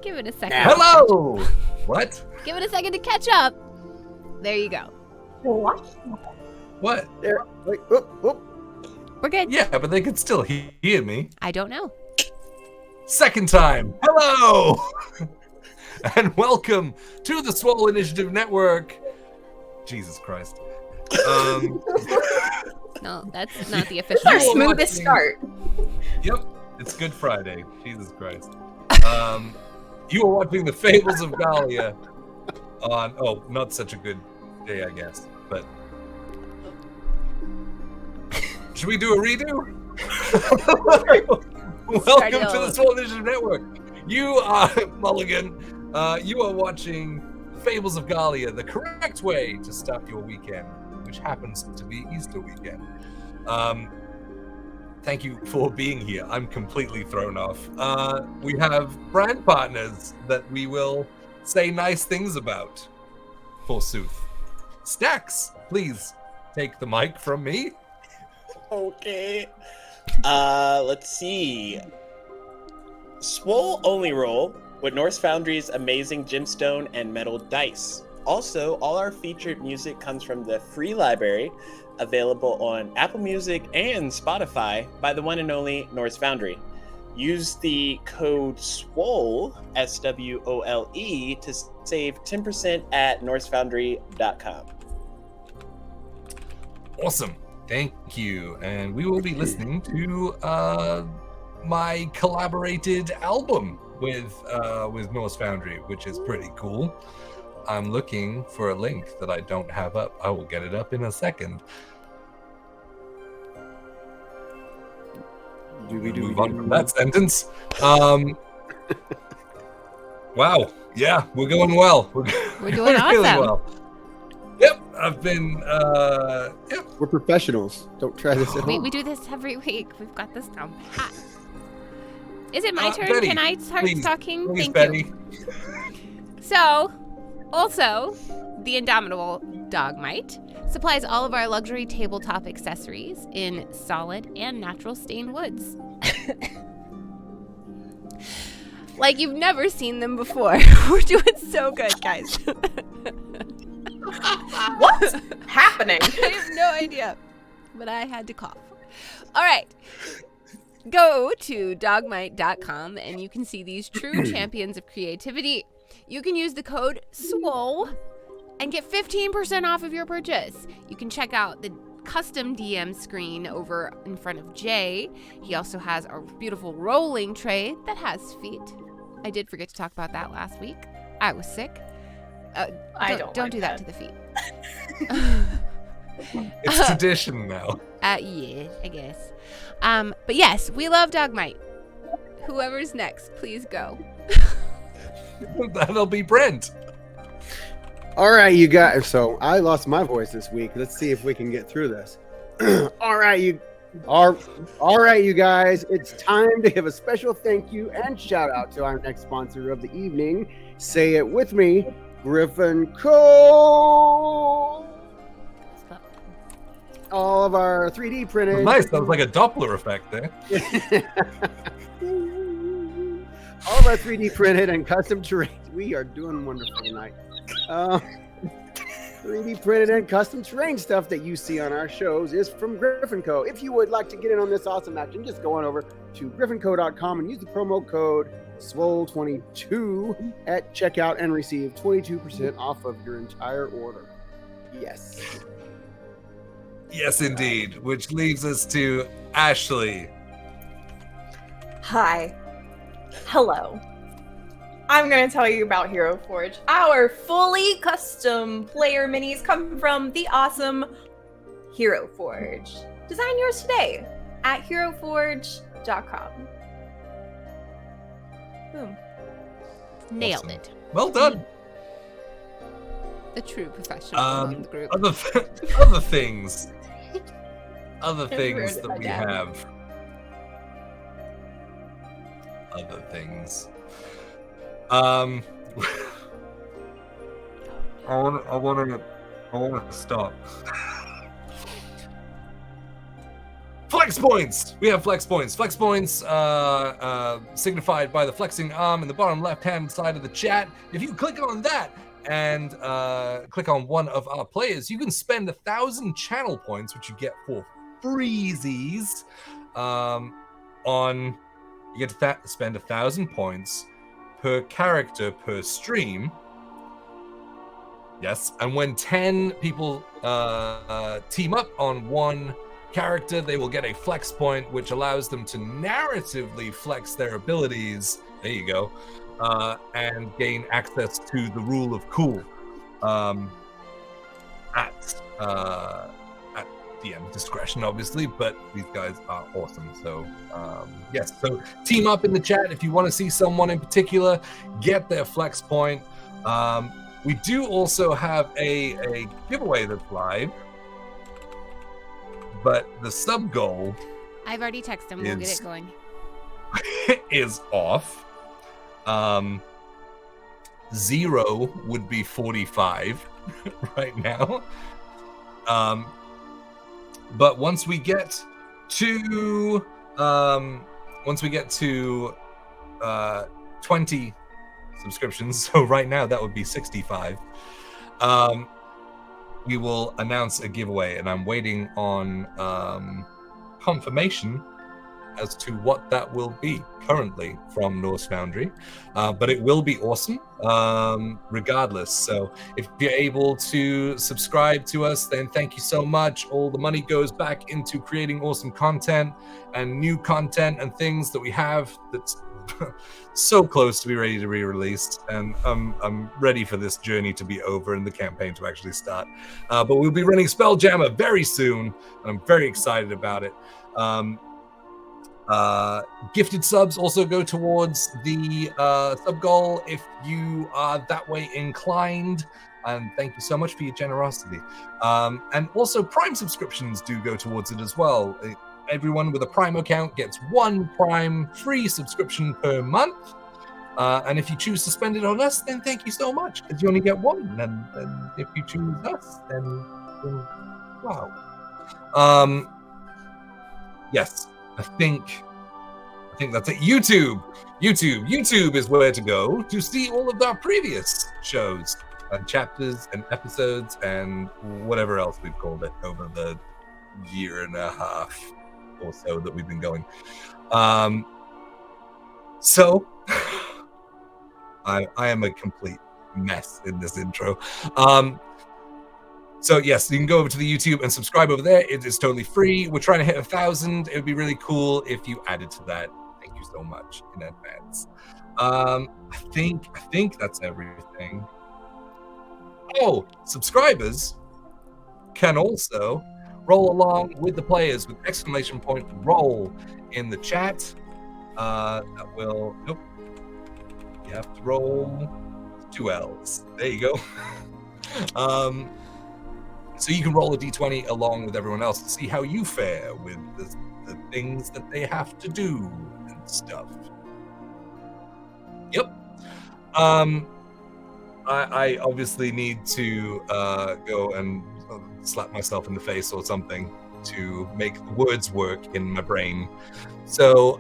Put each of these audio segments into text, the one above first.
Give it a second. Hello! What? Give it a second to catch up. There you go. What? What? There. Wait, whoop, whoop. We're good. Yeah, but they can still hear me. I don't know. Second time. Hello! And welcome to the Swole Initiative Network. Jesus Christ. No, that's not the official Our name. smoothest start. Yep, it's Good Friday. Jesus Christ. You are watching the Fables of Gahlia on, not such a good day, I guess, but should we do a redo? Welcome to the Swole Initiative Network. You are, Mulligan, you are watching Fables of Gahlia, the correct way to start your weekend, which happens to be Easter weekend. Thank you for being here. I'm completely thrown off. We have brand partners that we will say nice things about, forsooth. Stacks, please take the mic from me. Okay. Let's see. Swole only roll with Norse Foundry's amazing gemstone and metal dice. Also, all our featured music comes from the free library available on Apple Music and Spotify by the one and only Norse Foundry. Use the code SWOLE, SWOLE, to save 10% at norsefoundry.com. Awesome. Thank you. And we will be listening to my collaborated album with Norse Foundry, which is pretty cool. I'm looking for a link that I don't have up. I will get it up in a second. Move on from that sentence. Wow. Yeah, we're going well. We're doing awesome. Really well. Yep, I've been. Yep. We're professionals. Don't try this at home. We do this every week. We've got this down pat. Is it my turn? Betty, Can I start talking? Please, Thank Betty. you. So, also, the Indomitable Dogmite supplies all of our luxury tabletop accessories in solid and natural stained woods. Like you've never seen them before. We're doing so good, guys. What's happening? I have no idea, but I had to cough. All right. Go to dogmite.com and you can see these true champions of creativity. You can use the code SWOLE and get 15% off of your purchase. You can check out the custom DM screen over in front of Jay. He also has a beautiful rolling tray that has feet. I did forget to talk about that last week. I was sick. Don't like do that to the feet. It's tradition now. Yeah, I guess. But yes, we love Dogmite. Whoever's next, please go. That'll be Brent. All right, you guys. So I lost my voice this week. Let's see if we can get through this. All right, you guys. It's time to give a special thank you and shout out to our next sponsor of the evening. Say it with me, Griffin Co. All of our 3D printed. Nice. That was like a Doppler effect there. All of our 3D printed and custom terrain. We are doing wonderful tonight. 3D printed and custom terrain stuff that you see on our shows is from Griffin Co. If you would like to get in on this awesome action, just go on over to griffinco.com and use the promo code SWOLE22 at checkout and receive 22% off of your entire order. Yes. Yes, indeed. Which leaves us to Ashley. Hi. Hello. I'm going to tell you about Hero Forge. Our fully custom player minis come from the awesome Hero Forge. Design yours today at heroforge.com. Boom. Nailed Awesome. it. Well done. The true professional among the group. Other things. Other things that we have. Other things. I want to stop. Flex Flex points. We have flex points. Flex points signified by the flexing arm in the bottom left-hand side of the chat. If you click on that and click on one of our players, you can spend 1,000 channel points, which you get for freezies. You get to spend 1,000 points per character per stream. Yes, and when 10 people team up on one character, they will get a flex point, which allows them to narratively flex their abilities. There you go. And gain access to the rule of cool at DM discretion, obviously, but these guys are awesome. So yes, so team up in the chat if you want to see someone in particular get their flex point. We do also have a giveaway that's live, but the sub goal I've already texted him. We'll get it going. is off. 0 would be 45 right now. But once we get to 20 subscriptions, so right now that would be 65, we will announce a giveaway, and I'm waiting on confirmation as to what that will be currently from Norse Foundry, but it will be awesome regardless. So if you're able to subscribe to us, then thank you so much. All the money goes back into creating awesome content and new content and things that we have that's so close to be ready to be released, and I'm ready for this journey to be over and the campaign to actually start. But we'll be running Spelljammer very soon, and I'm very excited about it. Gifted subs also go towards the sub goal if you are that way inclined, and thank you so much for your generosity. And also Prime subscriptions do go towards it as well. Everyone with a Prime account gets 1 Prime free subscription per month, and if you choose to spend it on us, then thank you so much, because you only get 1, and if you choose us, then wow. Yes, I think that's it. YouTube is where to go to see all of our previous shows and chapters and episodes and whatever else we've called it over the year and a half or so that we've been going. So I am a complete mess in this intro. So yes, you can go over to the YouTube and subscribe over there. It is totally free. We're trying to hit 1,000. It would be really cool if you added to that. Thank you so much in advance. I think that's everything. Oh, subscribers can also roll along with the players with ! roll in the chat. That will, nope. You have to roll 2 L's. There you go. So you can roll a d20 along with everyone else to see how you fare with the things that they have to do and stuff. Yep. I obviously need to go and slap myself in the face or something to make the words work in my brain. So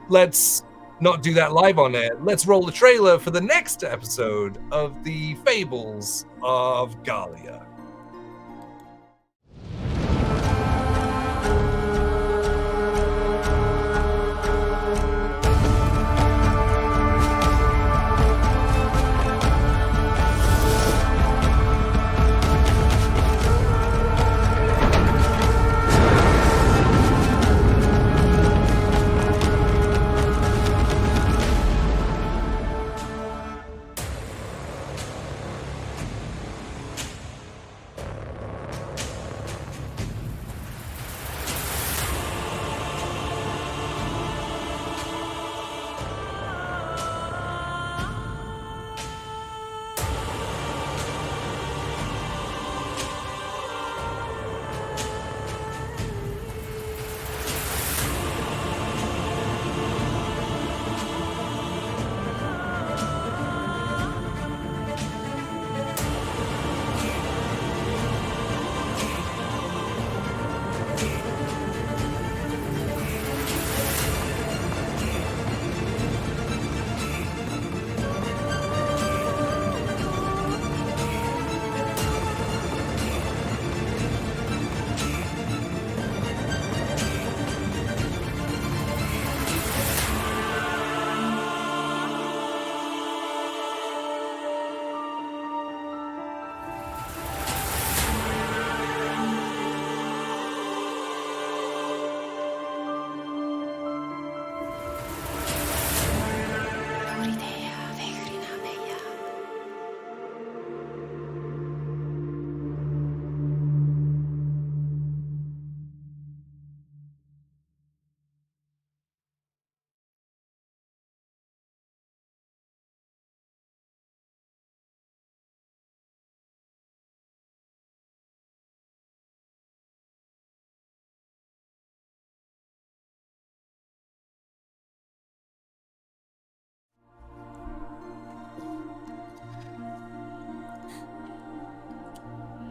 let's not do that live on air. Let's roll the trailer for the next episode of the Fables of Gahlia.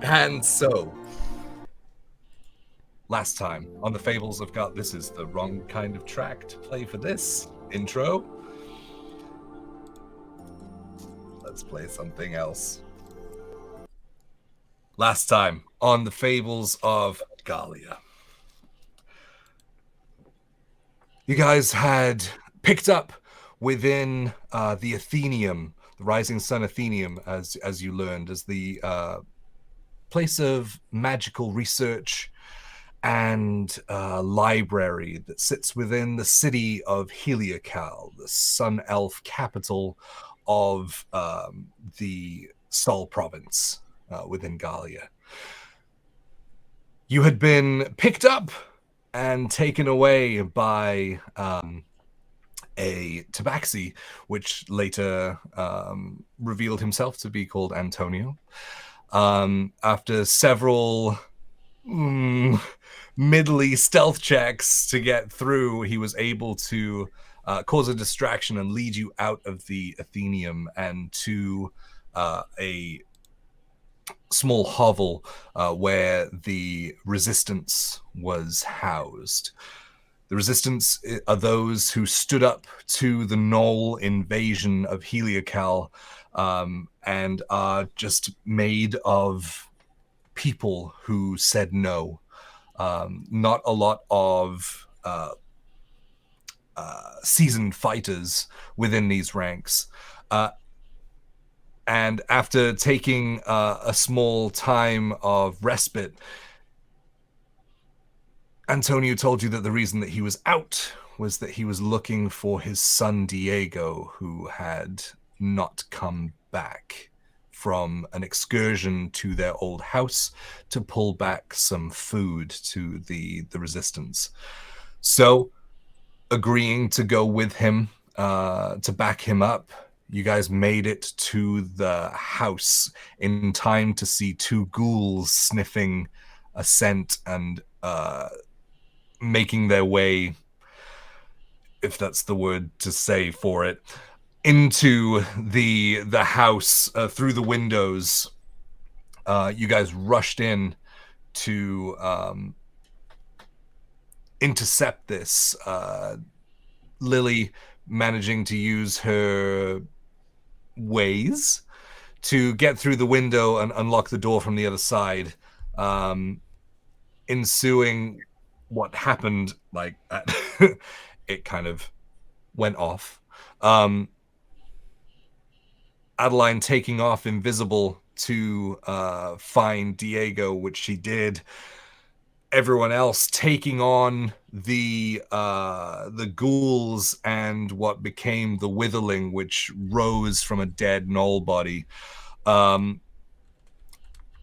And so, last time on the Fables of Gahlia, this is the wrong kind of track to play for this intro. Let's play something else. Last time on the Fables of Gahlia, you guys had picked up within the Athenium, the Rising Sun Athenium, as you learned, as the place of magical research and library that sits within the city of Heliacal, the Sun Elf capital of the Swole province within Gahlia. You had been picked up and taken away by a tabaxi, which later revealed himself to be called Antonio. After several middly stealth checks to get through, he was able to cause a distraction and lead you out of the Athenium and to a small hovel where the resistance was housed. The resistance are those who stood up to the Gnoll invasion of Heliacal and are just made of people who said no. Not a lot of seasoned fighters within these ranks. And after taking a small time of respite, Antonio told you that the reason that he was out was that he was looking for his son Diego, who had not come back from an excursion to their old house to pull back some food to the resistance. So, agreeing to go with him to back him up, you guys made it to the house in time to see two ghouls sniffing a scent and making their way, if that's the word to say for it, into the house through the windows. You guys rushed in to intercept this. Lily managing to use her ways to get through the window and unlock the door from the other side. Ensuing what happened, like it kind of went off. Adeline taking off invisible to find Diego, which she did. Everyone else taking on the ghouls and what became the Witherling, which rose from a dead Gnoll body.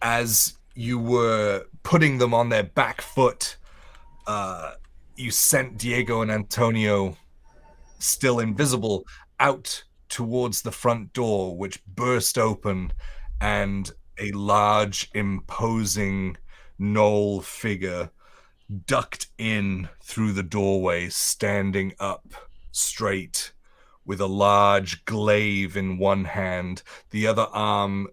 As you were putting them on their back foot, you sent Diego and Antonio, still invisible, out towards the front door, which burst open, and a large, imposing Gnoll figure ducked in through the doorway, standing up straight with a large glaive in one hand, the other arm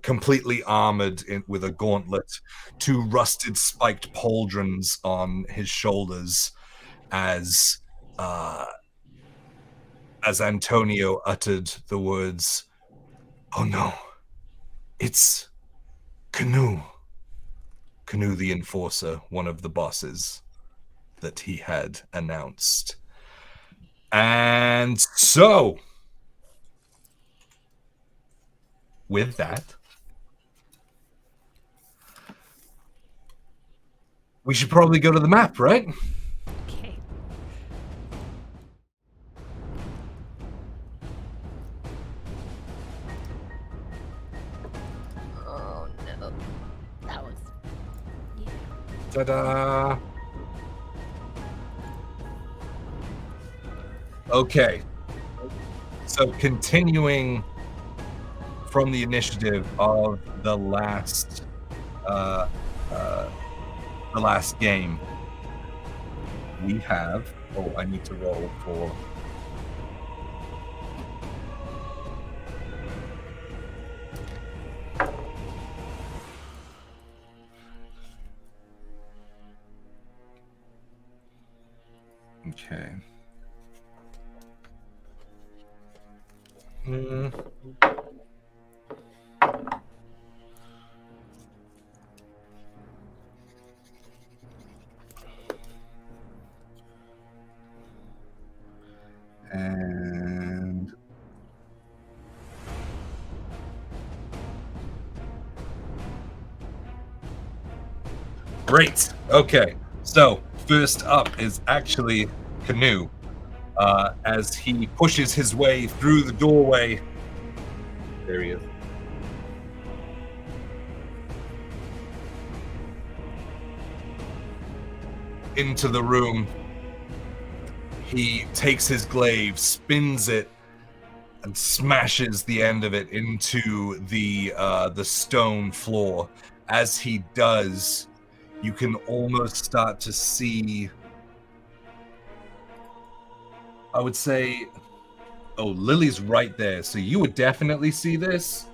completely armored with a gauntlet, two rusted spiked pauldrons on his shoulders, as Antonio uttered the words, "Oh no, it's Canoe." Canoe the Enforcer, one of the bosses that he had announced. And so, with that, we should probably go to the map, right? Okay. Oh no. That was... Yeah. Ta-da! Okay. So continuing from the initiative of the last game, we have... Oh, I need to roll for... Okay. Mm. And great. Okay. So first up is actually Canoe. As he pushes his way through the doorway. There he is. Into the room. He takes his glaive, spins it, and smashes the end of it into the stone floor. As he does, you can almost start to see, I would say, oh, Lily's right there, so you would definitely see this,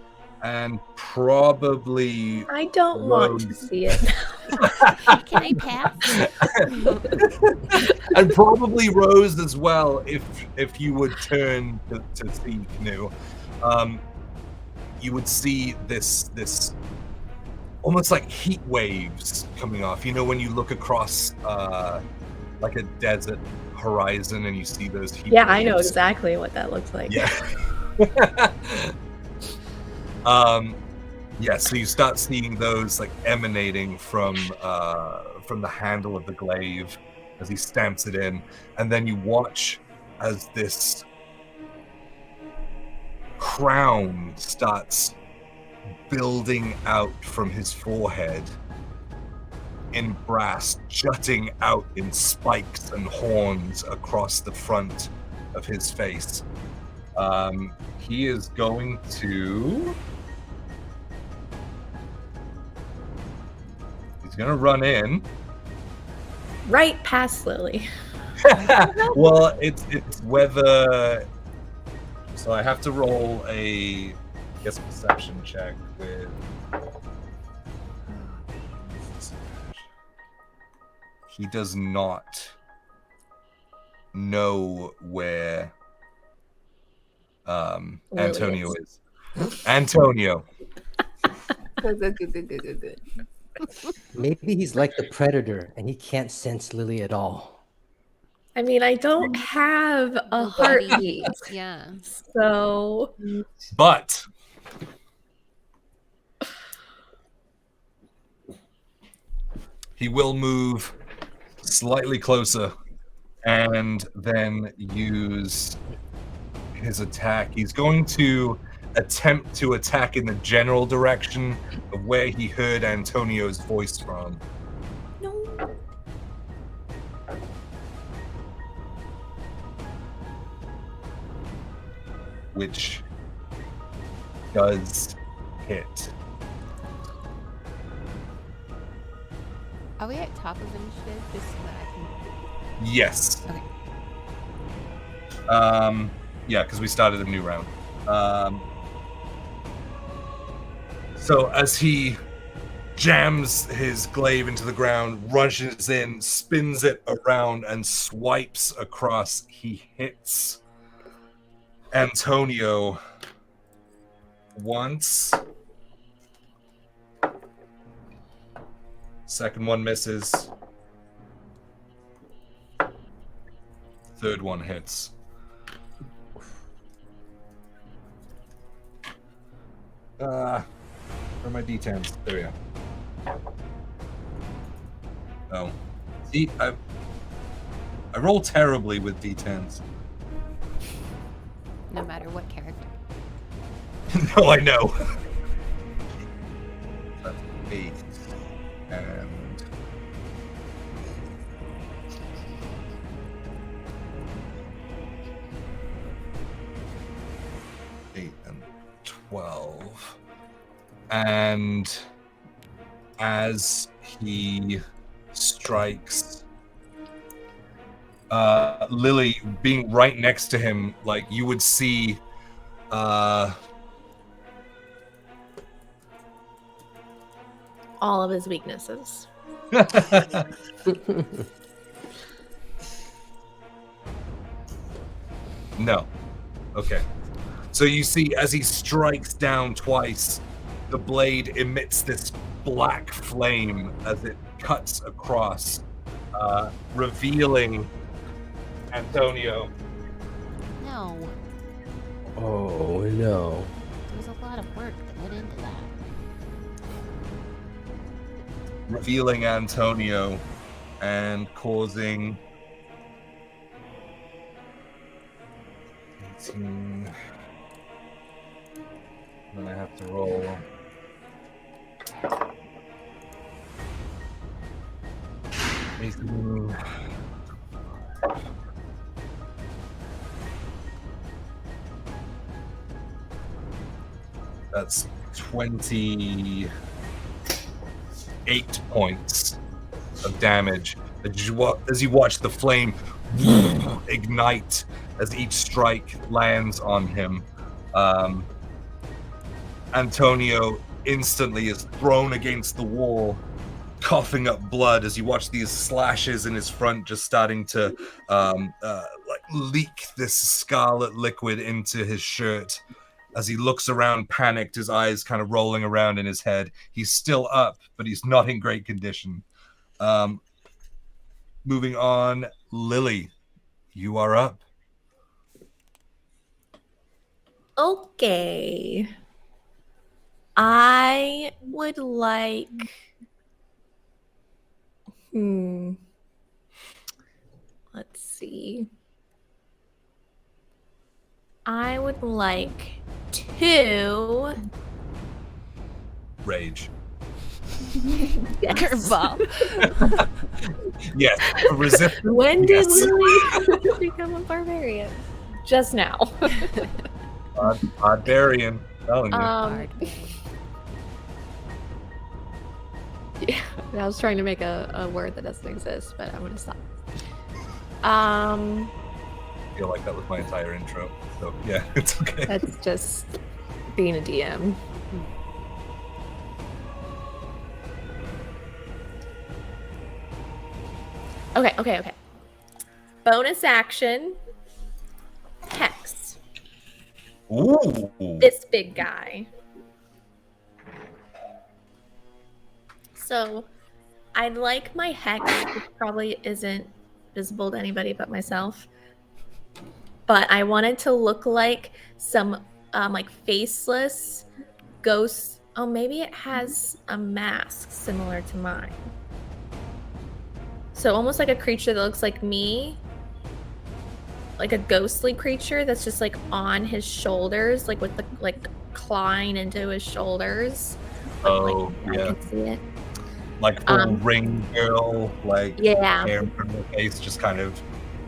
and probably I don't want to Rose. see it. Can I pass? And probably Rose as well, if you would turn to see Canoe. You would see this almost like heat waves coming off. You know, when you look across like a desert horizon and you see those heat Yeah, waves. I know exactly what that looks like. Yeah. Yeah, so you start seeing those like emanating from the handle of the glaive as he stamps it in, and then you watch as this crown starts building out from his forehead in brass, jutting out in spikes and horns across the front of his face. He is going to... He's going to run in. Right past Lily. Well, it's whether... So I have to roll a, I guess, perception check with... He does not know where Antonio is. Antonio. Good. Maybe he's like the Predator and he can't sense Lily at all. I mean, I don't have a heartbeat, Yeah. so But he will move slightly closer and then use his attack. He's going to attempt to attack in the general direction of where he heard Antonio's voice from. no. Which does hit. Are we at top of initiative? Just so that I can. Yes. Okay. Yeah, because we started a new round. So as he jams his glaive into the ground, rushes in, spins it around, and swipes across, he hits Antonio once. Second one misses. Third one hits. Where are my D10s? There we go. Oh. See, I roll terribly with D10s. No matter what character. No, I know. That's 8. And... 8 and 12. And as he strikes Lily being right next to him, like you would see All of his weaknesses. No. Okay. So you see, as he strikes down twice, the blade emits this black flame as it cuts across, revealing Antonio. No. Oh no. There's a lot of work that went into that. Revealing Antonio and causing 18. Then I have to roll. That's 28 points of damage as you watch the flame ignite as each strike lands on him. Antonio instantly is thrown against the wall, coughing up blood as you watch these slashes in his front just starting to leak this scarlet liquid into his shirt. As he looks around panicked, his eyes kind of rolling around in his head. He's still up, but he's not in great condition. Moving on, Lily, you are up. Okay. I would like. Let's see. I would like to. Rage. Yes. Curveball. Yes. Resist. When did Yes. Lily become a barbarian? Just now. Barbarian. Telling you. Yeah, I was trying to make a word that doesn't exist, but I'm gonna stop. I feel like that was my entire intro. So yeah, it's okay. That's just being a DM. Okay. Bonus action. Hex. Ooh. This big guy. So, I'd like my hex, which probably isn't visible to anybody but myself. But I wanted to look like some like faceless ghosts. Oh, maybe it has a mask similar to mine. So almost like a creature that looks like me. Like a ghostly creature that's just like on his shoulders, like with the like clawing into his shoulders. But, Oh, like, yeah. I can see it. Like full ring girl, like Yeah. hair from her face, just kind of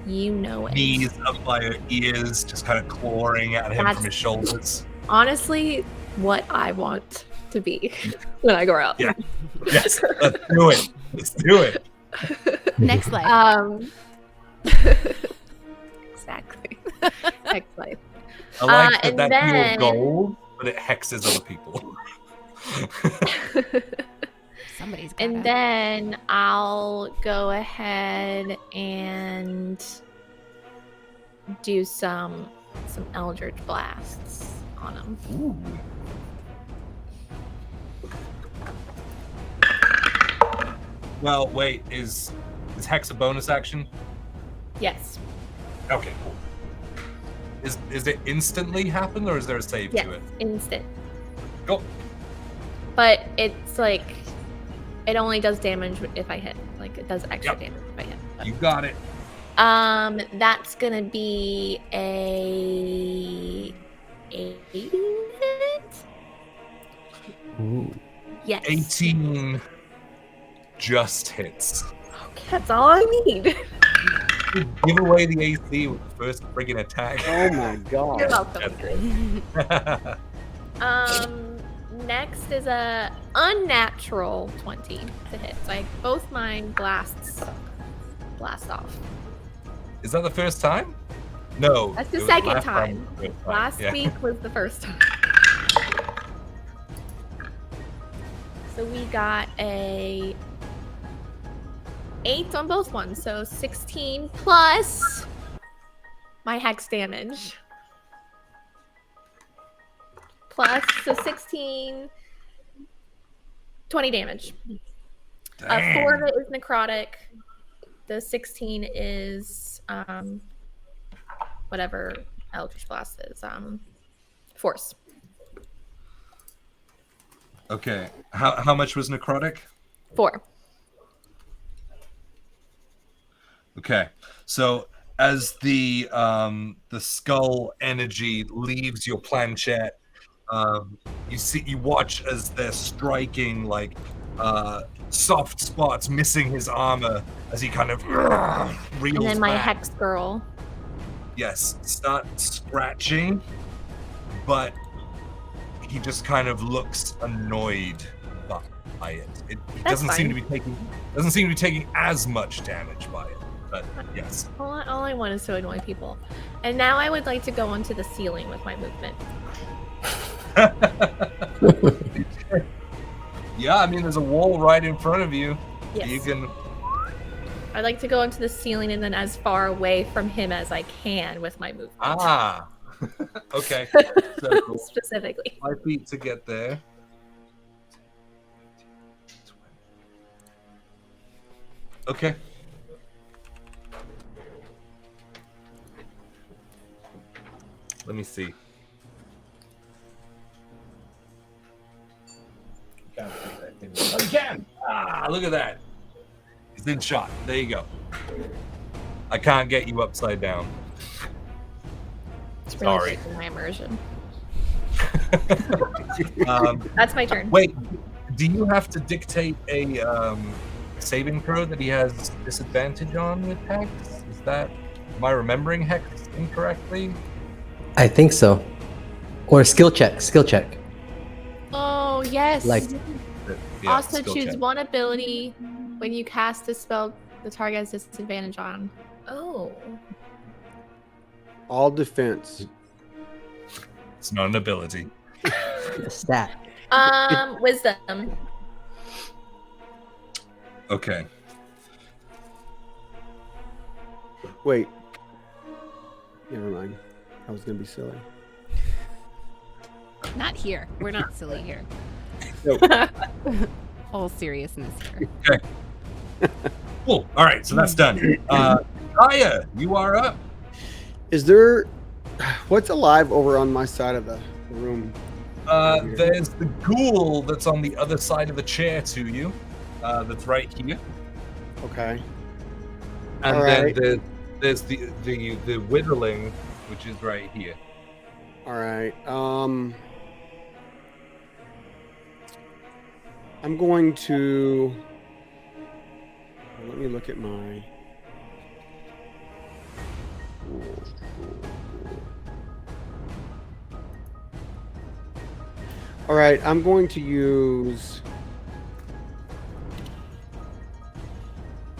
You know it. knees up by her ears, just kind of clawing at him That's- from his shoulders. Honestly, what I want to be when I grow up. Yeah. Yes, let's do it. Let's do it. Next life. Exactly. Next life. I like and that then- pure gold, but it hexes other people. Somebody's got And then I'll go ahead and do some Eldritch Blasts on them. Ooh. Well, wait, is hex a bonus action? Yes. Okay, cool. Is it instantly happen or is there a save Yes. to it? Instant. Go. But it's like it only does damage if I hit. Like it does extra Yep. damage if I hit. But- You got it. That's gonna be a 8 hit. Ooh. Yes. 18 just hits. Okay, that's all I need. Give away the AC with the first friggin' attack. Oh my god. You're welcome. Next is a unnatural 20 to hit. So both mine blast off. Is that the first time? No. That's the it was second last time. was the first time. Last Yeah. week was the first time. So we got a 8 on both ones, so 16 plus my hex damage. Plus, so 16, 20 damage. 4 of it is necrotic. The 16 is whatever Eldritch Blast is. Force. Okay. How much was necrotic? 4. Okay. So as the skull energy leaves your planchette, you watch as they're striking like soft spots, missing his armor as he kind of reels And then my back. hex girl. Yes, start scratching, but he just kind of looks annoyed by it. It doesn't seem to be taking as much damage by it. But yes. All I want is to annoy people. And now I would like to go onto the ceiling with my movement. Yeah, I mean, there's a wall right in front of you. Yes. You can. I'd like to go into the ceiling and then as far away from him as I can with my movement. Ah. Okay. So Specifically. 5 feet to get there. Okay. Let me see. Again! Ah, look at that. He's in shot. There you go. I can't get you upside down. It's really Sorry. taking my immersion. Um, That's my turn. wait, do you have to dictate a saving throw that he has disadvantage on with Hex? Is that... Am I remembering Hex incorrectly? I think so. Or skill check. Oh, yes. Like- Yeah, also skill choose check. one ability when you cast a spell the target has disadvantage on. Oh. All defense. It's not an ability. A stat. Wisdom. Okay. Wait. Never mind. I was gonna be silly. Not here. We're not silly here. Nope. All seriousness here. Cool. All right, so that's done. Kaya, you are up. Is there what's alive over on my side of the room? There's the ghoul that's on the other side of the chair to you. That's right here. Okay. And All then right. there's the withering, which is right here. All right. I'm going to let me look at my All right, I'm going to use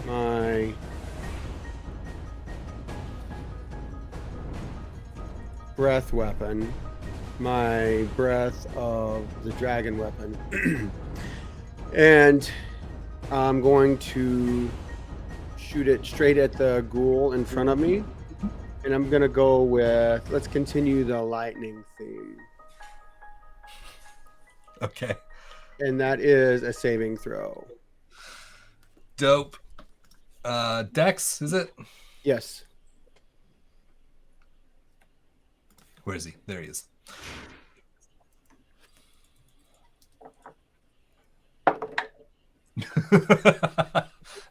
my breath weapon, my breath of the dragon weapon, and I'm going to shoot it straight at the ghoul in front of me. And I'm going to go with, let's continue the lightning theme. Okay. And that is a saving throw. Dope. Dex, is it? Yes. Where is he? There he is.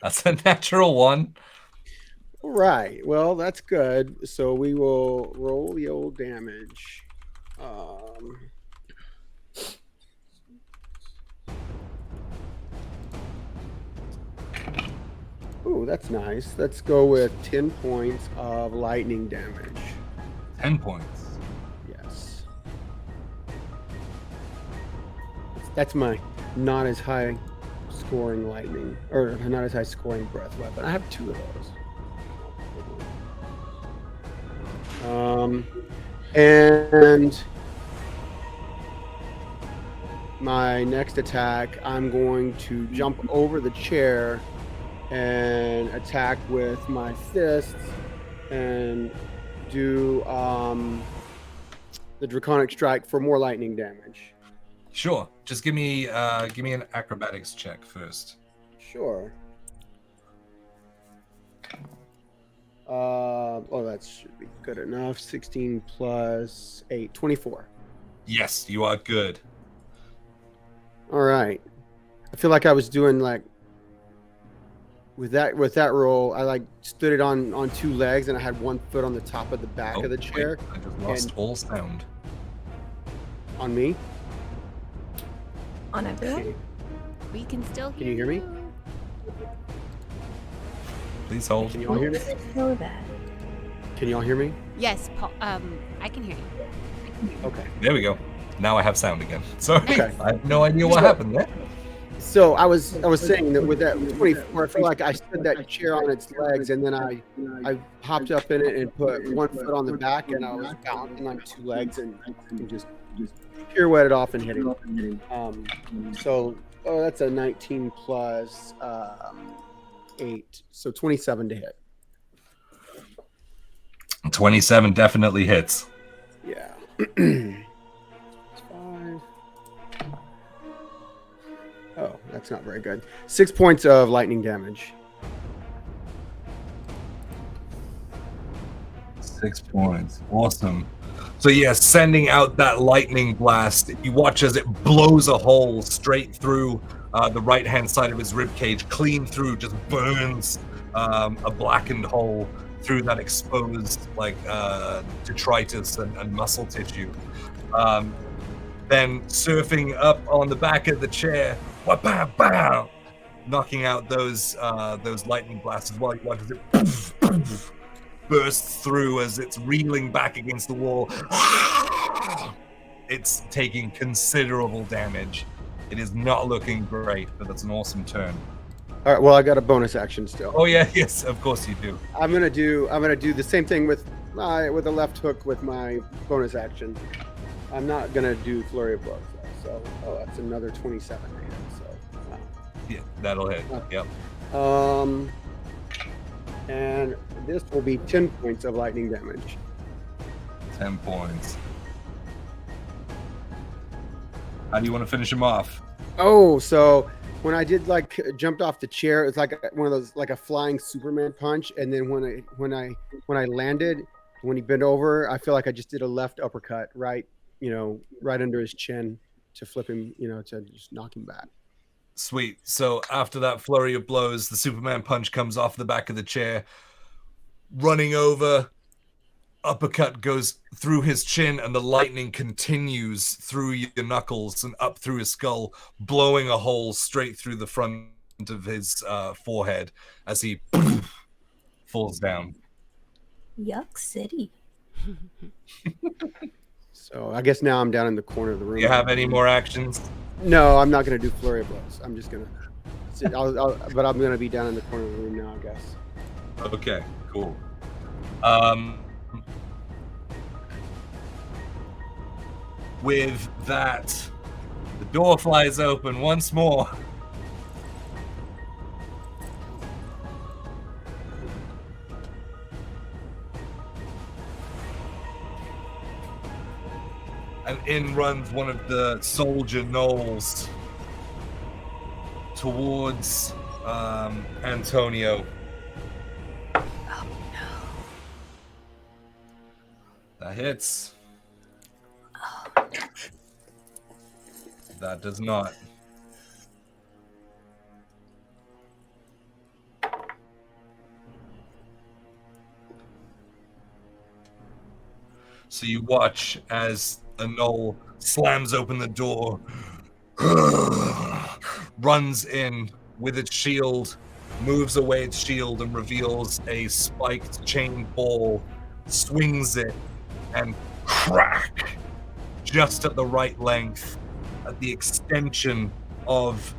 That's a natural one. All right. Well, that's good. So we will roll the old damage. Ooh, that's nice. Let's go with 10 points of lightning damage. 10 points. Yes. That's my not as high scoring lightning, or not as high scoring breath weapon. I have 2 of those. And my next attack, I'm going to jump over the chair and attack with my fists and do the Draconic Strike for more lightning damage. Sure. Just give me an acrobatics check first. Sure. That should be good enough. 16 plus 8, 24. Yes, you are good. All right. I feel like I was doing like with that roll. I like stood it on two legs, and I had one foot on the top of the back of the chair. Wait, I just lost all sound. On me. On everyone? We can still hear Can you hear me? Please hold. Can you all hear me? Know that. Can you all hear me? Yes, Paul, I can hear you. Okay. There we go. Now I have sound again. Sorry, Okay. I have no idea what happened there. So I was saying that with that 24, I feel like I stood that chair on its legs, and then I hopped up in it and put one foot on the back, and I was balancing on two legs and just pirouetted off and hit him. That's a 19 plus 8, so 27 to hit. 27 definitely hits. Yeah. It's 5. Oh, that's not very good. 6 points of lightning damage. 6 points. Awesome. So yeah, sending out that lightning blast, you watch as it blows a hole straight through the right-hand side of his ribcage, clean through, just burns a blackened hole through that exposed detritus and muscle tissue. Then surfing up on the back of the chair, wha-pow, knocking out those lightning blasts as well. You watch as it bursts through as it's reeling back against the wall. It's taking considerable damage. It is not looking great, but that's an awesome turn. All right. Well, I got a bonus action still. Oh yeah, yes, of course you do. I'm gonna do the same thing with a left hook with my bonus action. I'm not gonna do flurry of blows though. So that's another 27 to hit. So Yeah, that'll hit. Yep. And this will be 10 points of lightning damage. 10 points. How do you want to finish him off? Oh, so when I did jumped off the chair, it's like one of those like a flying Superman punch, and then when I landed, when he bent over, I feel like I just did a left uppercut right under his chin to flip him, to just knock him back. Sweet. So after that flurry of blows, the Superman punch comes off the back of the chair, running over. Uppercut goes through his chin, and the lightning continues through your knuckles and up through his skull, blowing a hole straight through the front of his forehead as he falls down. Yuck City. So I guess now I'm down in the corner of the room. Do you have any more actions? No, I'm not going to do flurry of blows. I'm just going to sit. But I'm going to be down in the corner of the room now, I guess. Okay, cool. With that, the door flies open once more. And in runs one of the soldier gnolls towards Antonio. Oh no. That hits. Oh no. That does not. So you watch as a gnoll slams open the door, runs in with its shield, moves away its shield, and reveals a spiked chain ball, swings it, and crack, just at the right length, at the extension of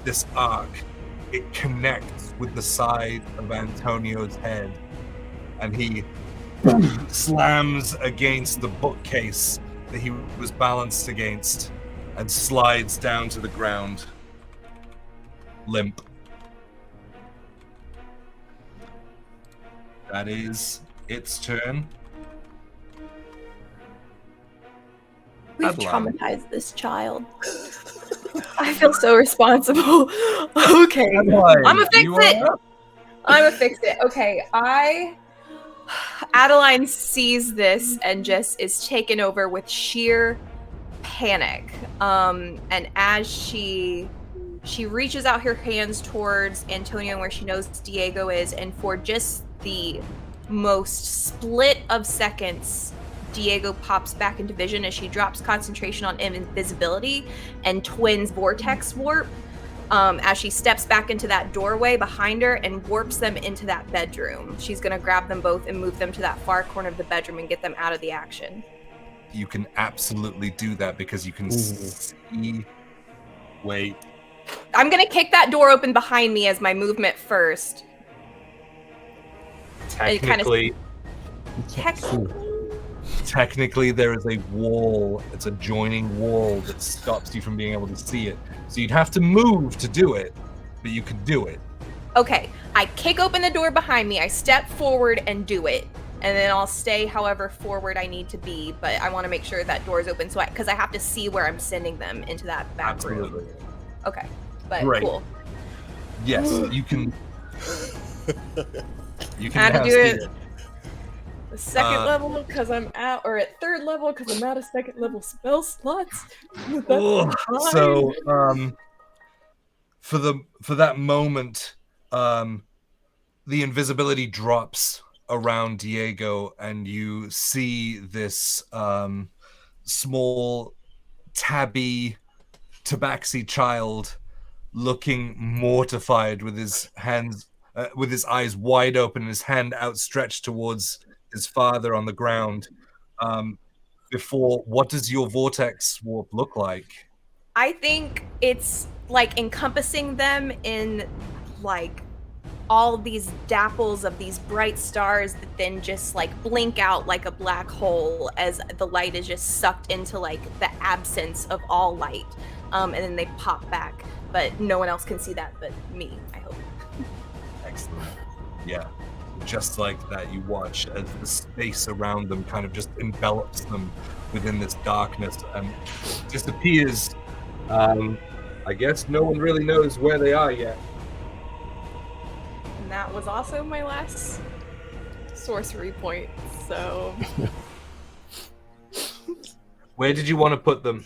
this arc, it connects with the side of Antonio's head, and he slams against the bookcase that he was balanced against and slides down to the ground, limp. That is its turn. We've Adeline. traumatized this child. I feel so responsible. Okay. Adeline, I'm gonna fix you it. are up. I'm gonna fix it. Okay, Adeline sees this and just is taken over with sheer panic. And as she reaches out her hands towards Antonio where she knows Diego is, and for just the most split of seconds, Diego pops back into vision as she drops concentration on invisibility and twins vortex warp. As she steps back into that doorway behind her and warps them into that bedroom. She's gonna grab them both and move them to that far corner of the bedroom and get them out of the action. You can absolutely do that because you can see. Wait. I'm gonna kick that door open behind me as my movement first. Technically, technically, there is a wall. It's a joining wall that stops you from being able to see it. So you'd have to move to do it, but you could do it. Okay, I kick open the door behind me, I step forward and do it. And then I'll stay however forward I need to be, but I want to make sure that door's open so because I have to see where I'm sending them into that back room. Okay, but Great. cool. Yes, you can. You I had can to do see it. The second level because I'm out, or at third level because I'm out of second level spell slots. Ugh. So, for that moment, the invisibility drops around Diego, and you see this small, tabby, tabaxi child looking mortified with his hands, with his eyes wide open, his hand outstretched towards his father on the ground. Before, what does your vortex warp look like? I think it's like encompassing them in like all these dapples of these bright stars that then just like blink out like a black hole as the light is just sucked into like the absence of all light. And then they pop back, but no one else can see that but me, I hope. Excellent. Yeah. Just like that, you watch as the space around them kind of just envelops them within this darkness and disappears. I guess no one really knows where they are yet. And that was also my last sorcery point, so... Where did you want to put them?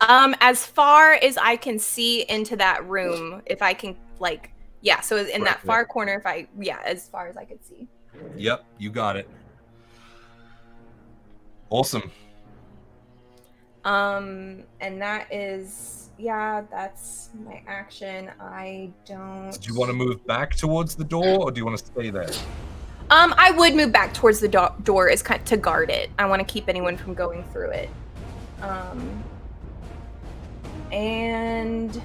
As far as I can see into that room, if I can, like... Yeah, so in that far corner, as far as I could see. Yep, you got it. Awesome. And that is, that's my action. I don't... Do you want to move back towards the door, or do you want to stay there? I would move back towards the door is kind of to guard it. I want to keep anyone from going through it. And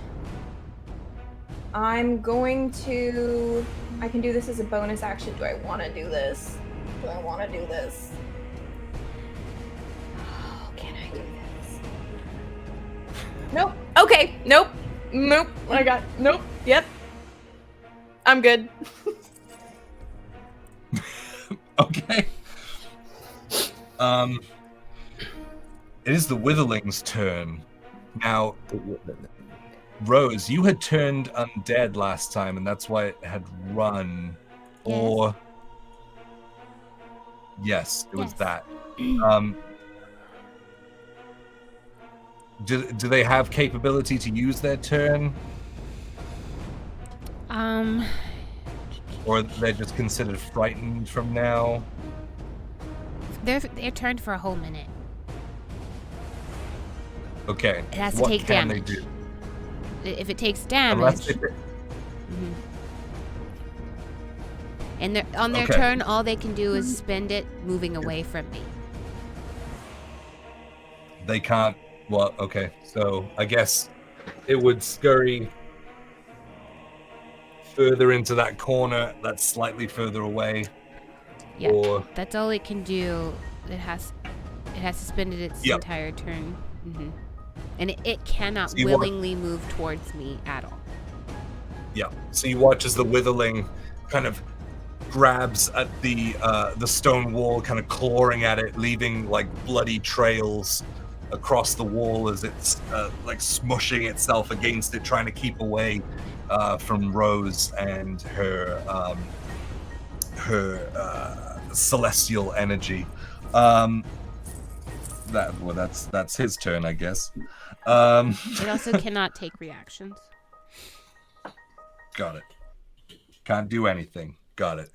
I'm going to... I can do this as a bonus action. Do I want to do this? Can I do this? Nope. Okay. Nope. Nope. Yep. I'm good. Okay. It is the Witherling's turn. Now, Rose, you had turned undead last time, and that's why it had run. Yes. Or... Yes, it was that. Do they have capability to use their turn? Or they're just considered frightened from now? They're turned for a whole minute. Okay. It has to what take can damage. they do? If it takes Unless damage, they... and on their Okay. turn, all they can do is spend it moving away from me. They can't... Well, okay. So, I guess it would scurry further into that corner that's slightly further away. Yeah, Or... that's all it can do. It has to spend it its Yep. entire turn. And it cannot So you willingly move towards me at all. Yeah. So you watch as the Witherling kind of grabs at the stone wall, kind of clawing at it, leaving like bloody trails. across the wall as it's like smushing itself against it, trying to keep away from Rose and her celestial energy. That's his turn, I guess. It also cannot take reactions. Got it. Can't do anything. Got it.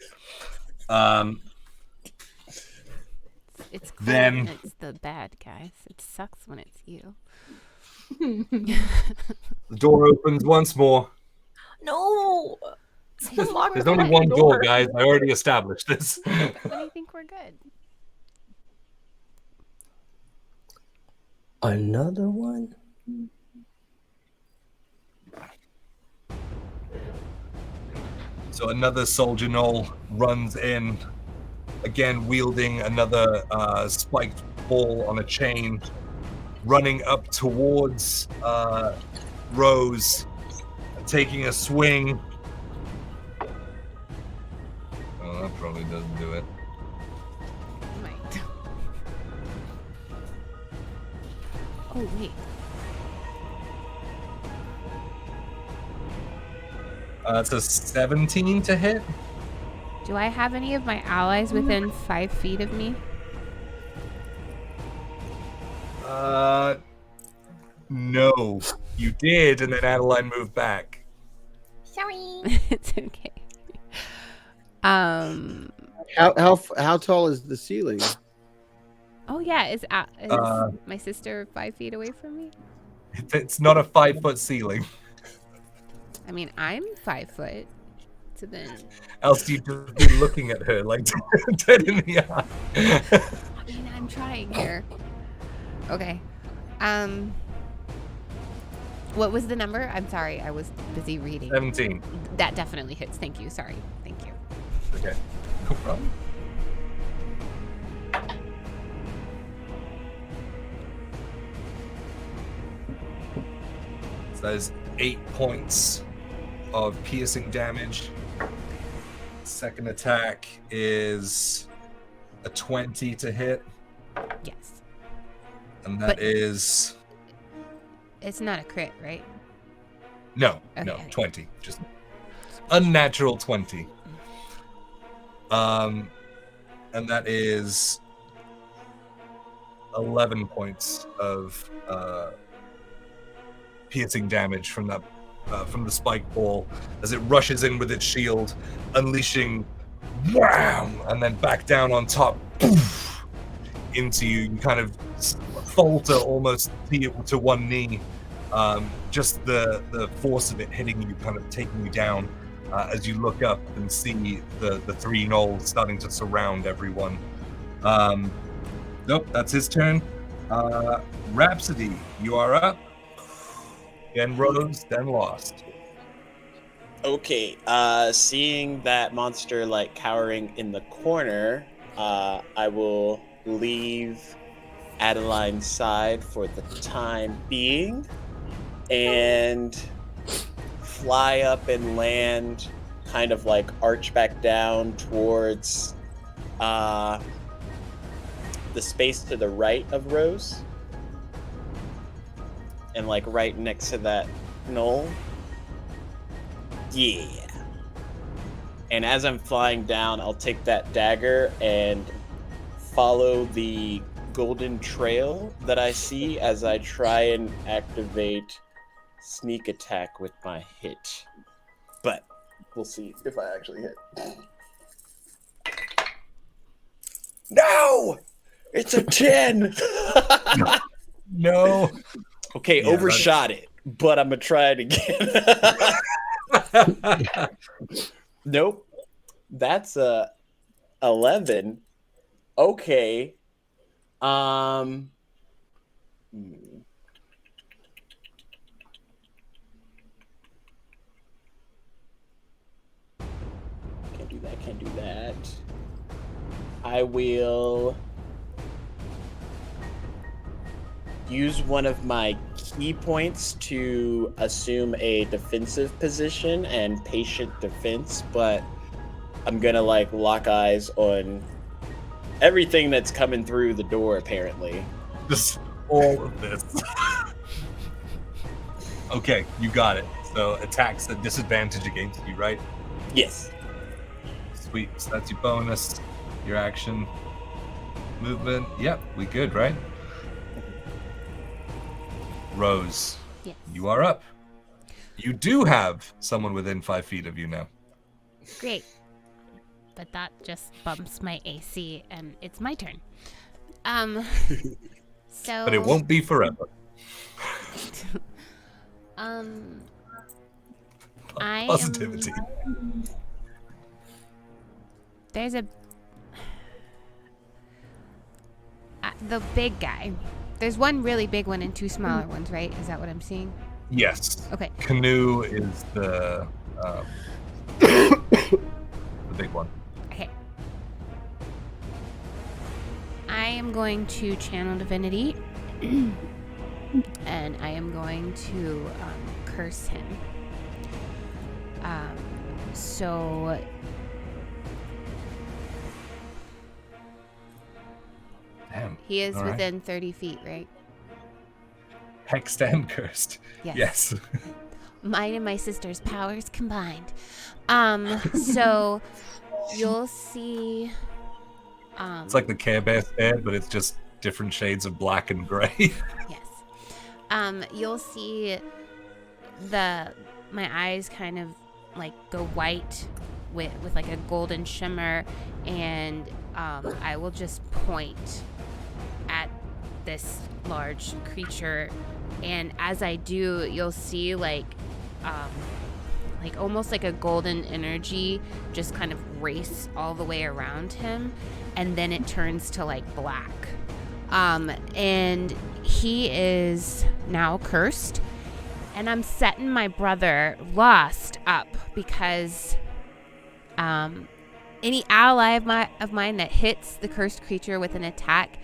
It's cool Then- when it's the bad guys. It sucks when it's you. The door opens once more. No. Unlock There's the only fucking one door, guys. I already established this. When I think we're good. Another one? So another soldier Gnoll runs in, again wielding another spiked ball on a chain, running up towards Rose, taking a swing. Oh, that probably doesn't do it. Might. Oh, wait. It's a 17 to hit. Do I have any of my allies within 5 feet of me? No. You did, and then Adeline moved back. Sorry. It's okay. How tall is the ceiling? Oh yeah, is my sister 5 feet away from me? It's not a 5-foot ceiling. I mean, I'm 5 foot. So then, Else you'd just be looking at her like dead in the eye. I mean, I'm trying here. Okay. What was the number? I'm sorry, I was busy reading. 17. That definitely hits. Thank you. Sorry. Thank you. Okay. No problem. So that is 8 points of piercing damage. Second attack is a 20 to hit, Yes. and that But- is It's not a crit, right? no, Okay. 20, just unnatural 20. And that is 11 points of piercing damage from that from the spike ball as it rushes in with its shield, unleashing wham, and then back down on top poof, into you. You kind of falter almost to one knee. Just the force of it hitting you, kind of taking you down as you look up and see the 3 gnolls starting to surround everyone. Nope, that's his turn. Rhapsody, you are up. Then Rose, then Lost. Okay, seeing that monster like cowering in the corner, I will leave Adeline's side for the time being and fly up and land, kind of like arch back down towards the space to the right of Rose. And like right next to that gnoll. Yeah. And as I'm flying down, I'll take that dagger and follow the golden trail that I see as I try and activate sneak attack with my hit. But we'll see if I actually hit. No! It's a 10! No. Okay, Yeah, overshot it, but I'm gonna try it again. Nope. That's a 11. Okay. Can't do that. I will use one of my key points to assume a defensive position and patient defense, but I'm gonna like lock eyes on everything that's coming through the door apparently. Just all of this. Okay, you got it. So attacks at disadvantage against you, right? Yes. Sweet. So that's your bonus, your action, movement. Yep, we good, right? Rose, Yes. you are up. You do have someone within 5 feet of you now. Great. But that just bumps my AC, and it's my turn. So. But it won't be forever. I Positivity. There's the big guy. There's one really big one and 2 smaller ones, right? Is that what I'm seeing? Yes. Okay. Canoe is the big one. Okay. I am going to channel divinity, and I am going to curse him. So Damn. he is All right. within 30 feet, right? Hexed and cursed. Yes. Mine and my sister's powers combined. So you'll see. It's like the Care Bear stare, but it's just different shades of black and gray. Yes. You'll see my eyes kind of like go white with like a golden shimmer, and I will just point at this large creature, and as I do, you'll see like almost like a golden energy just kind of race all the way around him, and then it turns to like black. And he is now cursed, and I'm setting my brother Lost up because any ally of mine that hits the cursed creature with an attack,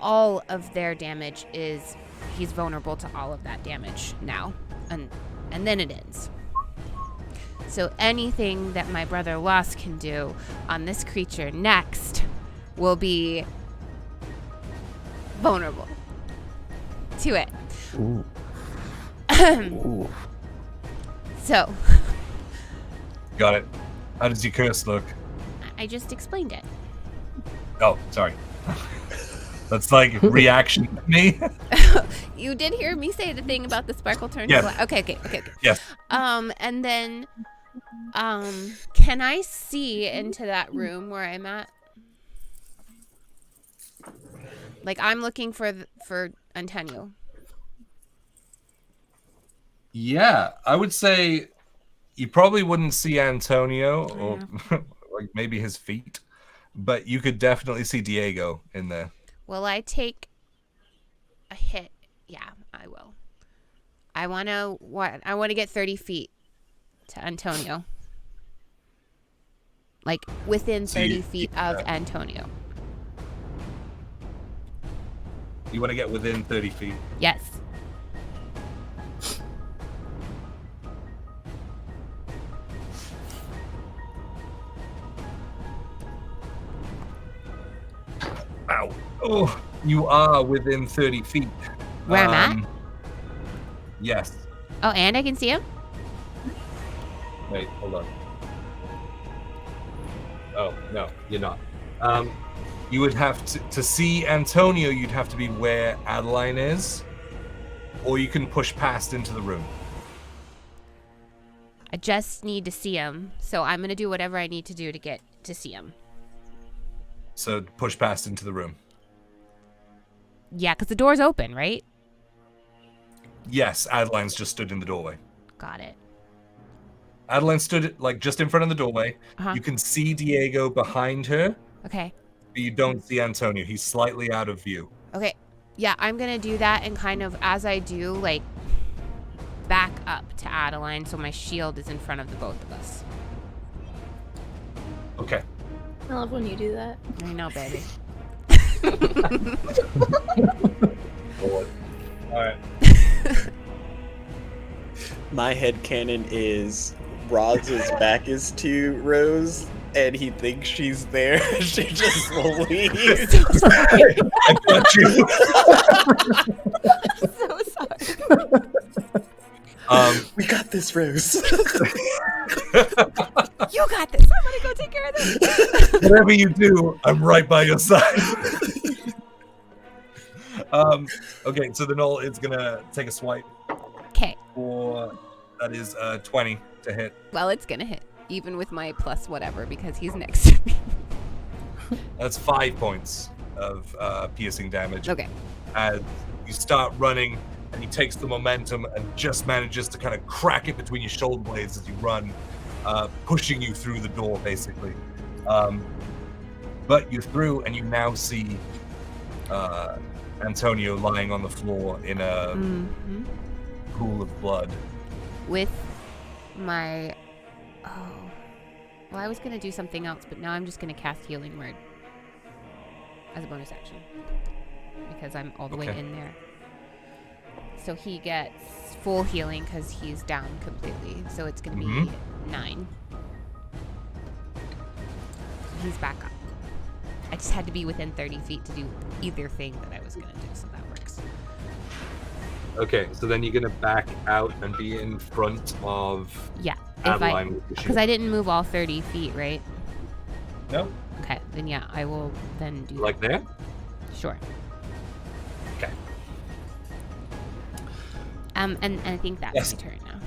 all of their damage he's vulnerable to all of that damage now, and then it ends. So anything that my brother Lost can do on this creature next will be vulnerable to it. Ooh. Ooh. So Got it. How does your curse look? I just explained it. Oh, sorry. That's like reaction to me. You did hear me say the thing about the sparkle turn. Yes. Okay. Yes. And then, can I see into that room where I'm at? Like, I'm looking for Antonio. Yeah, I would say you probably wouldn't see Antonio or like maybe his feet, but you could definitely see Diego in there. Will I take a hit? Yeah, I will. I want to get 30 feet to Antonio. Like within 30 feet of Antonio. You want to get within 30 feet? Yes. Ow. Oh, you are within 30 feet. Where I'm at? Yes. Oh, and I can see him? Wait, hold on. Oh, no, you're not. You would have to see Antonio, you'd have to be where Adeline is, or you can push past into the room. I just need to see him, so I'm going to do whatever I need to do to get to see him. So push past into the room. Yeah, because the door's open, right? Yes, Adeline's just stood in the doorway. Got it. Adeline stood like just in front of the doorway. Uh-huh. You can see Diego behind her, Okay. but you don't see Antonio. He's slightly out of view. Okay. Yeah, I'm going to do that, and kind of as I do, like, back up to Adeline so my shield is in front of the both of us. Okay. I love when you do that. I know, baby. All right. My headcanon is Roz's back is to Rose, and he thinks she's there. She just leaves. I got you. So sorry. We got this, Rose. You got this. I'm gonna go take care of this. Whatever you do, I'm right by your side. Okay, so the Gnoll is gonna take a swipe Okay. for that is 20 to hit. Well, it's gonna hit, even with my plus whatever, because he's next to me. That's 5 points of piercing damage. Okay. As you start running, and he takes the momentum and just manages to kind of crack it between your shoulder blades as you run, pushing you through the door, basically. But you're through, and you now see Antonio lying on the floor in a pool of blood. With my... Oh. Well, I was going to do something else, but now I'm just going to cast Healing Word as a bonus action. Because I'm all the way in there. So he gets full healing because he's down completely. So it's going to be 9. He's back up. I just had to be within 30 feet to do either thing that I was going to do, so that works. Okay, so then you're gonna back out and be in front of Yeah, Adeline with the because shield. I didn't move all 30 feet, right? No? Okay, then yeah, I will then do Like there? Sure. Okay. And I think that's Yes. my turn now.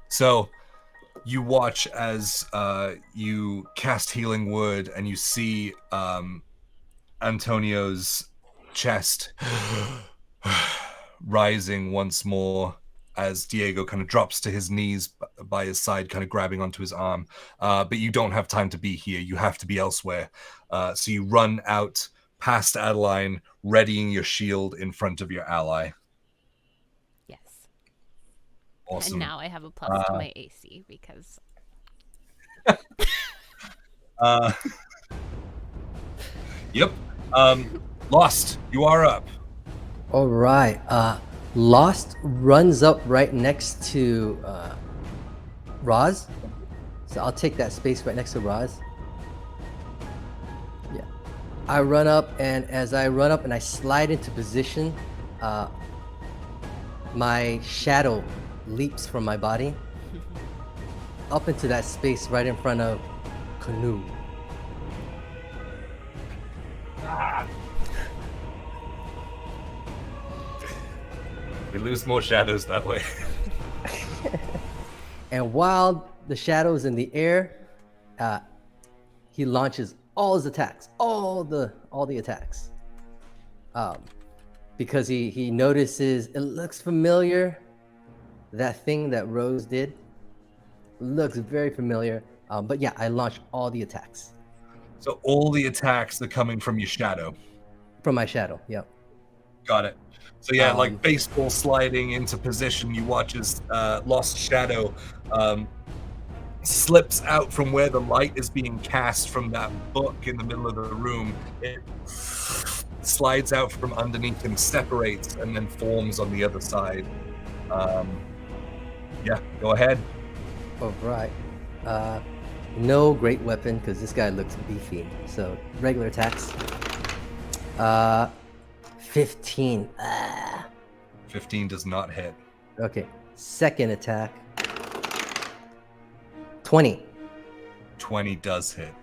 So you watch as you cast Healing Word and you see Antonio's chest rising once more as Diego kind of drops to his knees by his side, kind of grabbing onto his arm. But you don't have time to be here. You have to be elsewhere. So you run out past Adeline, readying your shield in front of your ally. Yes. Awesome. And now I have a plus to my AC because... Yep. Lost, you are up. All right. Lost runs up right next to Roz. So I'll take that space right next to Roz. Yeah. I run up, and as I run up and I slide into position, my shadow leaps from my body up into that space right in front of Canoe. We lose more shadows that way. And while the shadow is in the air, he launches all his attacks, all the attacks, because he notices it looks familiar. That thing that Rose did looks very familiar. But yeah, I launch all the attacks So all the attacks are coming from your shadow. from my shadow. Yep. Got it. So yeah, like Um, baseball sliding into position, you watch as Lost Shadow slips out from where the light is being cast from that book in the middle of the room. It slides out from underneath him, separates, and then forms on the other side. Yeah, go ahead. All right. No great weapon because this guy looks beefy. So regular attacks. 15. 15 does not hit. Okay. Second attack. 20. 20 does hit.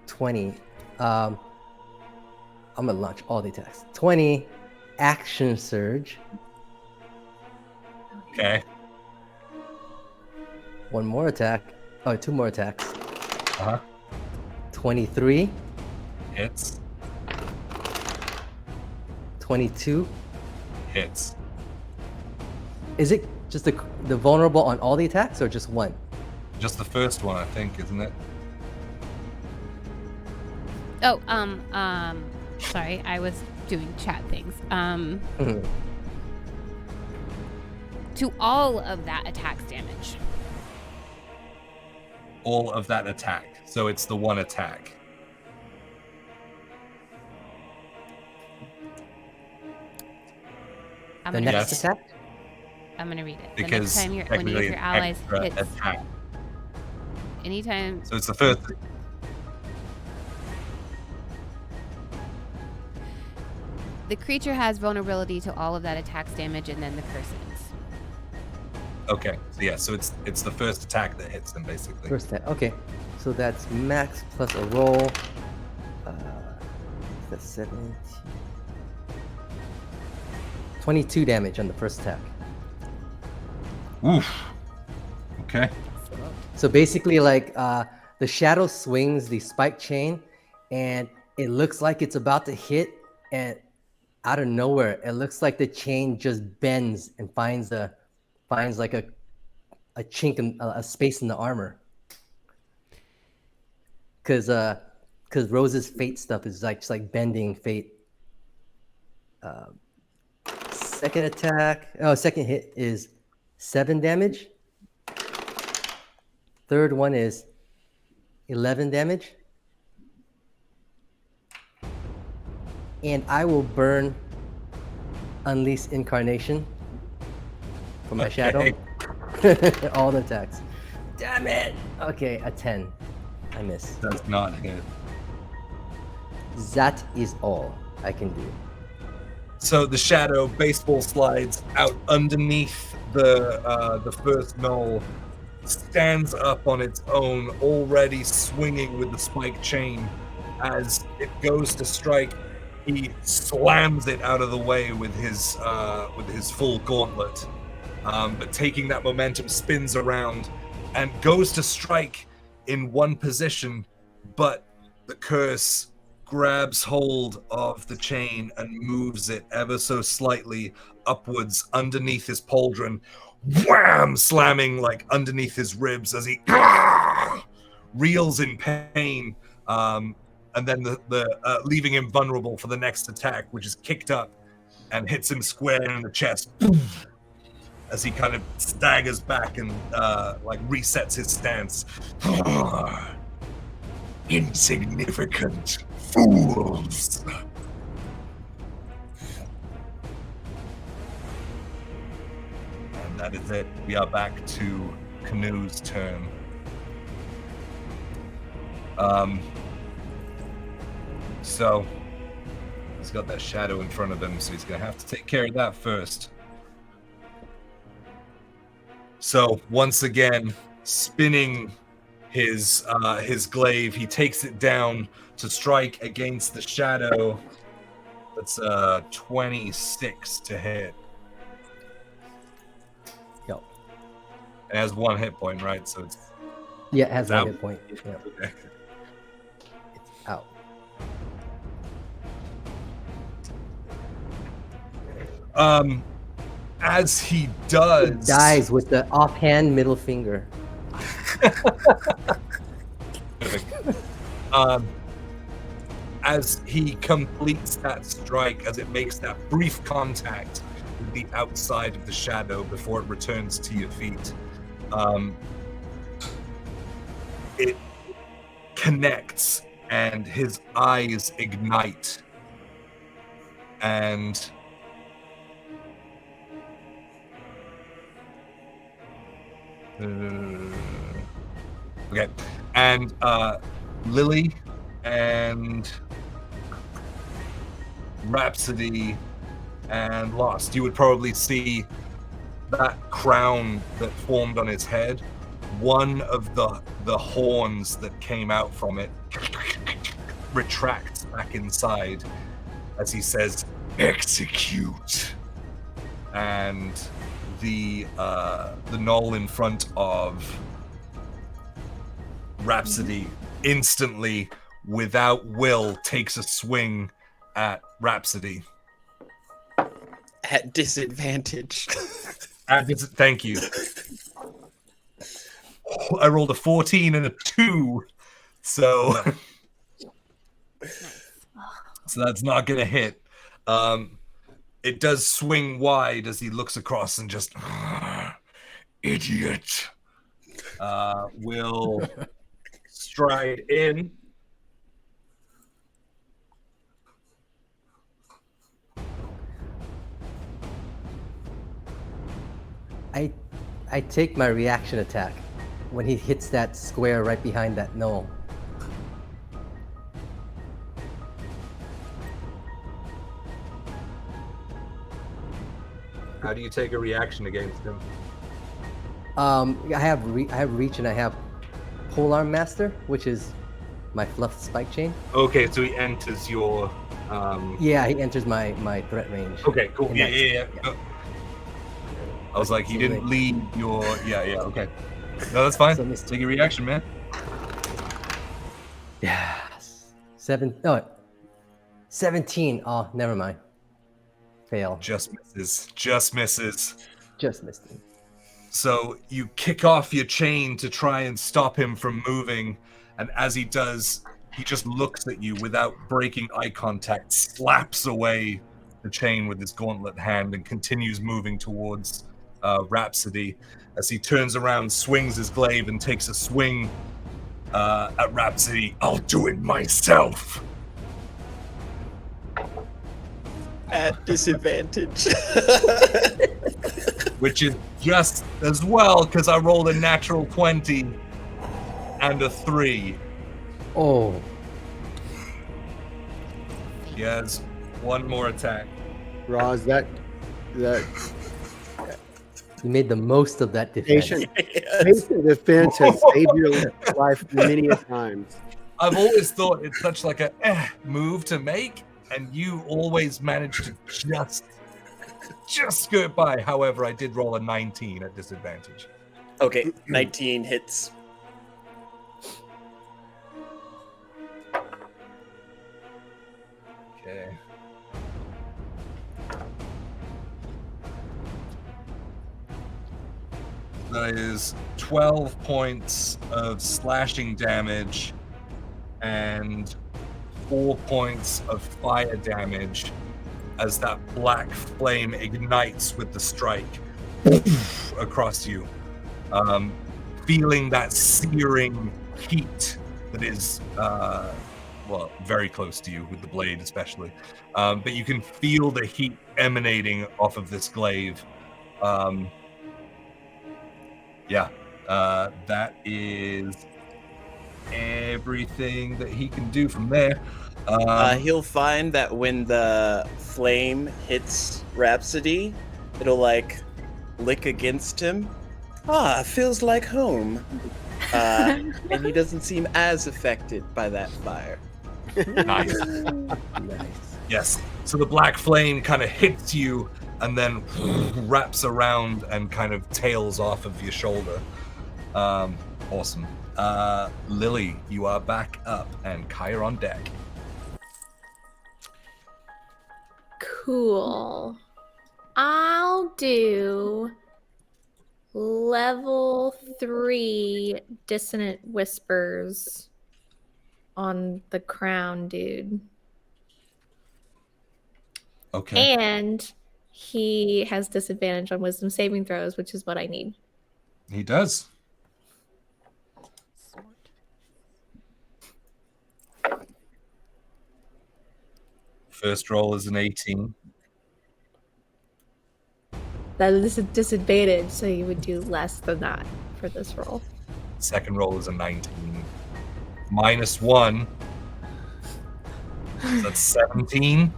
20. I'm gonna launch all the attacks. 20. Action surge. Okay. One more attack. Oh, 2 more attacks. Uh-huh. 23. Hits. 22. Hits. Is it just the vulnerable on all the attacks or just one? Just the first one, I think, isn't it? Oh, sorry, I was doing chat things. To all of that attack's damage. All of that attack. So it's the one attack. I'm The gonna next Yes. attack? I'm gonna read it. Because the next time when technically your an allies extra hits, attack. Anytime. So it's the first. The creature has vulnerability to all of that attack's damage, and then the curse ends. Okay, so yeah, so it's the first attack that hits them basically. First attack. Okay, so that's max plus a roll. That's 17. 22 damage on the first attack. Oof. Okay. So basically, like the shadow swings the spike chain, and it looks like it's about to hit, and out of nowhere, it looks like the chain just bends and finds like a chink in a space in the armor. Because Rose's fate stuff is like just like bending fate. Second attack. Oh, second hit is 7 damage. Third one is 11 damage. And I will burn Unleash Incarnation from my shadow. All the attacks. Damn it! Okay, a 10. I miss. Does not hit. That is all I can do. So the shadow baseball slides out underneath the first gnoll, stands up on its own, already swinging with the spike chain. As it goes to strike, he slams it out of the way with his full gauntlet. But taking that momentum, spins around and goes to strike in one position, but the curse grabs hold of the chain and moves it ever so slightly upwards underneath his pauldron, wham, slamming like underneath his ribs as he reels in pain, and then the leaving him vulnerable for the next attack, which is kicked up and hits him square in the chest as he kind of staggers back and like resets his stance. Insignificant fools. And that is it. We are back to Canoe's turn. So he's got that shadow in front of him, so he's gonna have to take care of that first. So once again, spinning his glaive, he takes it down to strike against the shadow. That's 26 to hit. Yep. It has 1 hit point, right? So it's Yeah, it has out. 1 hit point. Yep. Okay. It's out. As he does, It dies with the offhand middle finger. as he completes that strike, as it makes that brief contact with the outside of the shadow before it returns to your feet, it connects and his eyes ignite, and okay, and Lily and Rhapsody and Lost, you would probably see that crown that formed on his head. One of the horns that came out from it retracts back inside as he says, "Execute." And the gnoll in front of Rhapsody instantly, without will, takes a swing at Rhapsody. At disadvantage. Thank you. I rolled a 14 and a 2, so so that's not gonna hit. It does swing wide as he looks across and just idiot. Will stride in. I take my reaction attack when he hits that square right behind that gnoll. How do you take a reaction against him? I have reach and I have polearm master, which is my fluff spike chain. Okay, so he enters your. Yeah, he enters my threat range. Okay, cool. And Yeah, that's- yeah. I was like, he So didn't they- lead your. Yeah, okay. No, that's fine. So Mr. Take your reaction, man. Yes. 17. Oh, never mind. Fail. Just misses. Just misses. Just missed it. So you kick off your chain to try and stop him from moving, and as he does, he just looks at you without breaking eye contact, slaps away the chain with his gauntlet hand, and continues moving towards Rhapsody. As he turns around, swings his glaive, and takes a swing at Rhapsody. I'll do it myself. At disadvantage. Which is just as well, because I rolled a natural 20 and a 3. Oh, He has one more attack. Roz, that you made the most of that defense. patient defense has saved your life many a times. I've always thought it's such like a move to make, and you always manage to just skirt by. However, I did roll a 19 at disadvantage. Okay, 19 hits. Okay. That is 12 points of slashing damage and 4 points of fire damage as that black flame ignites with the strike across you. Feeling that searing heat that is, very close to you with the blade especially. But you can feel the heat emanating off of this glaive. That is everything that he can do from there. He'll find that when the flame hits Rhapsody, it'll like lick against him. Feels like home. And he doesn't seem as affected by that fire. Nice. Nice. Yes. So the black flame kind of hits you and then wraps around and kind of tails off of your shoulder. Awesome. Lily, you are back up, and Kaya on deck. Cool. I'll do level 3 dissonant whispers on the crown dude. Okay. And he has disadvantage on wisdom saving throws, which is what I need. He does. First roll is an 18. That is a disadvantage, so you would do less than that for this roll. Second roll is a 19. -1. That's 17.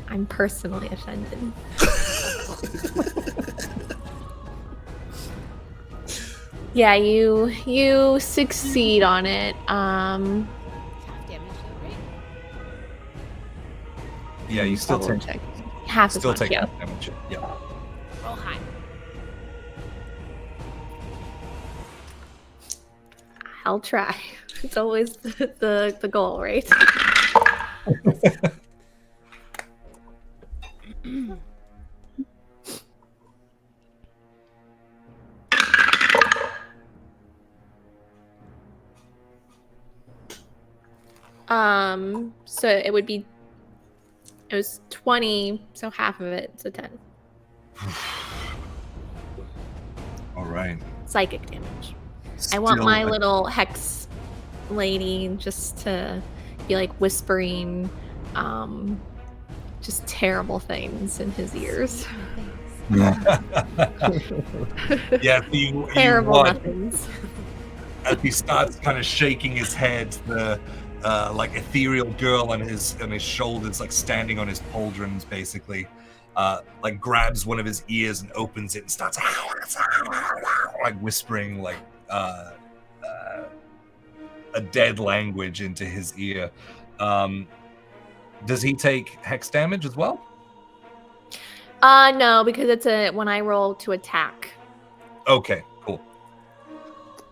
I'm personally offended. Yeah, you succeed on it. Half damage, though, right? Yeah, you still Double take check. Half is still not take yeah. damage. Yeah. Roll high. I'll try. It's always the goal, right? So it was 20, so half of it, so 10. All right. Psychic damage. I want Still my a- little hex lady just to be like whispering, just terrible things in his ears. Yeah, you Terrible watch nothings. as he starts kind of shaking his head, the like ethereal girl on his shoulders, like standing on his pauldrons, basically, like grabs one of his ears and opens it and starts like whispering like a dead language into his ear. Does he take hex damage as well? No, because it's when I roll to attack. Okay, cool.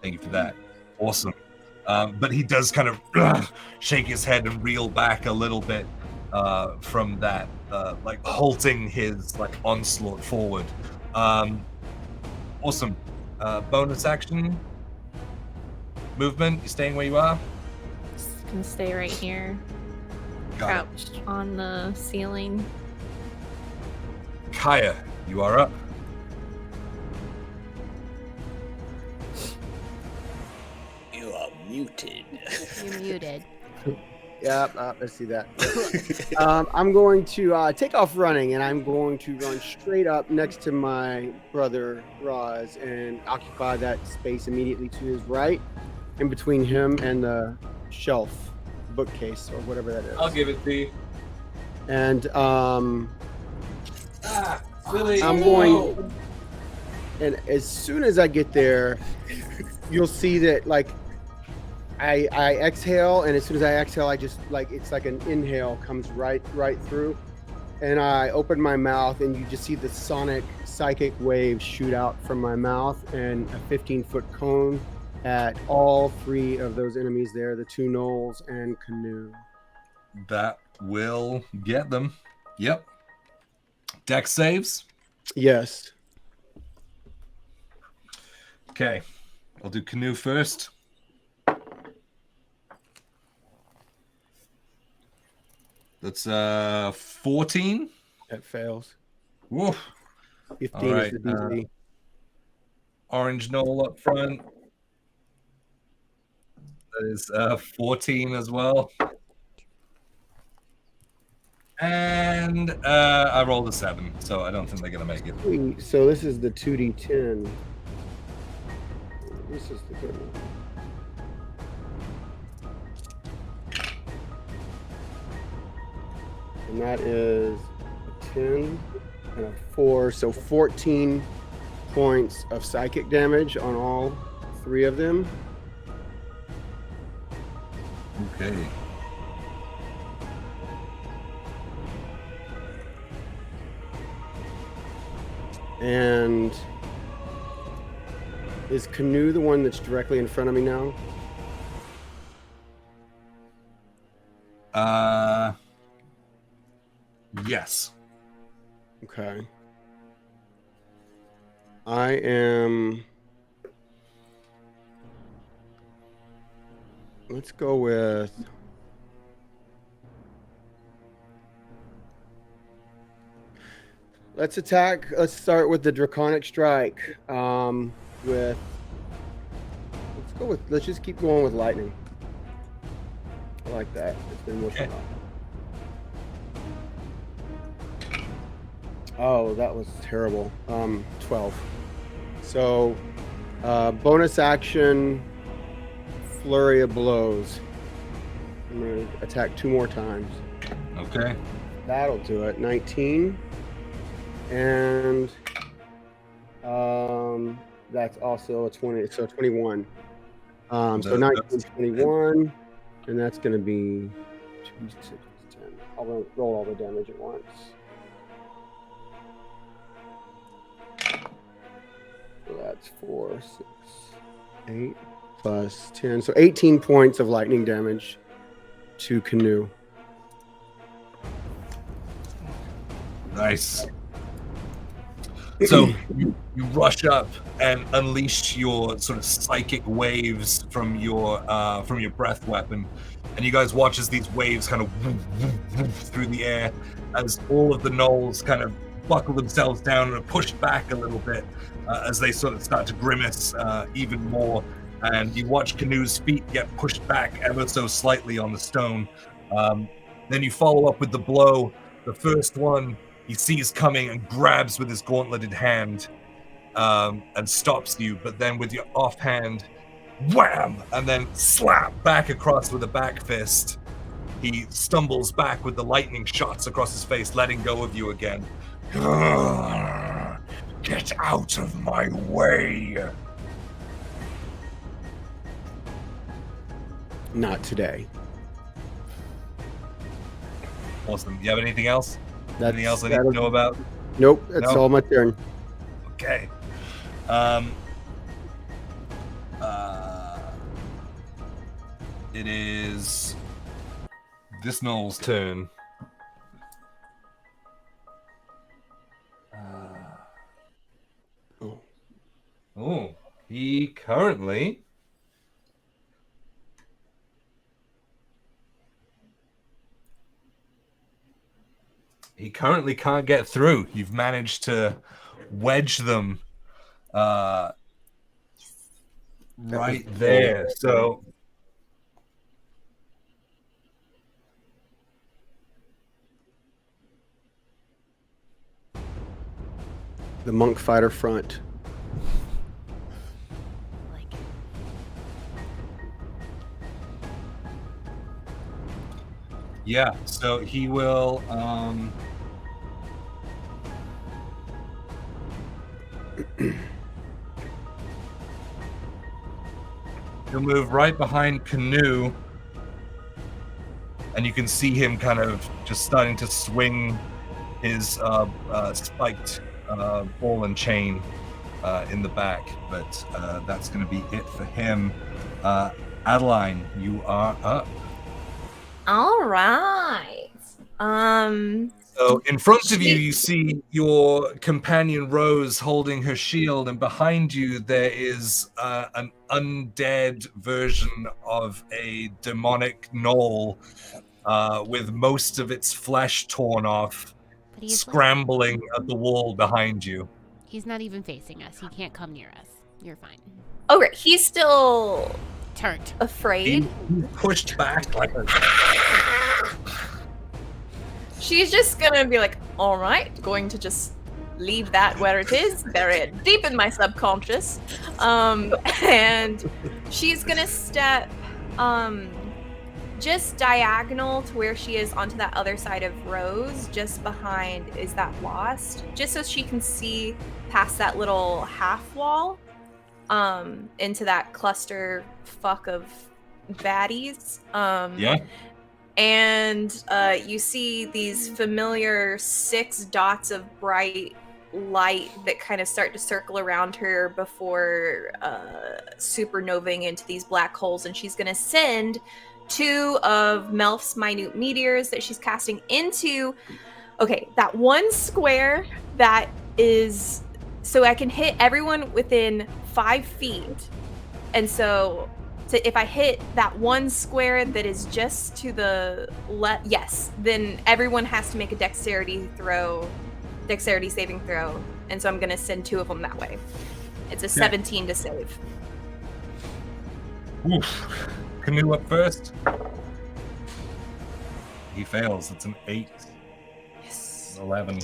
Thank you for that. Awesome. But he does kind of shake his head and reel back a little bit from that, like halting his like onslaught forward. Awesome. Bonus action movement. You staying where you are? Just gonna stay right here, Got it. crouched on the ceiling. Kaya, you are up. You are muted. You're muted. Yep, I see that. I'm going to take off running, and I'm going to run straight up next to my brother Roz and occupy that space immediately to his right, in between him and the shelf, bookcase, or whatever that is. I'll give it to you. And Silly. I'm going, and as soon as I get there, you'll see that like I exhale, and as soon as I exhale, I just like it's like an inhale comes right through, and I open my mouth, and you just see the sonic psychic waves shoot out from my mouth, and a 15-foot cone at all three of those enemies there, the two gnolls and Canoe. That will get them. Yep. Dex saves. Yes. Okay. I'll do Canoe first. That's 14. That fails. Woof. 15 All is the right, DC. Orange Gnoll up front. That is 14 as well. And I rolled a 7, so I don't think they're going to make it. Sweet. So this is the 2d10. This is the good one. And that is a 10 and a 4, so 14 points of psychic damage on all three of them. Okay. And is Canoe the one that's directly in front of me now? Yes. Okay. I am. Let's go with. Let's attack. Let's start with the Draconic Strike. Let's go with. Let's just keep going with lightning. I like that. It's been working out. Oh, that was terrible. 12. So, bonus action, flurry of blows. I'm gonna attack 2 more times. Okay. That'll do it. 19. And that's also a 20, so 21. So 19, 21, and that's going to be 2, 6, 10. I'll roll all the damage at once. So that's 4, 6, 8 plus 10. So 18 points of lightning damage to Canoe. Nice. So you rush up and unleash your sort of psychic waves from your breath weapon, and you guys watch as these waves kind of through the air as all of the gnolls kind of buckle themselves down and are pushed back a little bit as they sort of start to grimace even more, and you watch Canoe's feet get pushed back ever so slightly on the stone. Then you follow up with the blow The first one he sees coming and grabs with his gauntleted hand and stops you, but then with your offhand, wham, and then slap back across with a back fist. He stumbles back with the lightning shots across his face, letting go of you again. Get out of my way. Not today. Awesome. You have anything else? That's, Anything else I need to know about? Nope, that's No? all my turn. Okay. It is this Gnoll's turn. Oh, he currently can't get through. You've managed to wedge them right there. So The monk fighter front. yeah, so he will he'll move right behind Canoe, and you can see him kind of just starting to swing his spiked ball and chain in the back, but that's going to be it for him. Adeline, you are up. All right. So in front of you, you see your companion Rose holding her shield, and behind you there is an undead version of a demonic gnoll with most of its flesh torn off, But he's scrambling at the wall behind you. He's not even facing us. He can't come near us. You're fine. Okay, he's still Turned. afraid. He pushed back like a... She's just gonna be like, all right, going to just leave that where it is, bury it deep in my subconscious. And she's gonna step just diagonal to where she is onto that other side of Rose, just behind is that Lost, just so she can see past that little half wall into that cluster fuck of baddies. Yeah. And you see these familiar 6 dots of bright light that kind of start to circle around her before supernovaing into these black holes. And she's going to send 2 of Melf's minute meteors that she's casting into, okay, that one square that is, so I can hit everyone within 5 feet. And so if I hit that one square that is just to the left, yes, then everyone has to make a dexterity saving throw. And so I'm going to send 2 of them that way. It's a 17 to save. Oof. Canoe up first. He fails. It's an 8. Yes. 11.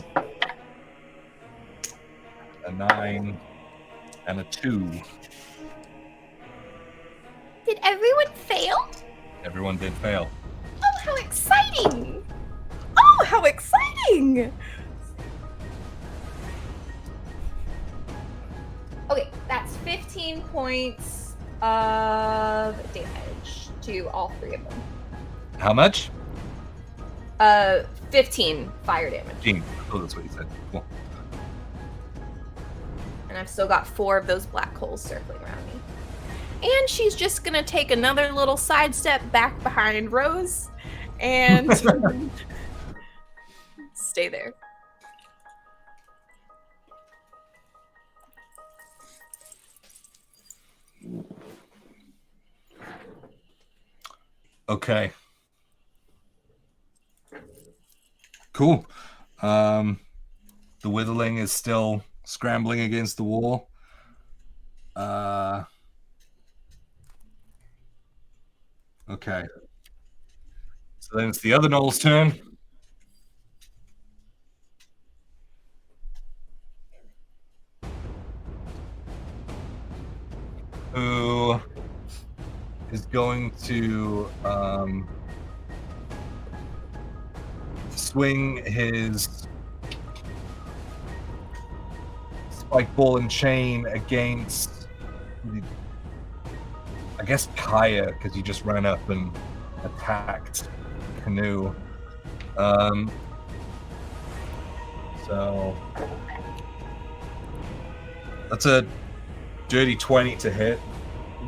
A 9. And a 2. Did everyone fail? Everyone did fail. Oh, how exciting! Oh, how exciting! Okay, that's 15 points of damage to all 3 of them. How much? 15 fire damage. 15. Oh, that's what you said. Cool. And I've still got 4 of those black holes circling around me. And she's just gonna take another little sidestep back behind Rose and stay there. Okay. Cool. The Witherling is still scrambling against the wall. Okay. So then it's the other Gnoll's turn. is going to swing his spike ball and chain against, I guess, Kaya, because he just ran up and attacked Canoe. So that's a dirty 20 to hit.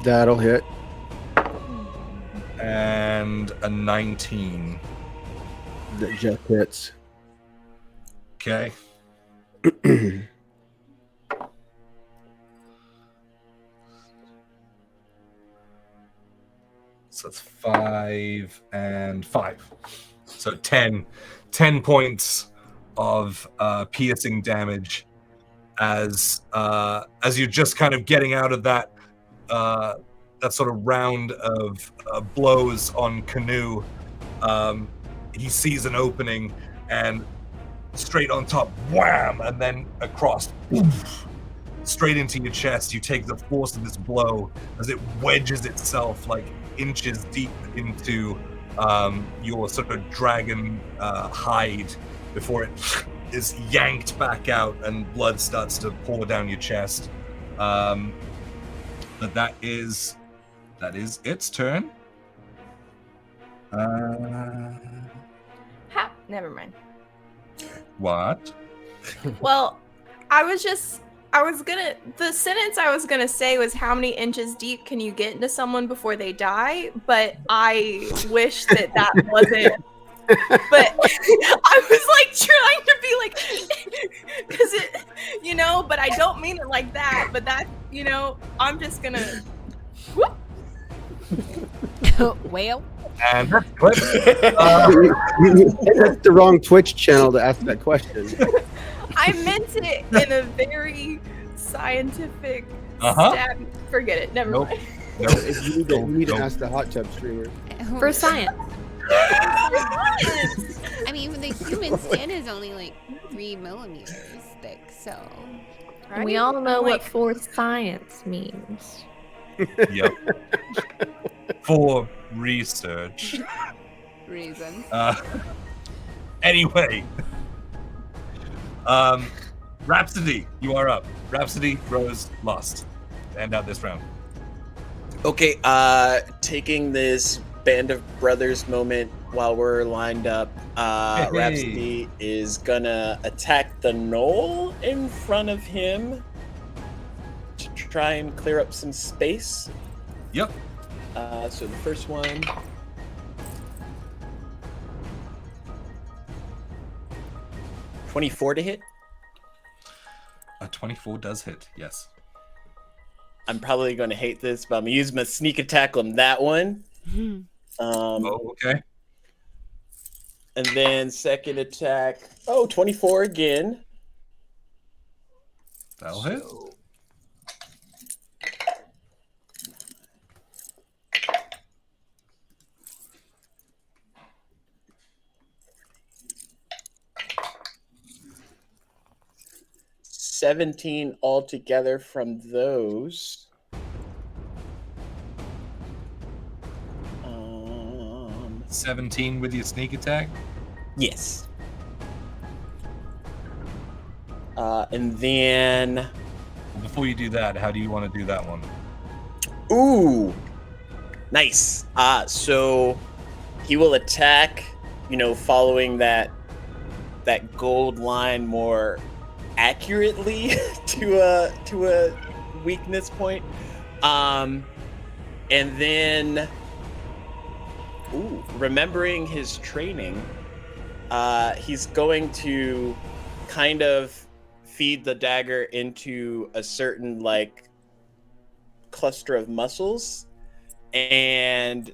That'll hit. And a 19. That just hits. Okay. So that's 5 and 5. So 10 points of piercing damage as you're just kind of getting out of that sort of round of blows on Canoe. He sees an opening and straight on top, wham, and then across, poof, straight into your chest. You take the force of this blow as it wedges itself like inches deep into your sort of dragon hide before it is yanked back out and blood starts to pour down your chest. But that is its turn. Never mind. What? Well, the sentence I was gonna say was, how many inches deep can you get into someone before they die? But I wish that wasn't. But I was like trying to be like, because it, but I don't mean it like that. But that, I'm just gonna. Whoop. Well. And that's clip. That's the wrong Twitch channel to ask that question. I meant it in a very scientific. Stab. Forget it. Never mind. Nope. You need to ask the hot tub streamer. For science. I mean, the human skin is only like 3 millimeters thick, so. And we all know what for science means. Yep. For research reasons. Anyway, Rhapsody, you are up. Rhapsody, Rose, lost. End out this round. Okay, taking this Band of Brothers moment while we're lined up, Rhapsody is gonna attack the gnoll in front of him to try and clear up some space. Yep. So the first one. $24 to hit. A 24 does hit, yes. I'm probably going to hate this, but I'm going to use my sneak attack on that one. Okay. And then second attack. 24 again. That'll hit. 17 altogether from those. 17 with your sneak attack? Yes. And then... Before you do that, how do you want to do that one? Ooh! Nice. So he will attack, following that gold line more accurately to a weakness point. And then remembering his training, he's going to kind of feed the dagger into a certain cluster of muscles, and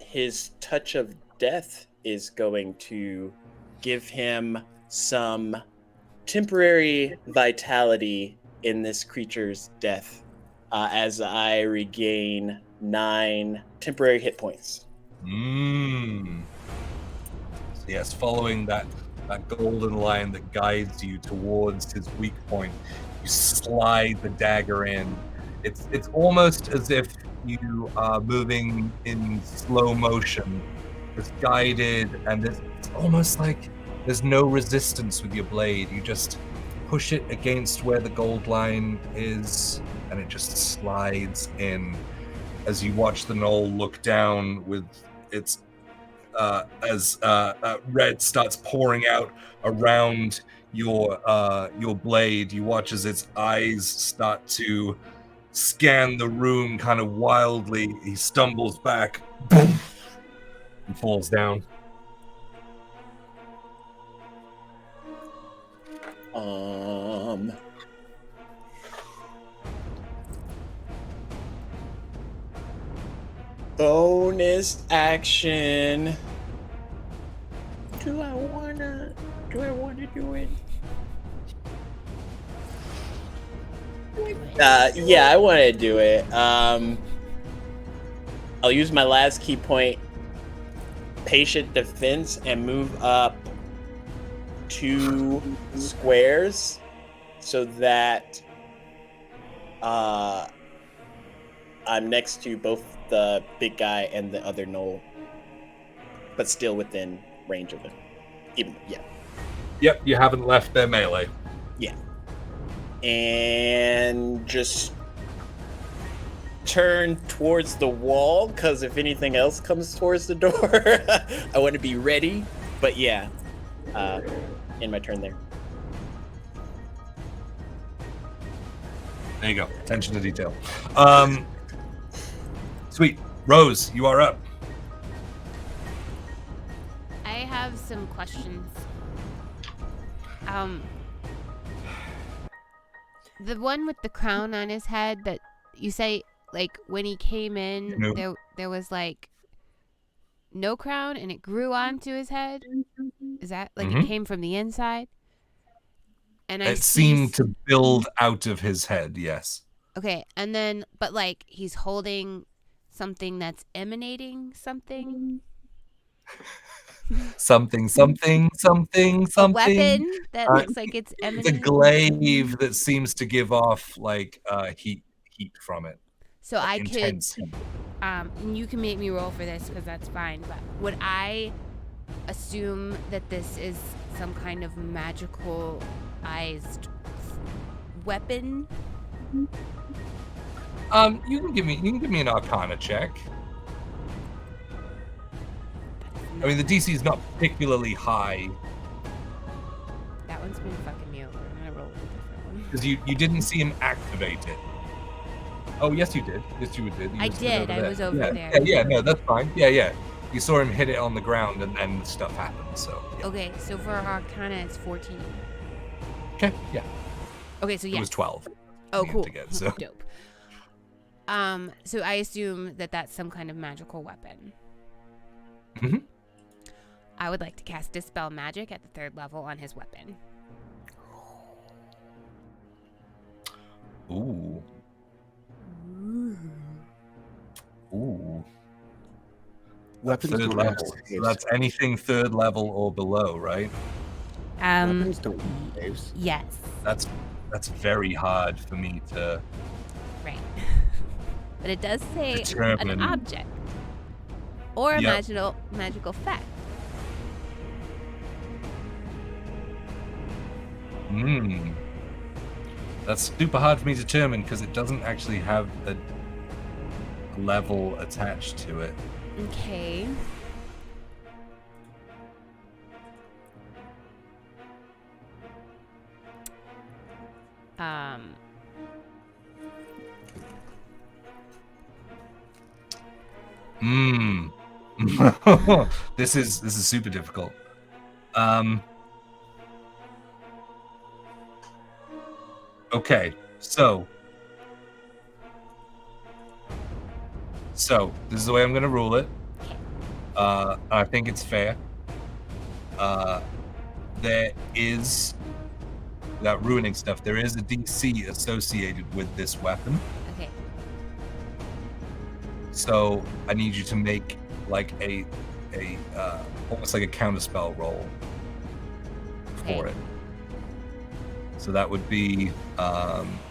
his touch of death is going to give him some temporary vitality in this creature's death, as I regain 9 temporary hit points. So yes, following that golden line that guides you towards his weak point, you slide the dagger in. It's almost as if you are moving in slow motion. It's guided, and it's almost like there's no resistance with your blade. You just push it against where the gold line is, and it just slides in as you watch the gnoll look down with its as red starts pouring out around your blade. You watch as its eyes start to scan the room kind of wildly. He stumbles back, boom, and falls down. Bonus action. Do I wanna do it? Yeah, I want to do it. I'll use my last key point, patient defense, and move up 2 squares so that I'm next to both the big guy and the other gnoll, but still within range of it. Yep, you haven't left their melee. Yeah. And just turn towards the wall, because if anything else comes towards the door, I want to be ready. But yeah, in my turn there. There you go. Attention to detail. Sweet. Rose, you are up. I have some questions. The one with the crown on his head that you say, like, when he came in, No. there was, like, no crown and it grew onto his head? Is that, like, it came from the inside? And It seemed to build out of his head, yes. Okay, and then, but, like, he's holding something that's emanating something? Something. A weapon that looks like it's emanating? It's a glaive that seems to give off, like, heat from it. So I Intense could, heat. and you can make me roll for this because that's fine, but would I assume that this is some kind of magicalized weapon? You can give me an Arcana check. I mean, the DC is not particularly high. That one's been fucking me over. I'm gonna roll a different one. Because you didn't see him activate it. Oh, yes, you did. Yes, you did. I did. I was over there. Yeah, no, that's fine. Yeah. You saw him hit it on the ground, and then stuff happened, so... Yeah. Okay, so for Arcana, it's 14. Okay, yeah. Okay, so yeah. It was 12. Oh, cool. To get, so. Dope. So I assume that that's some kind of magical weapon. Mm-hmm. I would like to cast Dispel Magic at the 3rd level on his weapon. Ooh. Weapons Third don't level. have So saves. that's anything 3rd level or below, right? Weapons don't have saves. Yes. That's very hard for me to... Right. But it does say Determine. an object. Or a Yep. magical fact. That's super hard for me to determine because it doesn't actually have a level attached to it. Okay. This is super difficult. Okay, so this is the way I'm gonna rule it. I think it's fair. There is, without ruining stuff, there is a DC associated with this weapon. Okay. So I need you to make like a almost like a counterspell roll for Okay. it. So that would be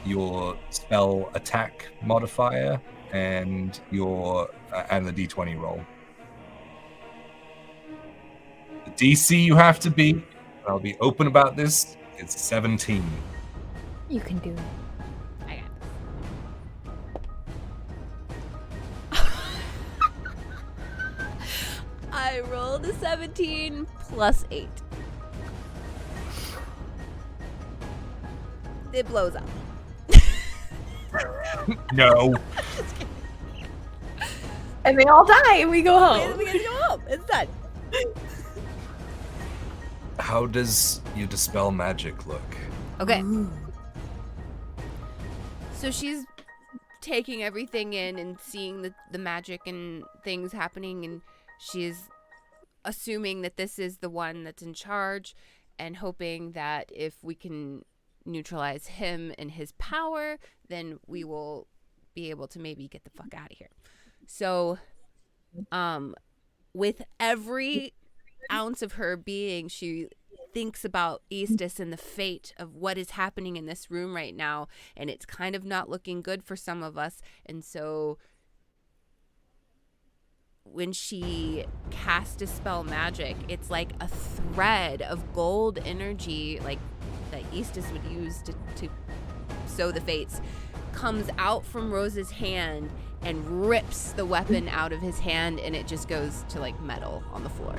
your spell attack modifier and your and the d20 roll. The DC you have to beat, and I'll be open about this, it's 17. You can do it. I got this. I rolled a 17 plus 8. It blows up. No. And they all die, and we go home. We gotta go home. It's done. How does your dispel magic look? Okay. So she's taking everything in and seeing the magic and things happening, and she's assuming that this is the one that's in charge and hoping that if we can neutralize him and his power, then we will be able to maybe get the fuck out of here. So, with every ounce of her being, she thinks about Eastus and the fate of what is happening in this room right now, and it's kind of not looking good for some of us. And so when she casts Dispel Magic, it's like a thread of gold energy, like that Eastus would use to sow the fates, comes out from Rose's hand and rips the weapon out of his hand, and it just goes to like metal on the floor.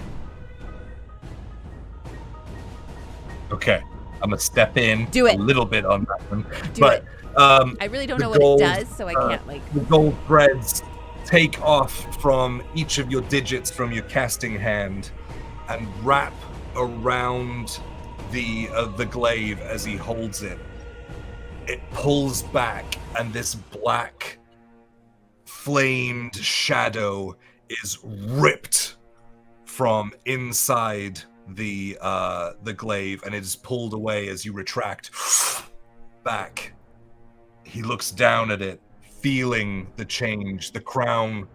Okay, I'm gonna step in Do it. a little bit on that one. Do but it. I really don't the know what gold, it does, so I can't like. The gold threads take off from each of your digits from your casting hand and wrap around the glaive as he holds it. It pulls back, and this black flamed shadow is ripped from inside the glaive, and it is pulled away as you retract back. He looks down at it, feeling the change. The crown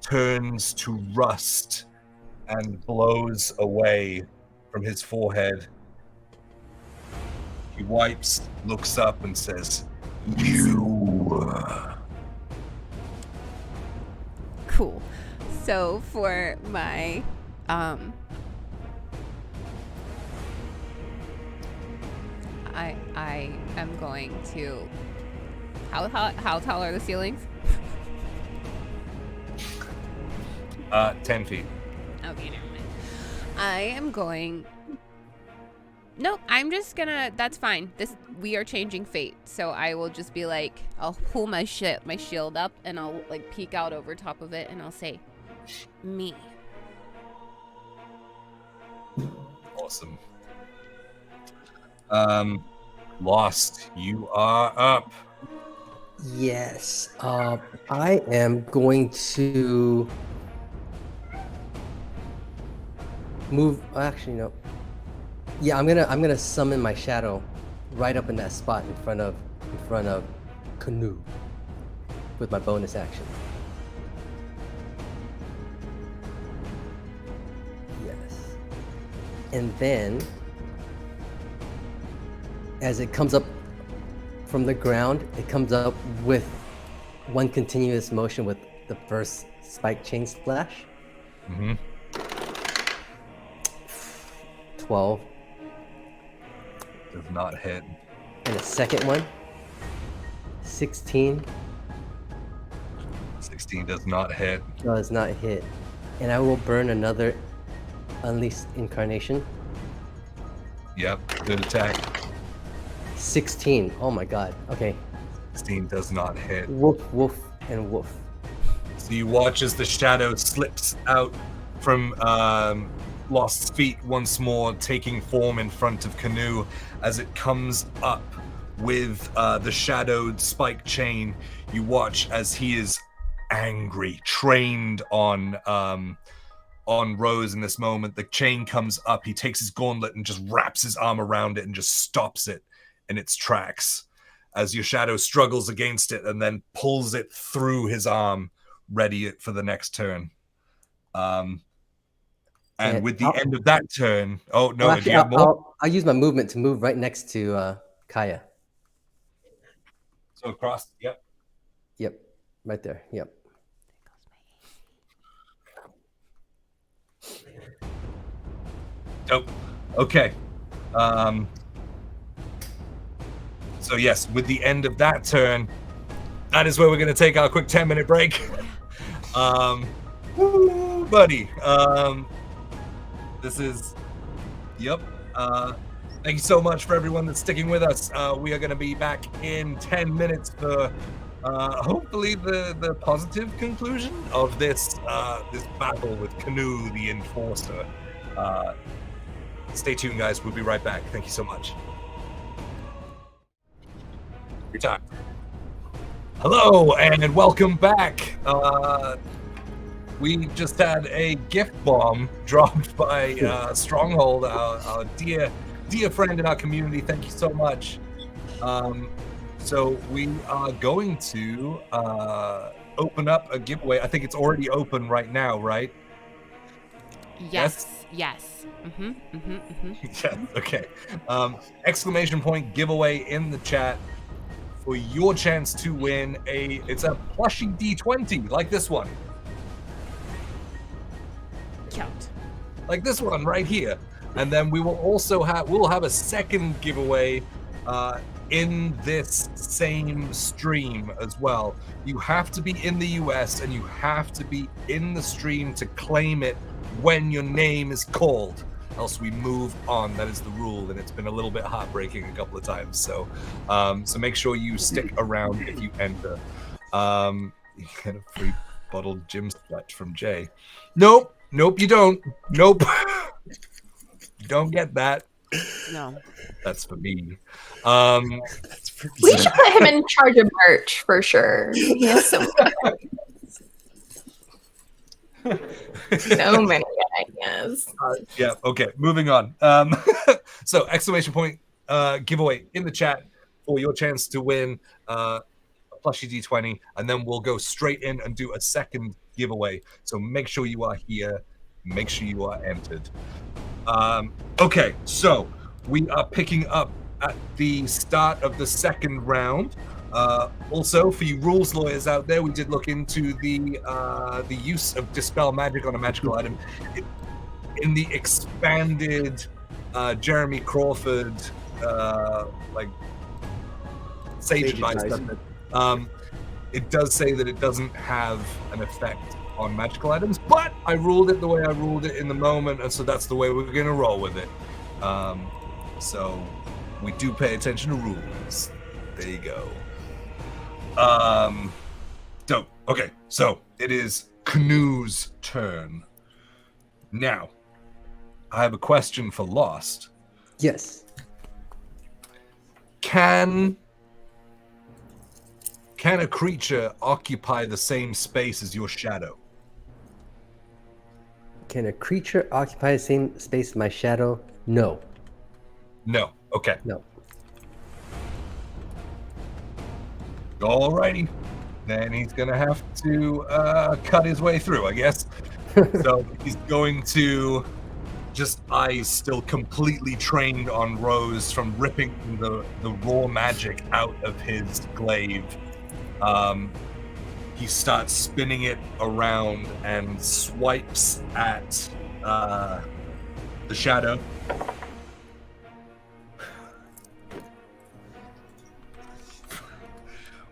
turns to rust and blows away from his forehead. He wipes, looks up, and says, "You." Cool. So for my I am going to. How tall are the ceilings? 10 feet. Okay, never mind. I am going. No, I'm just gonna. That's fine. We are changing fate, so I will just be like, I'll pull my shield up, and I'll like peek out over top of it, and I'll say, "Me." Awesome. Lost, you are up. Yes. I am going to move. Actually, no. Yeah, I'm gonna summon my shadow right up in that spot in front of Canoe with my bonus action. Yes. And then as it comes up from the ground, it comes up with one continuous motion with the first spike chain splash. Mm-hmm. 12. Does not hit. And a second one. 16. 16 does not hit. Does not hit. And I will burn another Unleashed Incarnation. Yep, good attack. 16. Oh my god. Okay. 16 does not hit. Woof, woof, and woof. So you watch as the shadow slips out from Lost's feet once more, taking form in front of Canoe. As it comes up with the shadowed spike chain, you watch as he is angry, trained on Rose in this moment. The chain comes up, he takes his gauntlet and just wraps his arm around it and just stops it in its tracks as your shadow struggles against it and then pulls it through his arm, ready for the next turn. And with the end of that turn, oh no, well, actually, do you have more? I'll use my movement to move right next to Kaya. So across, yep. Yep. Right there. Yep. Dope. Okay. So yes, with the end of that turn, that is where we're going to take our quick 10-minute break. Woo, buddy. This is, yep. Thank you so much for everyone that's sticking with us. We are going to be back in 10 minutes for hopefully the positive conclusion of this battle with Canoe, the Enforcer. Stay tuned, guys. We'll be right back. Thank you so much. Your time. Hello and welcome back. We just had a gift bomb dropped by Stronghold, our dear friend in our community. Thank you so much. So we are going to open up a giveaway. I think it's already open right now, right? Yes. Yeah, okay. Exclamation point giveaway in the chat for your chance to win it's a plushie D20 like this one. Count. Like this one right here. And then we will also we'll have a second giveaway in this same stream as well. You have to be in the US and you have to be in the stream to claim it when your name is called, else we move on. That is the rule, and it's been a little bit heartbreaking a couple of times. So make sure you stick around if you enter. You get a free bottled gym sweat from Jay. Nope, you don't. Nope. You don't get that. No. That's for me. We should put him in charge of merch for sure. He has so many ideas. Yeah, okay, moving on. So exclamation point giveaway in the chat for your chance to win a plushie D20, and then we'll go straight in and do a second giveaway. So make sure you are here, make sure you are entered. Okay, so we are picking up at the start of the second round. Also, for you rules lawyers out there, we did look into the use of Dispel Magic on a magical item. In the expanded Jeremy Crawford sage advice, it does say that it doesn't have an effect on magical items, but I ruled it the way I ruled it in the moment, and so that's the way we're going to roll with it. So we do pay attention to rules. There you go. Dope. Okay, so it is Canoe's turn. Now, I have a question for Lost. Yes. Can a creature occupy the same space as your shadow? Can a creature occupy the same space as my shadow? No. No. Okay. No. Alrighty. Then he's gonna have to cut his way through, I guess. So he's going to, just eyes still completely trained on Rose from ripping the raw magic out of his glaive. He starts spinning it around and swipes at the shadow.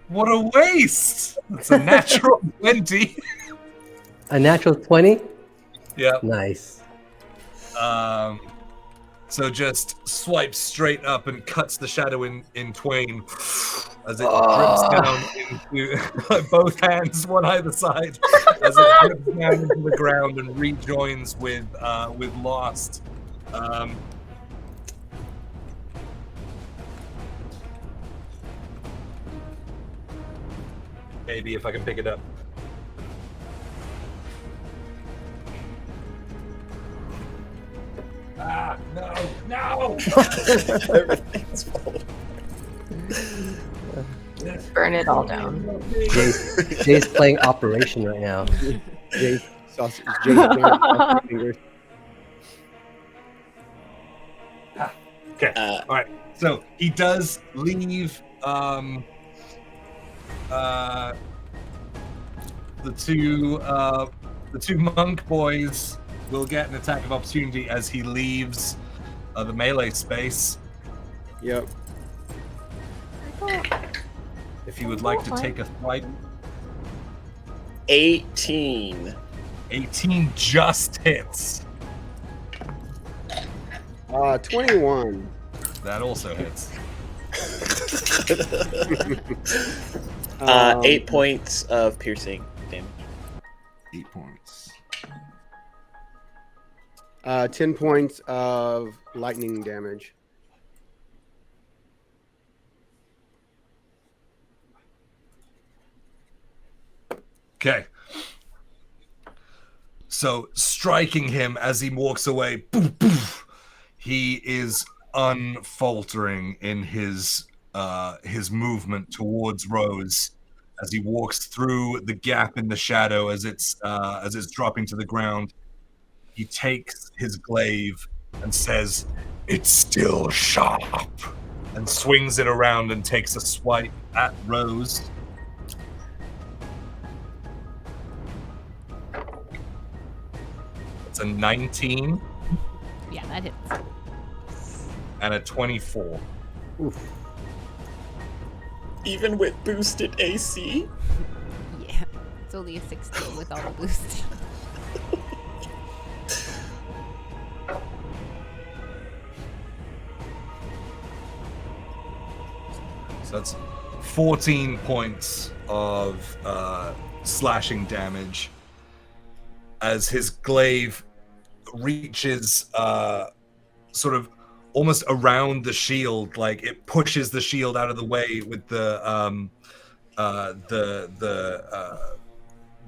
What a waste! It's a natural 20. A natural 20? Yeah. Nice. So just swipes straight up and cuts the shadow in twain as it drips down into both hands, one either side, as it drips down into the ground and rejoins with Lost. Maybe if I can pick it up. Ah, no! Everything's full. Burn it all down. Jay's playing Operation right now. Jay's fingers. Okay. All right. So he does leave the two monk boys will get an attack of opportunity as he leaves the melee space. Yep. If you would like to take a swipe. 18. 18 just hits. 21. That also hits. 8 points of piercing damage. 8 points. 10 points of lightning damage. Okay. So striking him as he walks away, poof, poof, he is unfaltering in his movement towards Rose as he walks through the gap in the shadow as it's dropping to the ground. He takes his glaive and says, "It's still sharp," and swings it around and takes a swipe at Rose. It's a 19. Yeah, that hits. And a 24. Oof. Even with boosted AC? Yeah, it's only a 16 with all the boost. So that's 14 points of slashing damage as his glaive reaches sort of almost around the shield, like it pushes the shield out of the way with the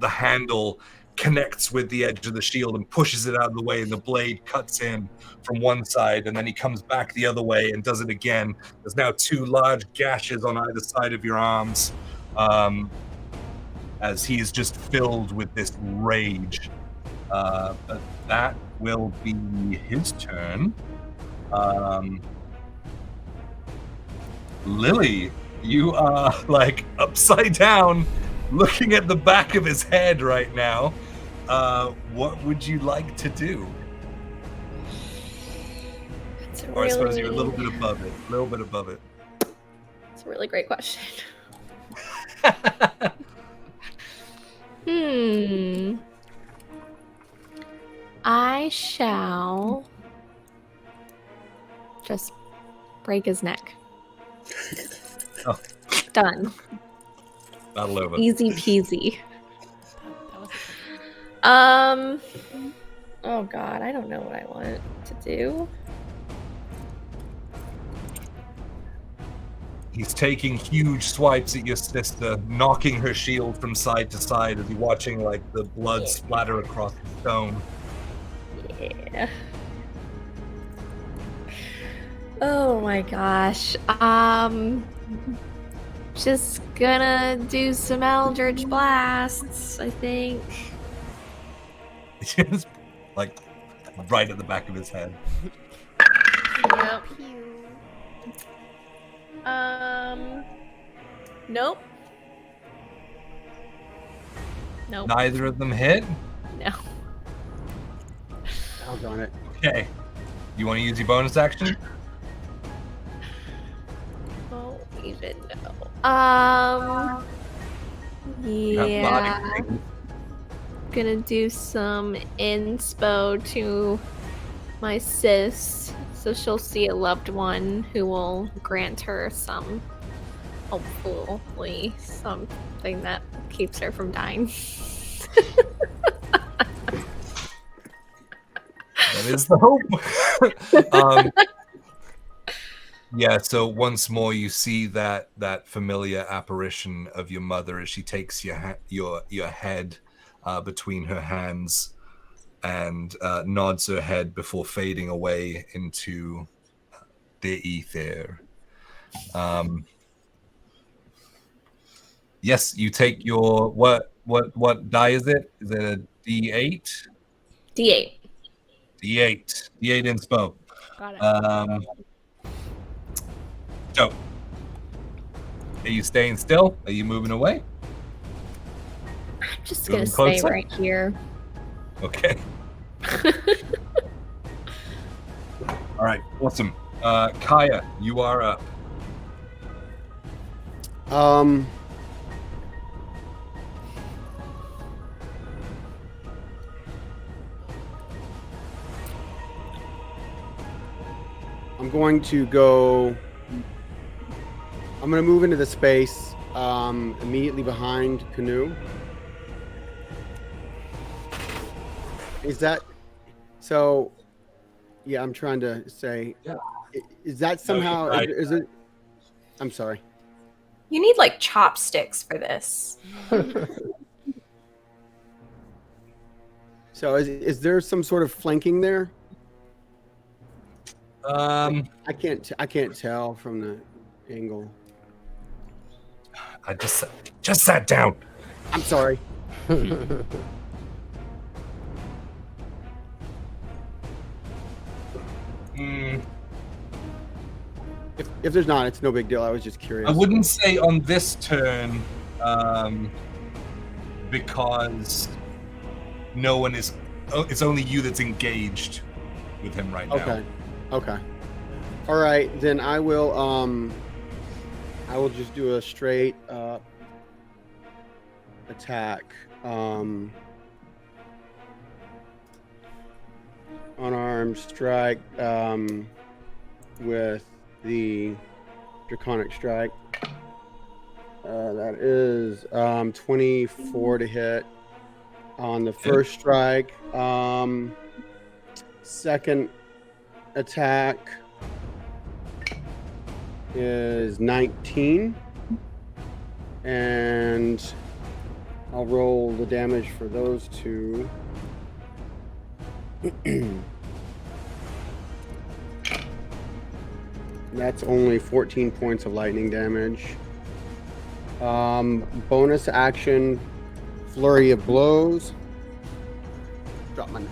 handle connects with the edge of the shield and pushes it out of the way, and the blade cuts in from one side, and then he comes back the other way and does it again. There's now 2 large gashes on either side of your arms, as he is just filled with this rage. But that will be his turn. Lily, you are like upside down, looking at the back of his head right now. What would you like to do? Or I suppose you're a little bit above it. A little bit above it. It's a really great question. I shall just break his neck. Oh. Done. Battle over. Easy peasy. Oh god, I don't know what I want to do. He's taking huge swipes at your sister, knocking her shield from side to side as you're watching like the blood splatter across the stone. Yeah. Oh my gosh. Just gonna do some Eldritch Blasts, I think. Just like right at the back of his head. Yep. Nope. Nope. Neither of them hit? No. Doggone it. Okay. You want to use your bonus action? Don't even know. You have Yeah. body things. Gonna do some inspo to my sis, so she'll see a loved one who will grant her some, hopefully, something that keeps her from dying. That is the hope. Yeah, so once more you see that familiar apparition of your mother as she takes your head between her hands and nods her head before fading away into the ether. Yes, you take your what die is it? Is it a D8? D8. D8 inspo. Got it. So, are you staying still? Are you moving away? I'm just gonna Moving stay closer? right here. Okay. All right. Awesome. Kaya, you are up. I'm going to go. I'm going to move into the space immediately behind Canoe. Is that so? Yeah, I'm trying to say. Yeah. Is that somehow? right. Is it? I'm sorry. You need like chopsticks for this. So is there some sort of flanking there? I can't tell from the angle. I just sat down. I'm sorry. If there's not, it's no big deal. I was just curious. I wouldn't say on this turn, because no one is. It's only you that's engaged with him right now. Okay. All right, then I will just do a straight up attack. Unarmed strike with the Draconic Strike. That is 24 to hit on the first strike. Second attack is 19. And I'll roll the damage for those two. That's only 14 points of lightning damage. Bonus action, flurry of blows. Drop my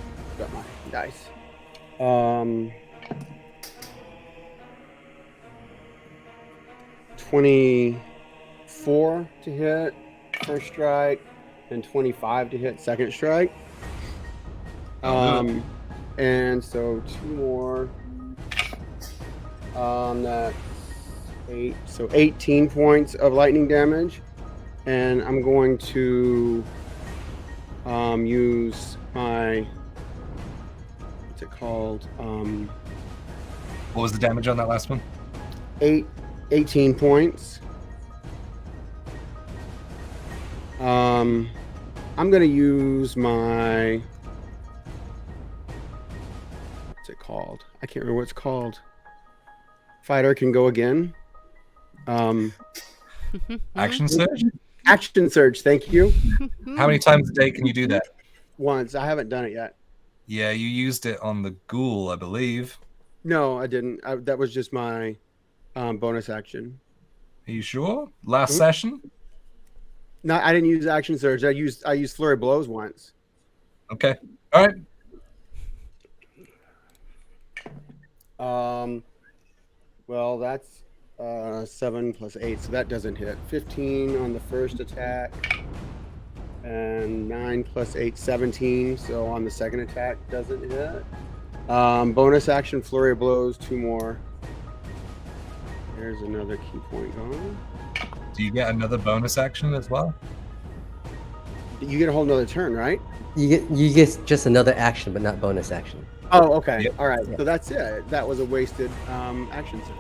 dice. 24 to hit first strike, and 25 to hit second strike. And so two more. That's 8. So 18 points of lightning damage. And I'm going to use my, what's it called? What was the damage on that last one? 18 points. I'm going to use my, what's it called? I can't remember what it's called. Fighter can go again. Action surge? Action surge, thank you. How many times a day can you do that? Once. I haven't done it yet. Yeah, you used it on the ghoul, I believe. No, I didn't. That was just my bonus action. Are you sure? Last session? No, I didn't use action surge. I used flurry of blows once. Okay. All right. Well, that's 7 plus 8, so that doesn't hit. 15 on the first attack, and 9 plus 8, 17. So on the second attack, doesn't hit. Bonus action, flurry of blows, 2 more. There's another key point going. Do you get another bonus action as well? You get a whole nother turn, right? You get just another action, but not bonus action. Oh, okay. Yep. All right. Yep. So that's it. That was a wasted action surge.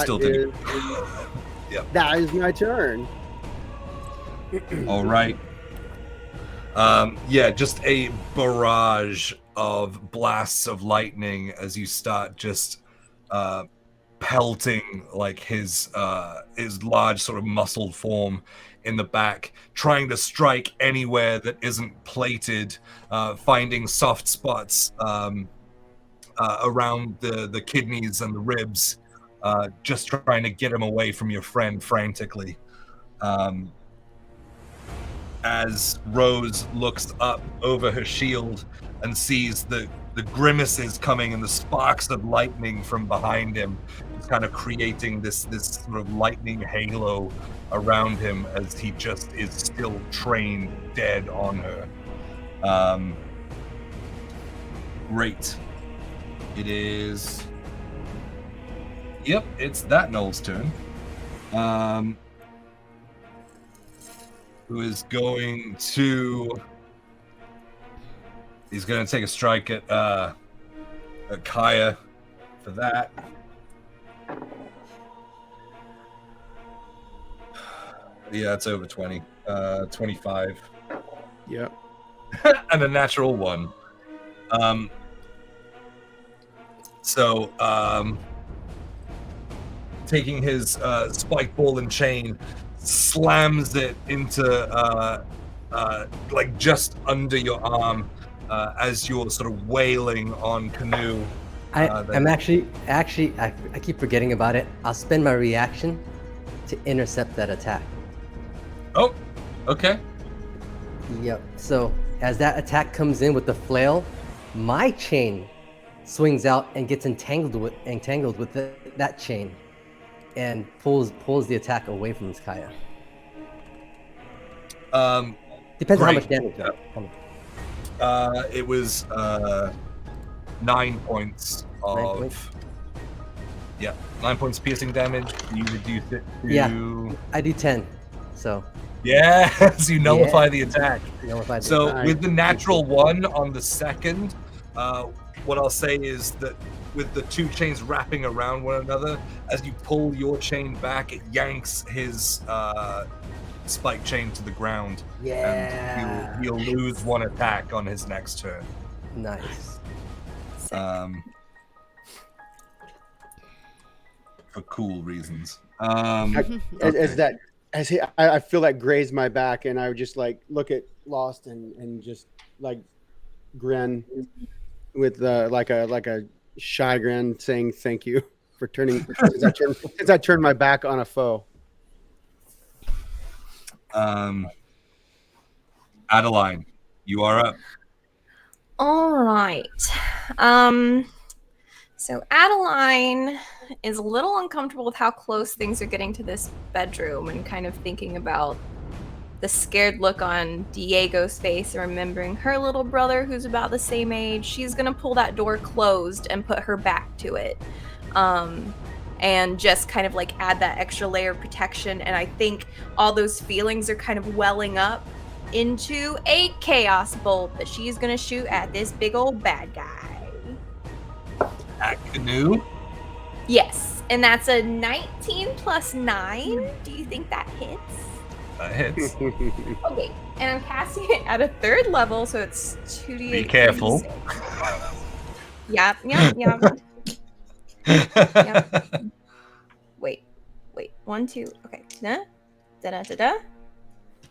Still did. Yep. That is my turn. All right. Yeah, just a barrage of blasts of lightning as you start just pelting like his large sort of muscled form in the back, trying to strike anywhere that isn't plated, finding soft spots around the kidneys and the ribs, just trying to get him away from your friend frantically. As Rose looks up over her shield and sees the the grimaces coming and the sparks of lightning from behind him. It's kind of creating this sort of lightning halo around him as he just is still trained dead on her. Great. It is... Yep, it's that Gnoll's turn. Who is going to... He's going to take a strike at Kaya for that. Yeah, it's over 20. 25. Yep. And a natural 1. Taking his spike ball and chain, slams it into like just under your arm as you're sort of wailing on Canoe. I'm actually, I keep forgetting about it. I'll spend my reaction to intercept that attack. Oh, okay. Yep. So as that attack comes in with the flail, my chain swings out and gets entangled with that chain, and pulls the attack away from Kaya. Depends on how much damage. It was 9 points of 9 points? Yeah, 9 points piercing damage. You reduce it to... Yeah, I do 10. So yes, you nullify the attack. Nullify with the natural 1 on the second, what I'll say is that with the 2 chains wrapping around one another, as you pull your chain back, it yanks his spike chain to the ground. Yeah. And he'll lose 1 attack on his next turn. Nice. For cool reasons. I feel that graze my back, and I would just like look at Lost and just like grin with like a shy grin, saying thank you for turning since I turned my back on a foe. Adeline, you are up. All right. So Adeline is a little uncomfortable with how close things are getting to this bedroom, and kind of thinking about the scared look on Diego's face and remembering her little brother who's about the same age. She's gonna pull that door closed and put her back to it. And just kind of like add that extra layer of protection. And I think all those feelings are kind of welling up into a chaos bolt that she's gonna shoot at this big old bad guy. At Canoe? Yes, and that's a 19 plus 9. Do you think that hits? That hits. Okay, and I'm casting it at a 3rd level, so it's 2d8. Be careful. Yep. Yep. Wait. 1, 2. Okay. Da-da-da-da.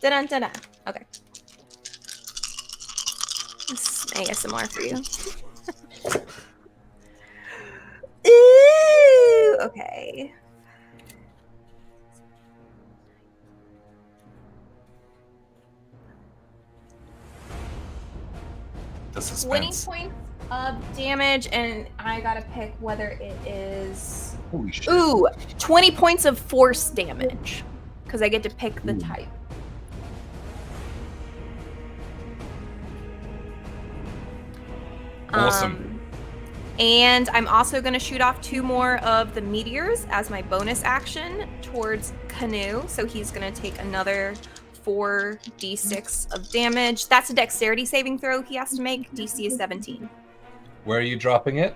Da-da-da-da. Okay. This is ASMR for you. Ooh, okay. The suspense. 20 points of damage, and I gotta pick whether it is... Holy shit. Ooh, 20 points of force damage, because I get to pick the type. Awesome. And I'm also going to shoot off 2 more of the meteors as my bonus action towards Canoe. So he's going to take another 4d6 of damage. That's a dexterity saving throw he has to make. DC is 17. Where are you dropping it?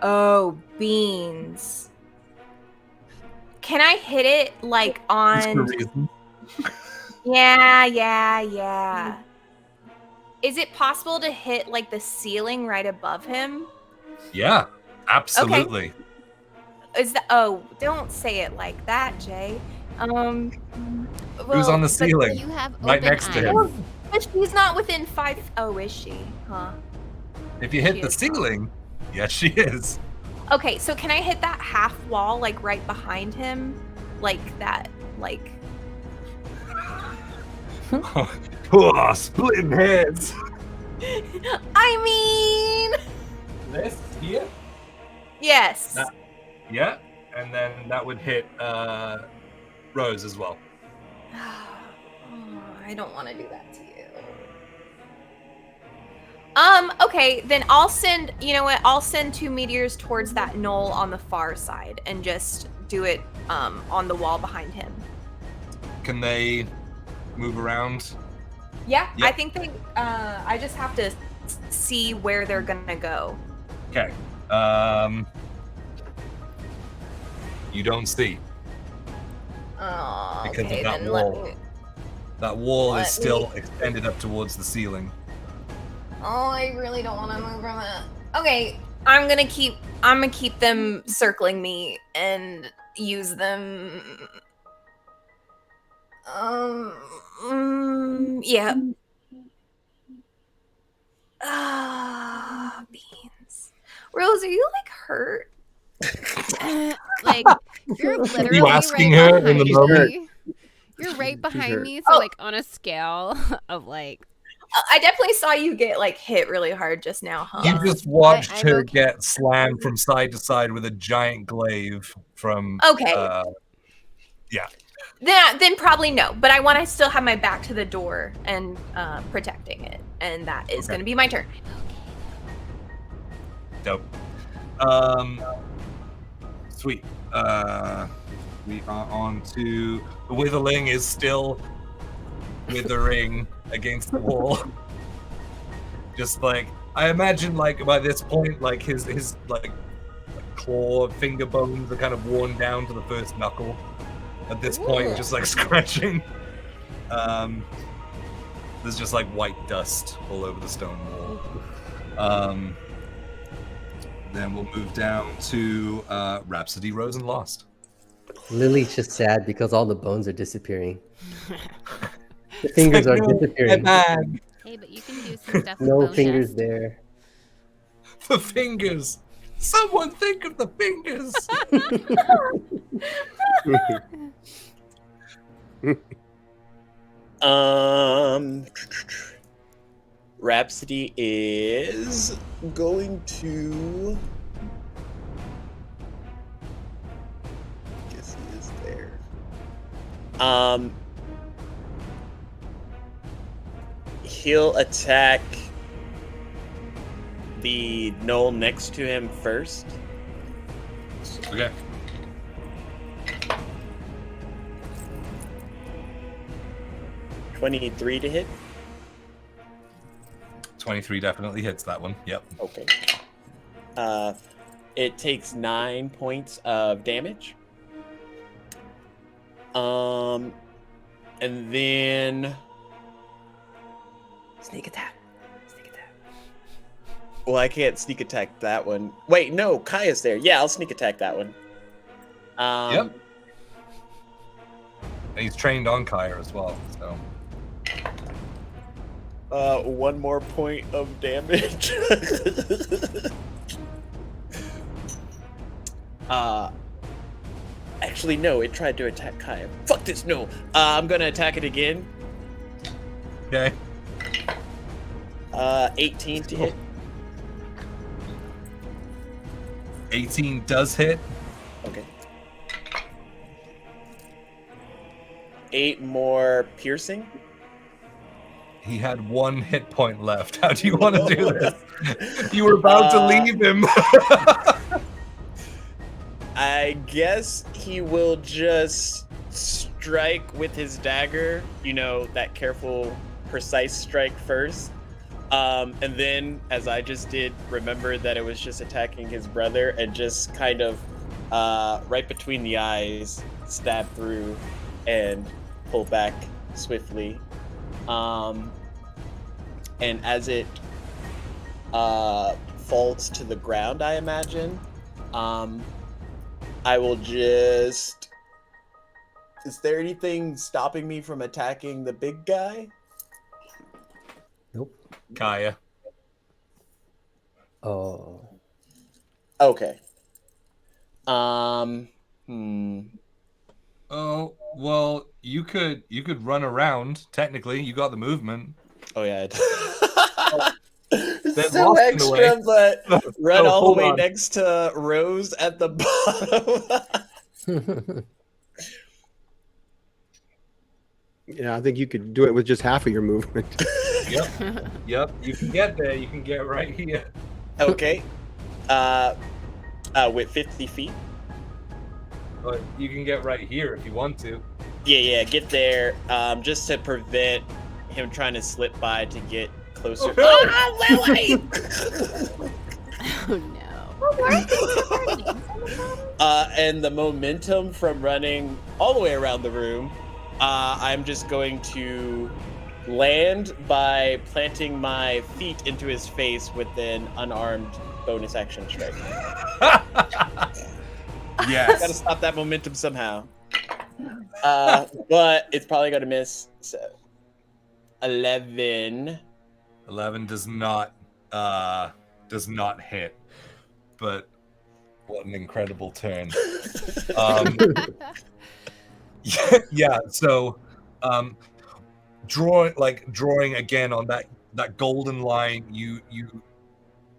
Oh, beans. Can I hit it like on... Yeah. Is it possible to hit like the ceiling right above him? Yeah, absolutely. Okay. Is that? Oh, don't say it like that, Jay. Who's on the ceiling? You have Right open next to eyes. him. Oh, but she's not within 5. Oh, is she? Huh. If you hit She the is ceiling, yes, she is. Okay, so can I hit that half wall like right behind him, like that, like? Oh, splitting heads. I mean, this here. Yes. That- Yeah, and then that would hit Rose as well. Oh, I don't want to do that to you. Okay, then I'll send, you know what, I'll send 2 meteors towards that gnoll on the far side and just do it on the wall behind him. Can they move around? Yeah, Yep. I think they, I just have to see where they're gonna go. Okay. You don't see. Oh, Because of okay, that then wall. let me... That wall Let is still me- extended up towards the ceiling. Oh, I really don't want to move from it. Okay, I'm gonna keep them circling me and use them. Yeah. Ah, beans. Rose, are you like hurt? Like you're literally You asking right her in behind the me. moment? You're right behind hurt. me, so Oh. like on a scale of like I definitely saw you get like hit really hard just now, huh? You just watched I'm her okay. get slammed from side to side with a giant glaive from. Okay. Yeah. Then probably no, but I want to still have my back to the door and protecting it, and that is Okay. going to be my turn. Dope. Sweet. We are on to the witherling is still withering against the wall. Just like I imagine, like by this point, like his like claw finger bones are kind of worn down to the first knuckle. At this point, just like scratching. There's just like white dust all over the stone wall. Then we'll move down to Rhapsody, Rose, and Lost. Lily's just sad because all the bones are disappearing. The fingers are disappearing. hey, but you can do some stuff with No bone fingers dust. there. The fingers. Someone think of the fingers. Rhapsody is going to. Guess he is there. He'll attack the gnoll next to him first. Okay. $23 to hit. 23 definitely hits that one. Yep. Okay. It takes 9 points of damage. And then Sneak attack. Sneak attack. well, I can't sneak attack that one. Wait, no, Kaya's there. Yeah, I'll sneak attack that one. Yep. And he's trained on Kaya as well, so. 1 more point of damage. Actually, no, it tried to attack Kaya. Fuck this, no. I'm gonna attack it again. Okay. 18 to hit. 18 does hit. Okay. 8 more piercing. He had 1 hit point left. How do you want to do this? You were about to leave him. I guess he will just strike with his dagger. You know, that careful, precise strike first. And then, as I just did, remember that it was just attacking his brother and just kind of right between the eyes, stab through and pull back swiftly. And as it falls to the ground, I imagine, I will just... Is there anything stopping me from attacking the big guy? Nope. Kaya. Oh. Okay. Oh, well, you could run around, technically. You got the movement. Oh, yeah. Then So lost in the way. extra, but run No, all the hold way on. next to Rose at the bottom. Yeah, I think you could do it with just half of your movement. Yep. You can get there. You can get right here. Okay. With 50 feet. But you can get right here if you want to. Yeah, get there. Just to prevent him trying to slip by to get closer. Oh no. And the momentum from running all the way around the room, I'm just going to land by planting my feet into his face with an unarmed bonus action strike. Yes. Gotta stop that momentum somehow. But it's probably gonna miss. So 11. 11 does not hit. But what an incredible turn. Yeah, so drawing again on that golden line, you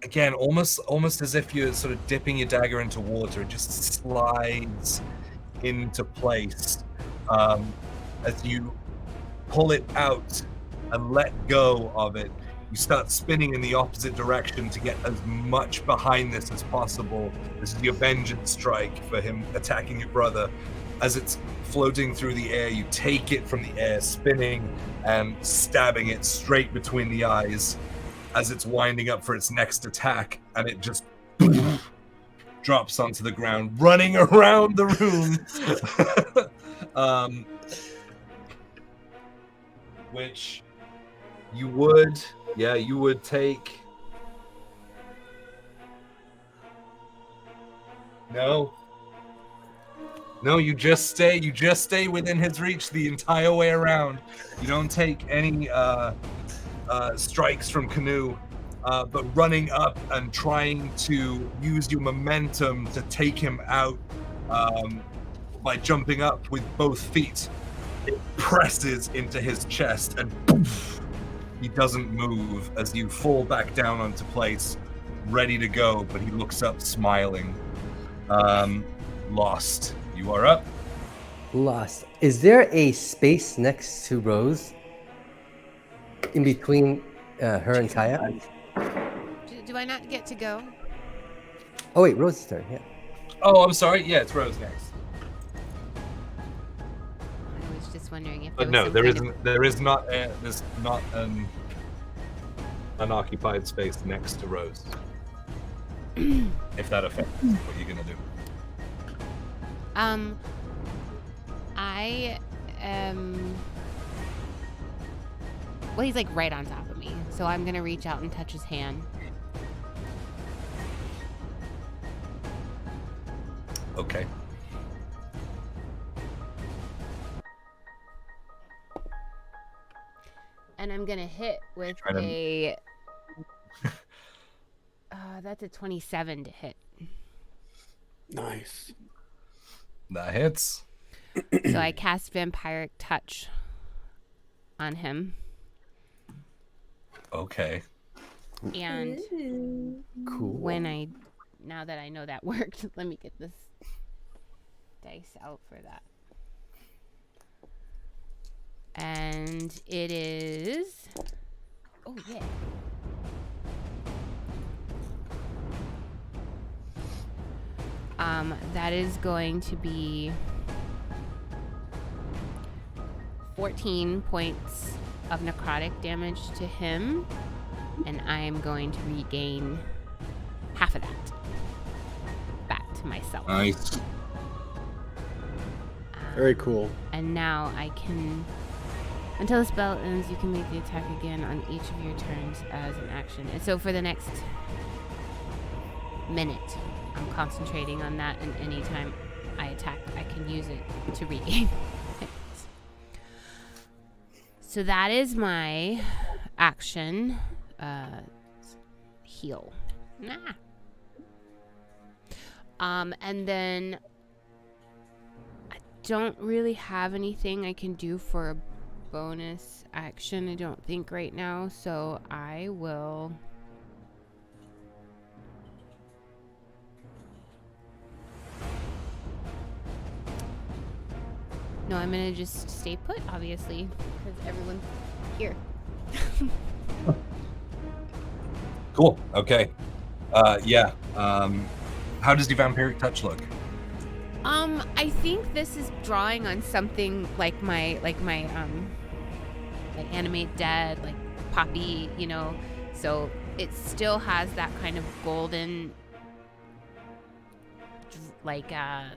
again almost as if you're sort of dipping your dagger into water, it just slides into place as you pull it out and let go of it. You start spinning in the opposite direction to get as much behind this as possible. This is your vengeance strike for him attacking your brother. As it's floating through the air, you take it from the air, spinning and stabbing it straight between the eyes as it's winding up for its next attack, and it just drops onto the ground, running around the room. Which you would take. No, you just stay within his reach the entire way around. You don't take any strikes from Canoe, but running up and trying to use your momentum to take him out by jumping up with both feet. It presses into his chest and poof, he doesn't move as you fall back down onto place, ready to go, but he looks up smiling. Lost. You are up. Lost. Is there a space next to Rose? In between her and Kaya? Do I not get to go? Oh wait, Rose's turn, yeah. Oh, I'm sorry. Yeah, it's Rose next. I was just wondering if But there no, was there some isn't. There's not an occupied space next to Rose. If that affects what you're gonna do. I am. Well, he's like right on top of me, so I'm gonna reach out and touch his hand. Okay. And I'm gonna hit with Try to- a. That's a 27 to hit. Nice. That hits. So I cast Vampiric Touch on him, Okay. and Cool. now that I know that worked, let me get this dice out for that. And it is. Oh, yeah. That is going to be 14 points of necrotic damage to him, and I am going to regain half of that back to myself. Nice. Very cool. And now I can, until the spell ends, you can make the attack again on each of your turns as an action. And so for the next minute, I'm concentrating on that, and anytime I attack, I can use it to regain it. So that is my action. Heal. And then I don't really have anything I can do for a bonus action, I don't think, right now. So I will No, I'm gonna just stay put, obviously, because everyone's here. Cool. Okay. Yeah. How does the vampiric touch look? I think this is drawing on something like my animate dead, like Poppy, you know. So it still has that kind of golden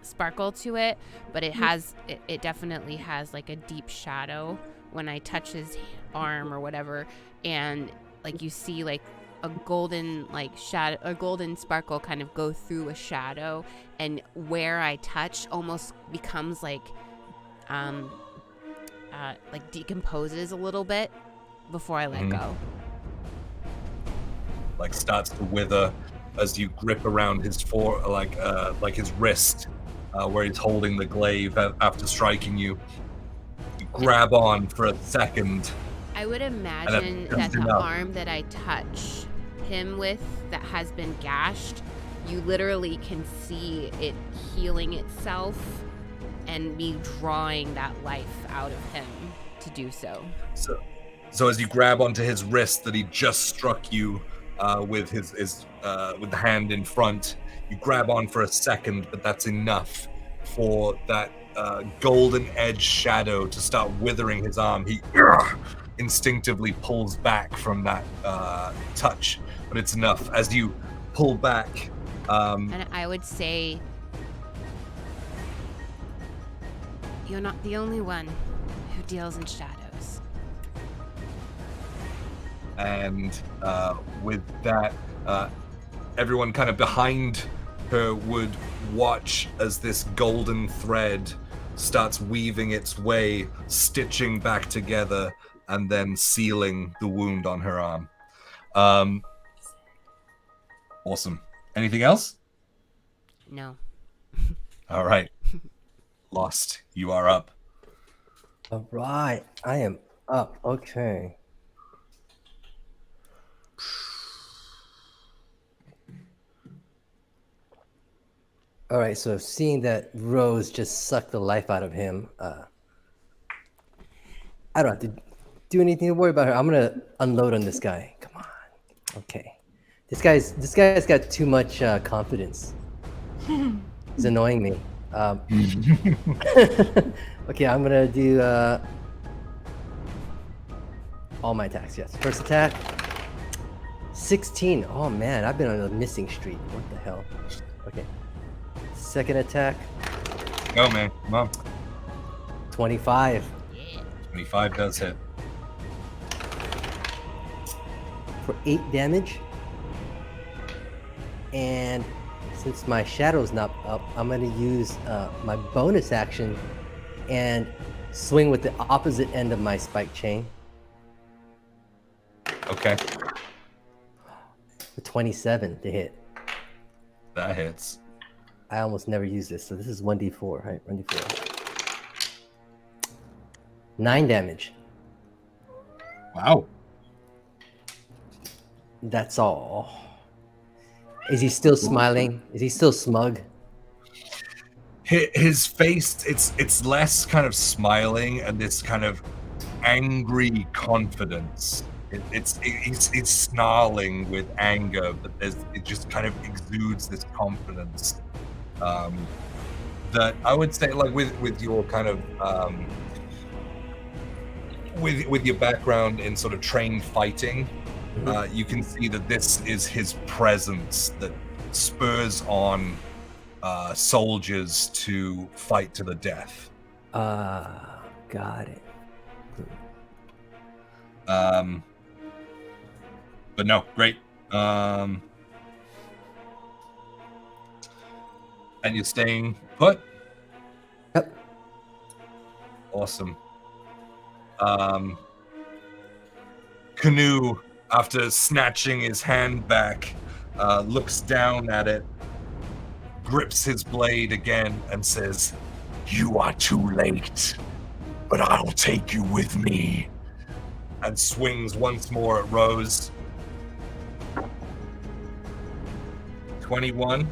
sparkle to it, but it has it definitely has like a deep shadow when I touch his arm or whatever, and like you see like a golden shadow, a golden sparkle kind of go through a shadow, and where I touch almost becomes like decomposes a little bit before I let go. Like starts to wither as you grip around his his wrist, where he's holding the glaive after striking you. You grab on for a second. I would imagine that the arm that I touch him with that has been gashed, you literally can see it healing itself and me drawing that life out of him to do so. So as you grab onto his wrist that he just struck you with his with the hand in front, you grab on for a second, but that's enough for that golden edge shadow to start withering his arm. He instinctively pulls back from that touch, but it's enough. As you pull back, and I would say you're not the only one who deals in shadows. And with that, everyone kind of behind her would watch as this golden thread starts weaving its way, stitching back together, and then sealing the wound on her arm. Awesome. Anything else? No. All right. Lost. You are up. All right, I am up. Okay. All right, so seeing that Rose just sucked the life out of him, I don't have to do anything to worry about her. I'm gonna unload on this guy. Come on. Okay. This guy's got too much confidence. He's annoying me. Okay, I'm gonna do all my attacks. Yes. First attack, 16. Oh man, I've been on a missing streak. What the hell? Okay. Second attack. Go, man. Come on. 25. 25 does hit. For 8 damage. And since my shadow's not up, I'm going to use my bonus action and swing with the opposite end of my spike chain. Okay. For 27 to hit. That hits. I almost never use this, so this is 1d4, right? 1d4. 9 damage. Wow. That's all. Is he still smiling? Is he still smug? His face, it's less kind of smiling and this kind of angry confidence. He's snarling with anger, but it just kind of exudes this confidence. That I would say, like with your kind of with your background in sort of trained fighting, you can see that this is his presence that spurs on soldiers to fight to the death. Got it. But no, great. And you're staying put? Yep. Awesome. Canoe, after snatching his hand back, looks down at it, grips his blade again, and says, "You are too late, but I'll take you with me." And swings once more at Rose. 21.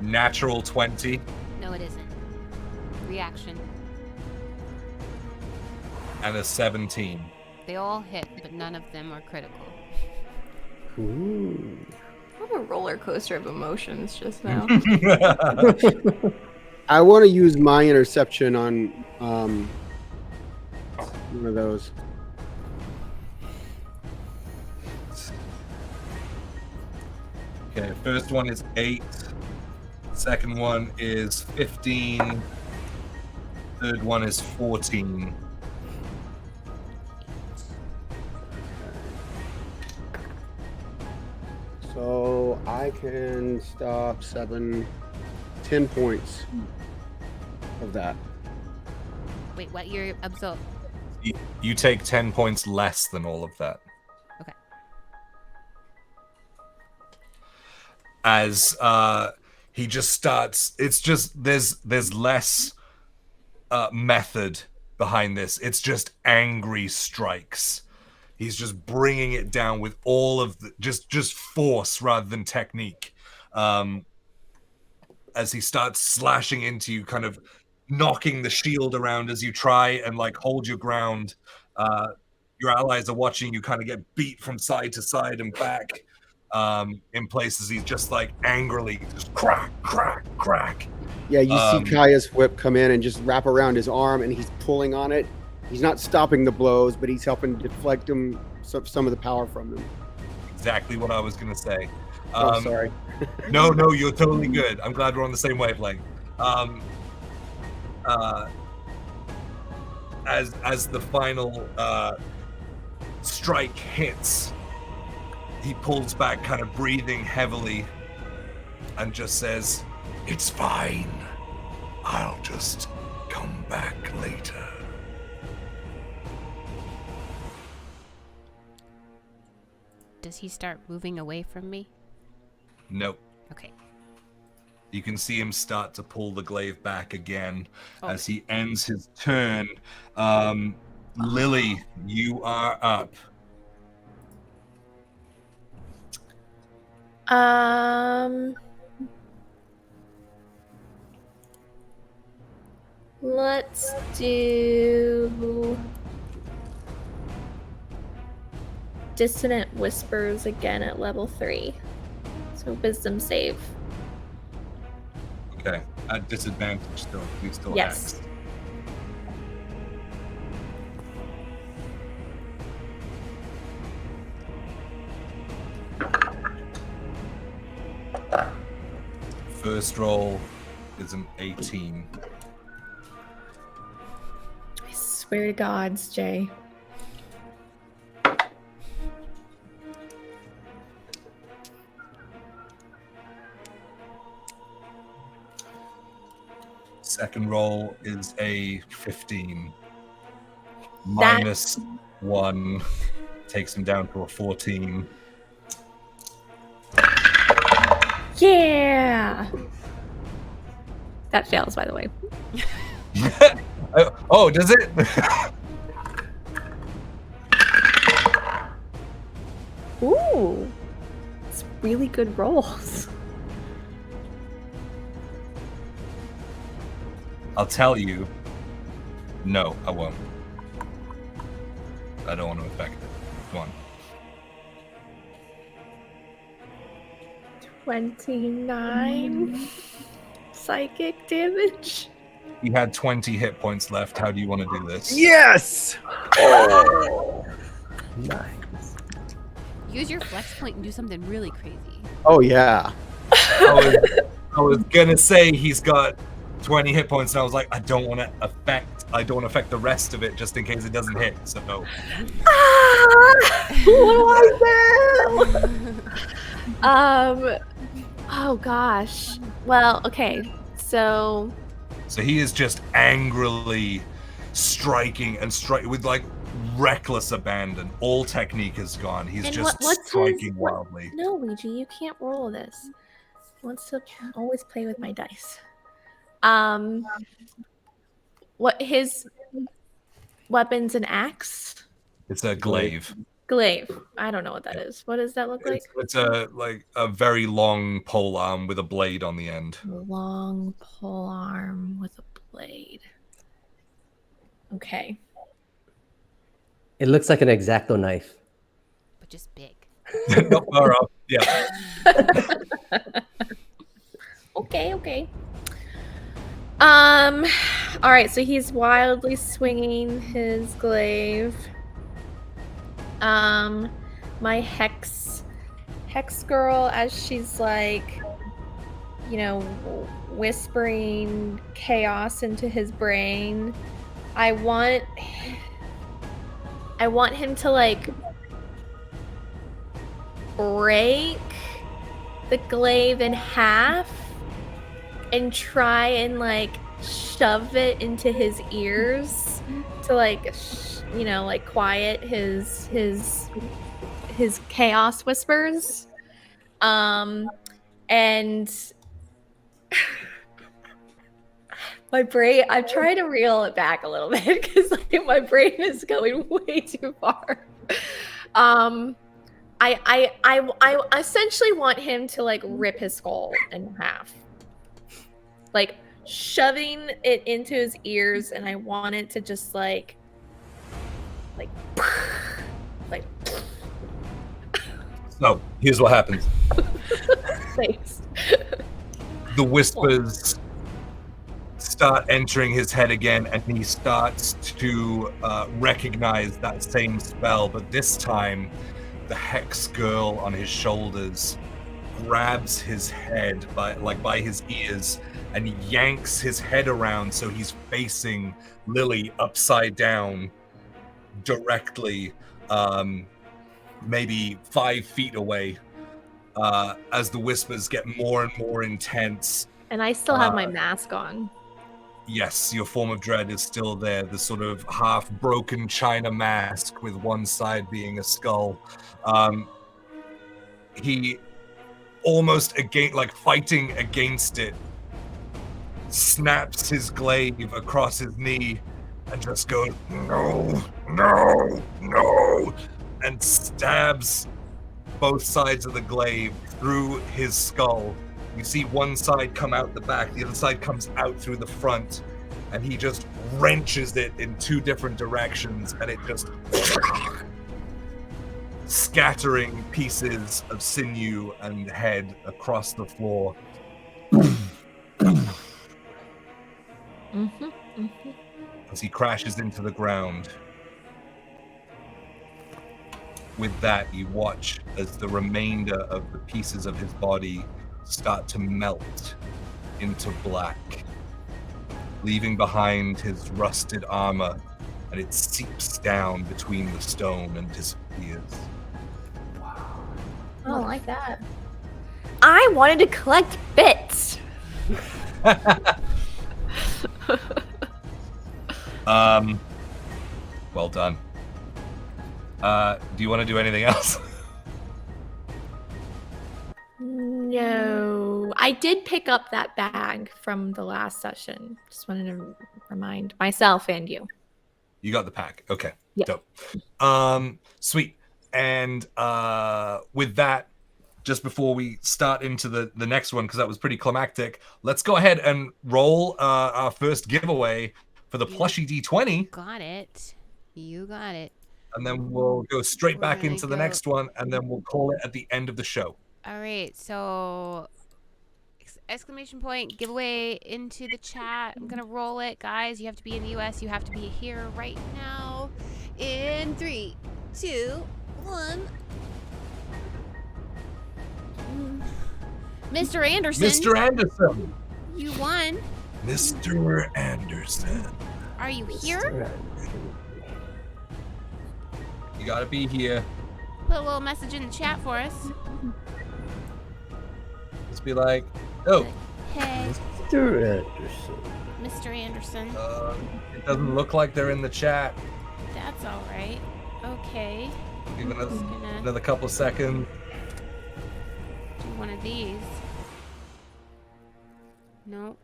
Natural 20. No, it isn't. reaction. And a 17. They all hit, but none of them are critical. Ooh. What a roller coaster of emotions just now. I want to use my interception on one of those. Okay, first one is 8. Second one is 15. Third one is 14. So I can stop 10 points of that. Wait, what? You're absorbed. You take 10 points less than all of that. Okay. As he just starts, it's just there's less method behind this. It's just angry strikes. He's just bringing it down with all of the just force rather than technique. As he starts slashing into you, kind of knocking the shield around as you try and like hold your ground. Your allies are watching you kind of get beat from side to side and back. In places he's just like angrily just crack, crack, crack. Yeah, you see Kaya's whip come in and just wrap around his arm, and he's pulling on it. He's not stopping the blows, but he's helping deflect him some of the power from them. Exactly what I was gonna say. Oh, sorry. No, you're totally good. I'm glad we're on the same wavelength. As the final strike hits, he pulls back, kind of breathing heavily, and just says, "It's fine. I'll just come back later." Does he start moving away from me? Nope. Okay. You can see him start to pull the glaive back again Oh. as he ends his turn. Lily, you are up. Let's do Dissonant Whispers again at level 3. So wisdom save. Okay. At disadvantage still. We still Yes. X. First roll is an 18. I swear to gods, Jay. Second roll is a 15. Minus 1 takes him down to a 14. Yeah! That fails, by the way. Oh, does it? Ooh! It's really good rolls. I'll tell you. No, I won't. I don't want to affect it. Come on. 29 psychic damage. You had 20 hit points left. How do you want to do this? Yes! Nice. Use your flex point and do something really crazy. Oh, yeah. I was gonna say he's got 20 hit points, and I was like, I don't want to affect the rest of it just in case it doesn't hit. So What do I do? Oh gosh. Well, okay. So he is just angrily striking with like reckless abandon. All technique is gone. He's And just what's striking wildly. No, Ouija, you can't roll this. I want to always play with my dice. What his weapons and axe? It's a glaive. Glaive. I don't know what that is. What does that look like? It's a very long pole arm with a blade on the end. Long pole arm with a blade. Okay. It looks like an X-Acto knife. But just big. Not far off. Yeah. Okay. All right, so he's wildly swinging his glaive. My hex girl, as she's like, whispering chaos into his brain. I want him to like break the glaive in half and try and like shove it into his ears to like like quiet his chaos whispers. And my brain, I'm trying to reel it back a little bit because like my brain is going way too far. I essentially want him to like rip his skull in half, like shoving it into his ears, and I want it to just like So here's what happens. Thanks. The whispers start entering his head again, and he starts to recognize that same spell, but this time the hex girl on his shoulders grabs his head by his ears and yanks his head around so he's facing Lily upside down directly, maybe 5 feet away, as the whispers get more and more intense. And I still have my mask on. Yes, your form of dread is still there, the sort of half broken china mask with one side being a skull. He almost fighting against it, snaps his glaive across his knee and just goes, no, and stabs both sides of the glaive through his skull. You see one side come out the back, the other side comes out through the front, and he just wrenches it in 2 different directions, and it just scattering pieces of sinew and head across the floor. As he crashes into the ground. With that, you watch as the remainder of the pieces of his body start to melt into black, leaving behind his rusted armor, and it seeps down between the stone and disappears. I don't like that. I wanted to collect bits. Well done. Do you want to do anything else? No. I did pick up that bag from the last session. Just wanted to remind myself and you. You got the pack. Okay. Yeah. Dope. Sweet. And with that, just before we start into the next one, because that was pretty climactic, let's go ahead and roll our first giveaway for the plushie D20. Got it. You got it. And then we'll go straight back into the next one, and then we'll call it at the end of the show. All right, so exclamation point, giveaway into the chat. I'm gonna roll it, guys. You have to be in the US. You have to be here right now. In 3, 2, 1. Mr. Anderson. Mr. Anderson. You won. Mr. Anderson. Are you here? You gotta be here. Put a little message in the chat for us. Just be like, oh. Hey, Mr. Anderson. Mr. Anderson. It doesn't look like they're in the chat. That's all right. Okay. Give it Gonna another couple seconds. do one of these. Nope.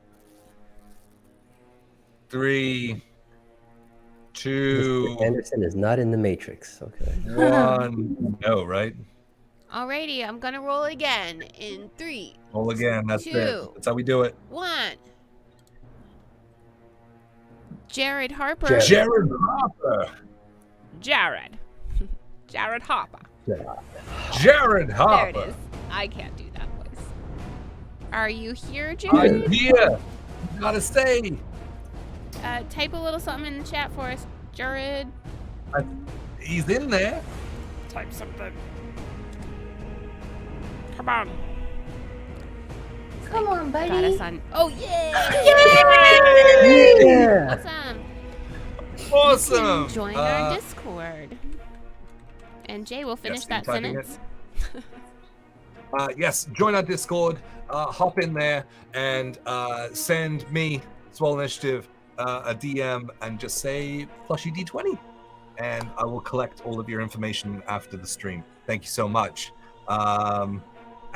3, 2, Mr. Anderson is not in the Matrix. Okay. 1. No, right? Alrighty, I'm gonna roll again in 3, Roll again. That's 2, it. That's how we do it. 1. Jared Harper. Jared Harper. Jared. Jared Harper. Jared There Harper. it is. I can't do that voice. Are you here, I'm Jared? here. You gotta stay. Type a little something in the chat for us, Jared. He's in there. Type something. Come on. Come on, buddy. Got us on. Oh, yeah! Yeah. Awesome. Awesome. You can join our Discord. And Jay will finish Yes, that I'm typing sentence. Yes, join our Discord. Hop in there and send me, Swole Initiative, a DM and just say Plushy D20. And I will collect all of your information after the stream. Thank you so much.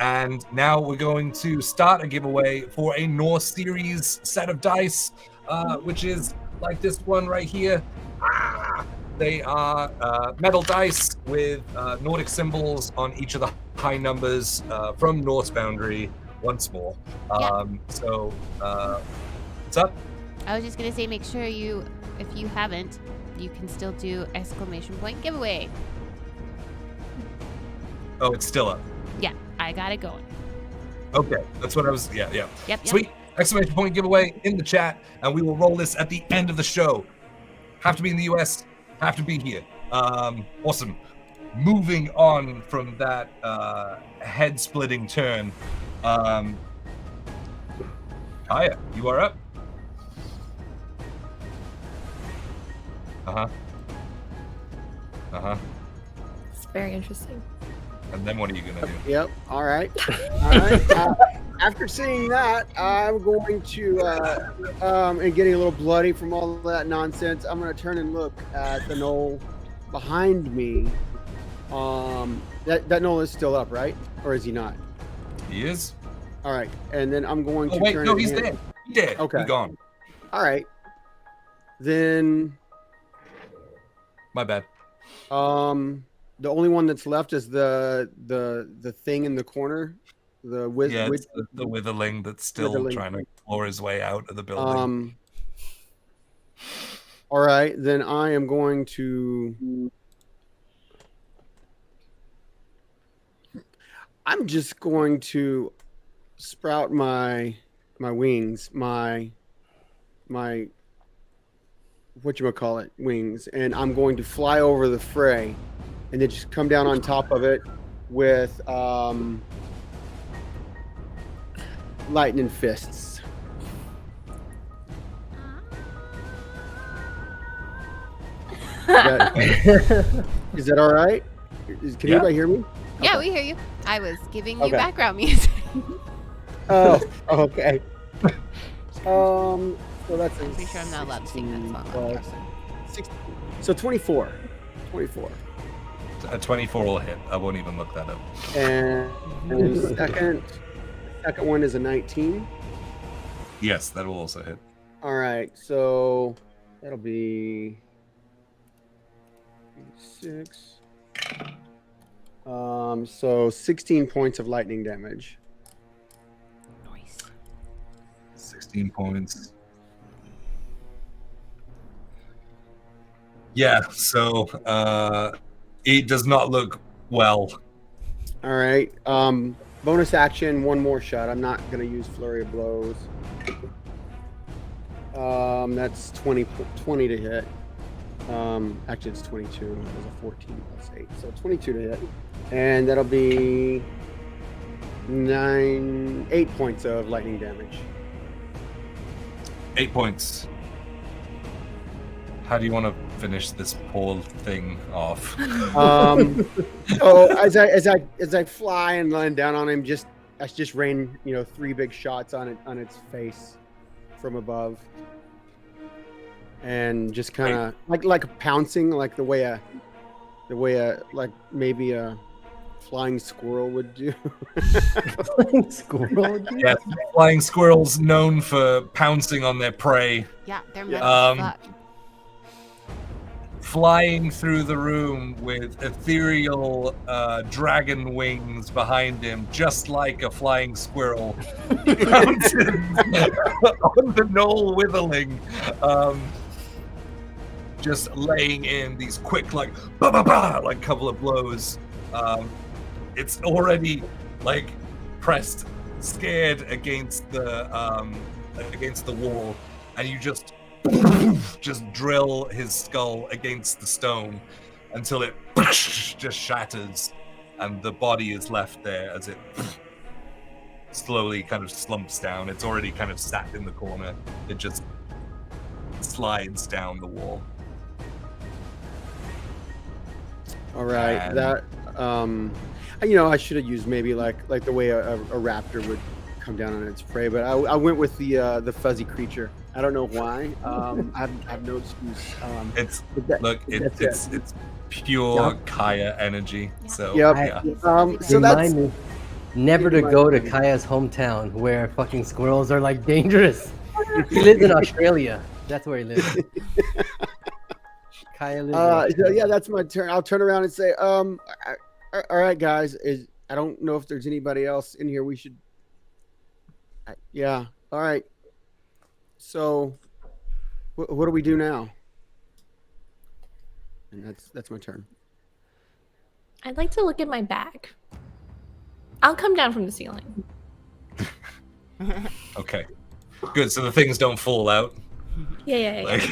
And now we're going to start a giveaway for a Norse series set of dice, which is like this one right here. They are metal dice with Nordic symbols on each of the high numbers from Norse Foundry once more. So, what's up? I was just going to say, make sure you, if you haven't, you can still do ! giveaway. Oh, it's still up. Yeah, I got it going. Okay, that's what I was. Yeah. Yep. Sweet! ! Giveaway in the chat, and we will roll this at the end of the show. Have to be in the US. Have to be here. Awesome. Moving on from that head-splitting turn. Kaya, you are up. It's very interesting. And then what are you gonna do? Yep. All right. All right. After seeing that, I'm going to, and getting a little bloody from all that nonsense, I'm going to turn and look at the gnoll behind me. That gnoll is still up, right? Or is he not? He is. All right. And then I'm going to Oh wait, turn. no, and he's hand- dead. He's dead. Okay. He's gone. All right. Then, My bad. the only one that's left is the thing in the corner. The Yeah, it's the witherling that's still Witherling. trying to claw his way out of the building. All right, then I am going to. I'm just going to sprout my wings, my whatchamacallit, wings, and I'm going to fly over the fray, and then just come down on top of it with lightning fists. Is that all right? Can Yeah. anybody hear me? Yeah, we hear you. I was giving you Okay. background music. Oh, okay. So that's a Pretty sure I'm not allowed to sing that song. 12, on here, so. 16. So 24. 24. A 24 will hit. I won't even look that up. And the second one is a 19. Yes, that will also hit. All right, so that'll be 6. So 16 points of lightning damage. Nice. 16 points. Yeah, so it does not look well. All right. Bonus action, one more shot. I'm not gonna use flurry of blows. That's 20 to hit. Actually, it's 22. It was a 14 plus 8, so 22 to hit, and that'll be 8 points of lightning damage. 8 points. How do you want to finish this poor thing off? So as I fly and land down on him, I just rain 3 big shots on its face from above, and just kind of like a pouncing, like the way a like maybe a flying squirrel would do. Flying squirrel. Yeah, flying squirrels known for pouncing on their prey. Yeah, they're metal Um, as fuck. Flying through the room with ethereal dragon wings behind him, just like a flying squirrel. Pounces on the Gnoll Witherling. just laying in these quick, like, ba ba ba, like couple of blows. It's already like pressed, scared against the wall, and you just drill his skull against the stone until it just shatters, and the body is left there as it slowly kind of slumps down. It's already kind of sat in the corner. It just slides down the wall. All right, And- that I should have used maybe like the way a raptor would come down on its prey, but I went with the fuzzy creature. I don't know why. I have no excuse. It's That's it. it's pure Yep. Kaya energy. So Yep. yeah. So that's Remind me never to go to Kaya's hometown where fucking squirrels are like dangerous. He lives in Australia. That's where he lives. Kaya lives in so Australia. yeah, that's my turn. I'll turn around and say, all right, guys. I don't know if there's anybody else in here. We should. Yeah. All right. So, what do we do now? And that's my turn. I'd like to look at my bag. I'll come down from the ceiling. Okay. Good. So the things don't fall out. Yeah. Like,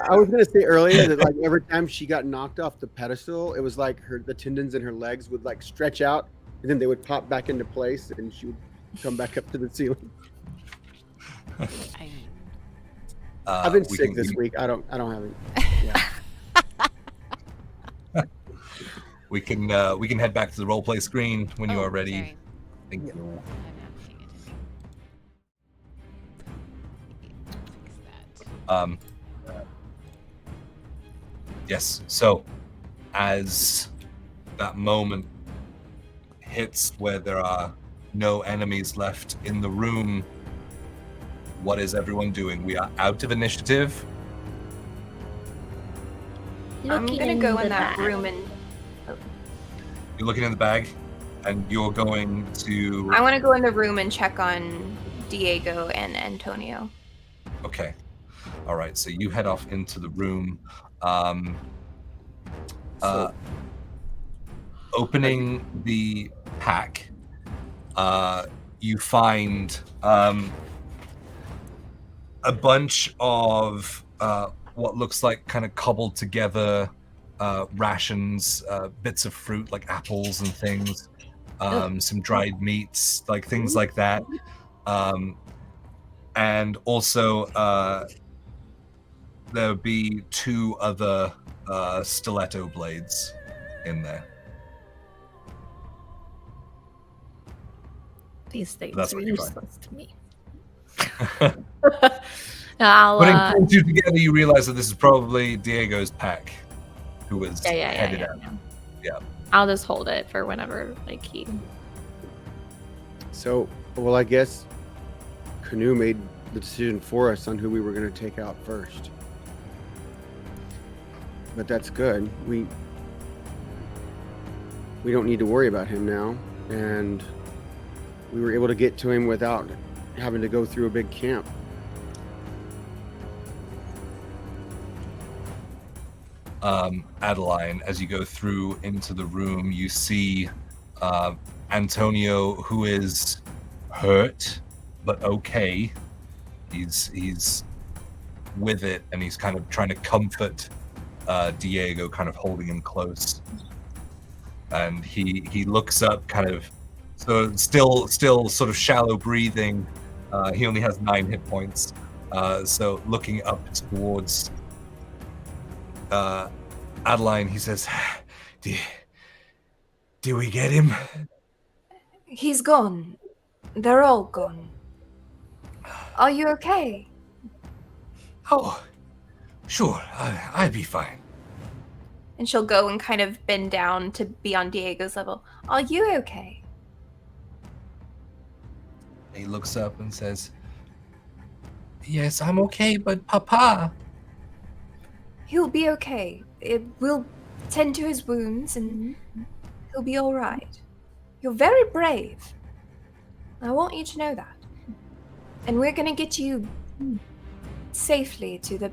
I was gonna say earlier that like every time she got knocked off the pedestal, it was like the tendons in her legs would like stretch out, and then they would pop back into place, and she would come back up to the ceiling. I've been sick this week. I don't have any. Yeah. we can head back to the roleplay screen when you are ready. Sorry. Thank you. I'm not paying attention. Fix that. Yes. So, as that moment hits where there are no enemies left in the room, what is everyone doing? We are out of initiative. I'm Looking gonna go in the that bag. room and You're looking in the bag, and you're going to. I want to go in the room and check on Diego and Antonio. Okay. All right. So you head off into the room. Opening the pack, you find a bunch of what looks like kind of cobbled together rations, bits of fruit like apples and things, some dried meats, like things like that. And also there would be 2 other stiletto blades in there. These things That's are what you find. useless to me. I'll Putting 2 and 2 together, you realize that this is probably Diego's pack, who was headed out. Yeah. I'll just hold it for whenever like he. So, well, I guess Canoe made the decision for us on who we were going to take out first. But that's good. We don't need to worry about him now, and we were able to get to him without having to go through a big camp. Adeline, as you go through into the room, you see Antonio, who is hurt but okay. He's with it, and he's kind of trying to comfort Diego, kind of holding him close. And he looks up, kind of, so still sort of shallow breathing. He only has 9 hit points, so looking up towards Adeline, he says, "Do we get him?" He's gone. They're all gone. Are you okay? Oh, sure, I'd be fine. And she'll go and kind of bend down to be on Diego's level. Are you okay? He looks up and says, "Yes, I'm okay, but Papa." He'll be okay. We'll tend to his wounds and he'll be all right. You're very brave. I want you to know that. And we're going to get you safely to the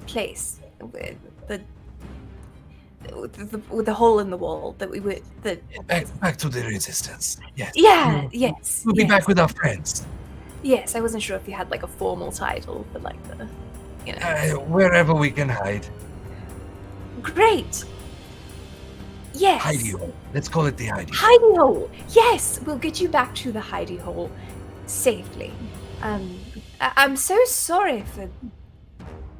place with the hole in the wall that we would Back to the resistance. Yes. Yeah, yes. We'll be yes. back with our friends. Yes, I wasn't sure if you had like a formal title for like the, Wherever we can hide. Great. Yes. Hidey hole. Let's call it the hidey hole. Hidey hole. Yes, we'll get you back to the hidey hole safely. I'm so sorry for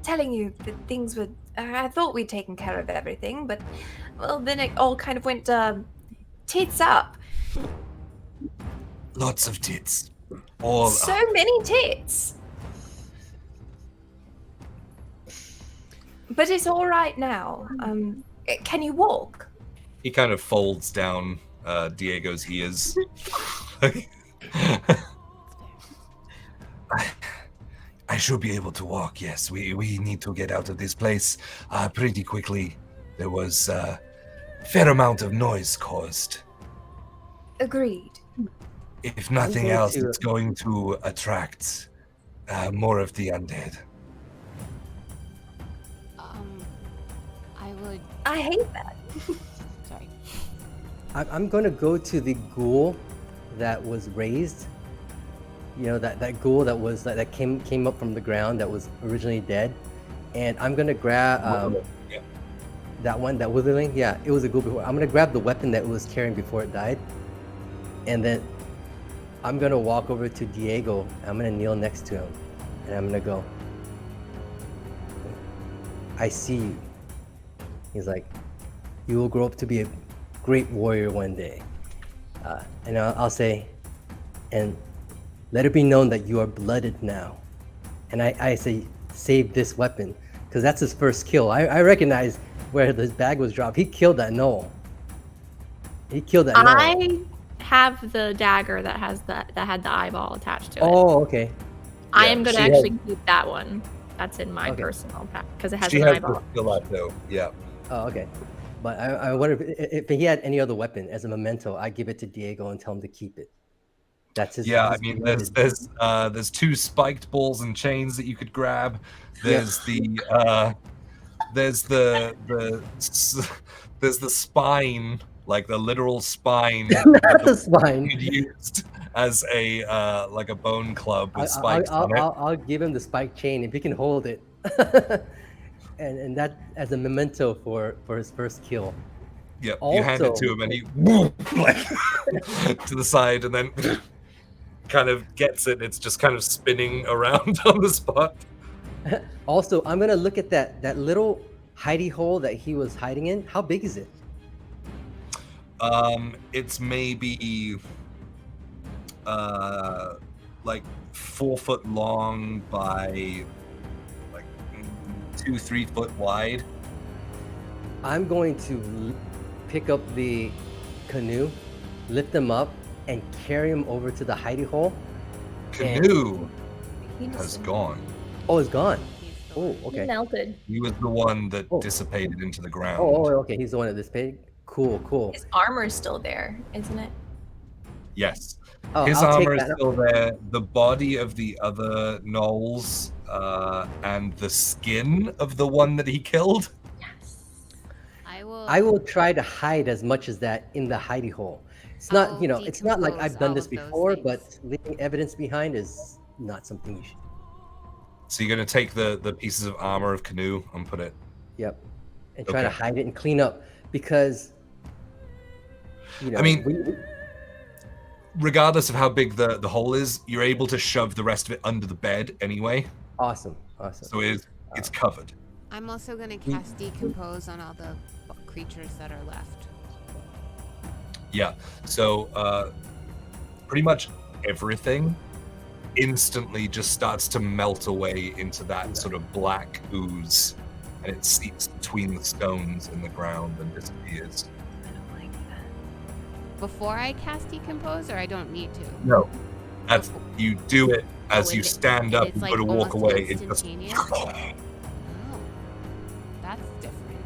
telling you that things were. I thought we'd taken care of everything, but well, then it all kind of went tits up. Lots of tits. All So up. many tits. But it's all right now. Can you walk? He kind of folds down Diego's ears. I should be able to walk, yes. We need to get out of this place pretty quickly. There was a fair amount of noise caused. Agreed. If nothing going else, to- it's going to attract more of the undead. I would. I hate that. Sorry. I'm going to go to the ghoul that was raised. You know, that ghoul that was that came up from the ground that was originally dead, and I'm gonna grab Yeah. that one, that witherling. Yeah, it was a ghoul before. I'm gonna grab the weapon that it was carrying before it died, and then I'm gonna walk over to Diego. I'm gonna kneel next to him, and I'm gonna go. I see you. He's like, you will grow up to be a great warrior one day, and I'll say, and let it be known that you are blooded now. And I say, save this weapon, because that's his first kill. I recognize where this bag was dropped. He killed that gnoll. He killed that gnoll. I have the dagger that had the eyeball attached to it. Oh, okay. I Yeah, am going to she actually keep that one. That's in my Okay. personal pack because it has She an has eyeball. the skill up though. Yeah. Oh, okay. But I wonder if he had any other weapon as a memento. I give it to Diego and tell him to keep it. That's his. Yeah, I his mean, blooded- there's two spiked balls and chains that you could grab. There's there's the spine, like the literal spine Not the spine. you'd used as a like a bone club with spikes on it. I'll give him the spike chain if he can hold it, and that as a memento for his first kill. Yep, you hand it Also- to him and he like to the side and then kind of gets it. It's just kind of spinning around on the spot. Also, I'm gonna look at that little hidey hole that he was hiding in. How big is it? It's maybe like 4 foot long by like 2-3 foot wide. I'm going to pick up the canoe, lift him up, and carry him over to the hidey hole. Canoe He has just- gone. Oh, it's gone. He's the Oh, one. He okay. melted. He was the one that Oh. dissipated into the ground. Oh, okay. He's the one at this page. Cool. His armor's still there, isn't it? Yes. Oh, His I'll take armor is that. still there. The body of the other gnolls and the skin of the one that he killed. I will. I will try to hide as much as that in the hidey hole. It's not, I'll it's not like decompose I've done all this of those before, things. but leaving evidence behind is not something you should. So you're gonna take the pieces of armor of Canoe and put it. Yep. And try to Okay. hide it and clean up because, I mean- we- Regardless of how big the hole is, you're able to shove the rest of it under the bed anyway. awesome. So it's covered. I'm also gonna cast decompose on all the creatures that are left. Yeah. So pretty much everything instantly just starts to melt away into that sort of black ooze, and it seeps between the stones in the ground and disappears. I don't like that. Before I cast decompose, or I don't need to. No, that's you do it as Oh, you and stand and up it's and like go to walk almost away. It just instantaneous? Oh, that's different.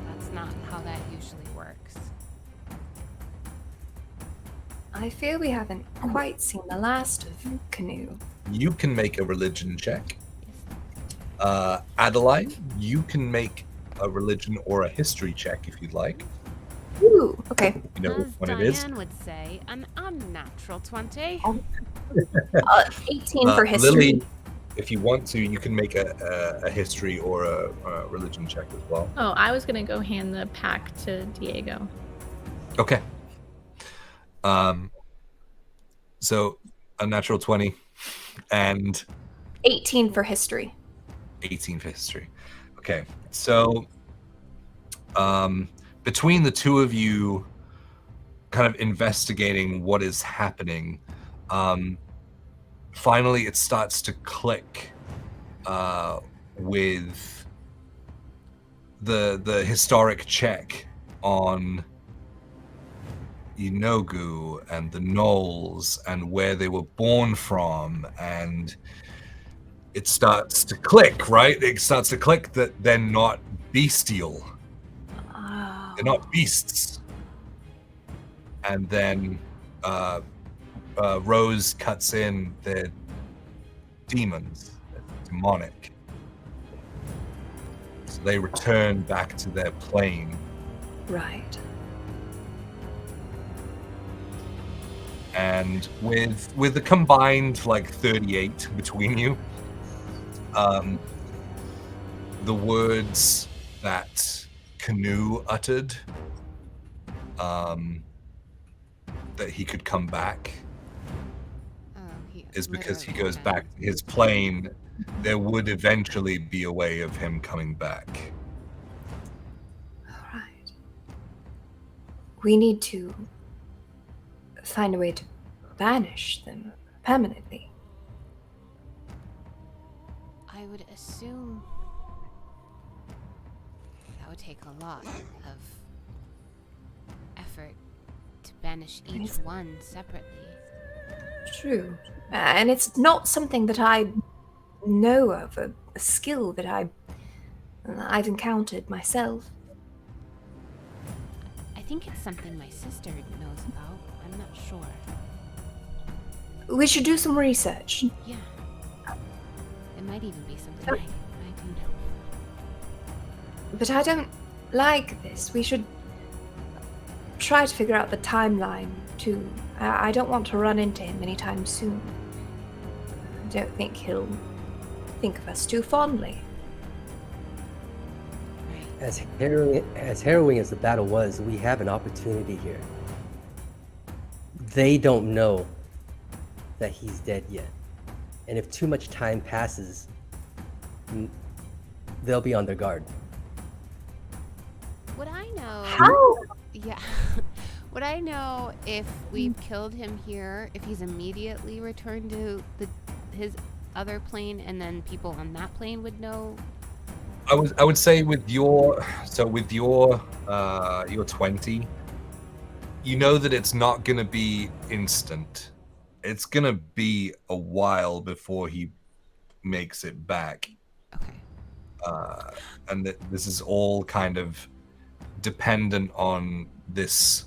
That's not how that usually works. I fear we haven't quite seen the last of Canoe. you can make a religion check. Adeline, you can make a religion or a history check if you'd like. Ooh, okay. You know which As one it is. Diane would say, an unnatural 20. 18 for history. Lily, if you want to, you can make a history or a religion check as well. Oh, I was gonna go hand the pack to Diego. Okay. So a natural 20 and 18 for history. 18 for history. Okay. So between the two of you kind of investigating what is happening, finally it starts to click with the historic check on Inogu and the Gnolls and where they were born from, and it starts to click, right? It starts to click that they're not bestial. Oh. They're not beasts. And then Rose cuts in, they're demons, they're demonic. So they return back to their plane. Right. And with a combined like 38 between you, the words that Canoe uttered, that he could come back, is because he goes back to his plane. There would eventually be a way of him coming back. All right. We need to find a way to banish them permanently. I would assume that would take a lot of effort to banish each one separately. True. And it's not something that I know of, a skill that I've encountered myself. I think it's something my sister knows about. I'm not sure. We should do some research. Yeah. It might even be something I do know. But I don't like this. We should try to figure out the timeline, too. I don't want to run into him anytime soon. I don't think he'll think of us too fondly. As harrowing as the battle was, we have an opportunity here. They don't know that he's dead yet. And if too much time passes, they'll be on their guard. Would I know? How? Yeah. Would I know if we've killed him here, if he's immediately returned to his other plane, and then people on that plane would know? I would say with your 20, you know that it's not gonna be instant. It's gonna be a while before he makes it back. Okay. And that this is all kind of dependent on this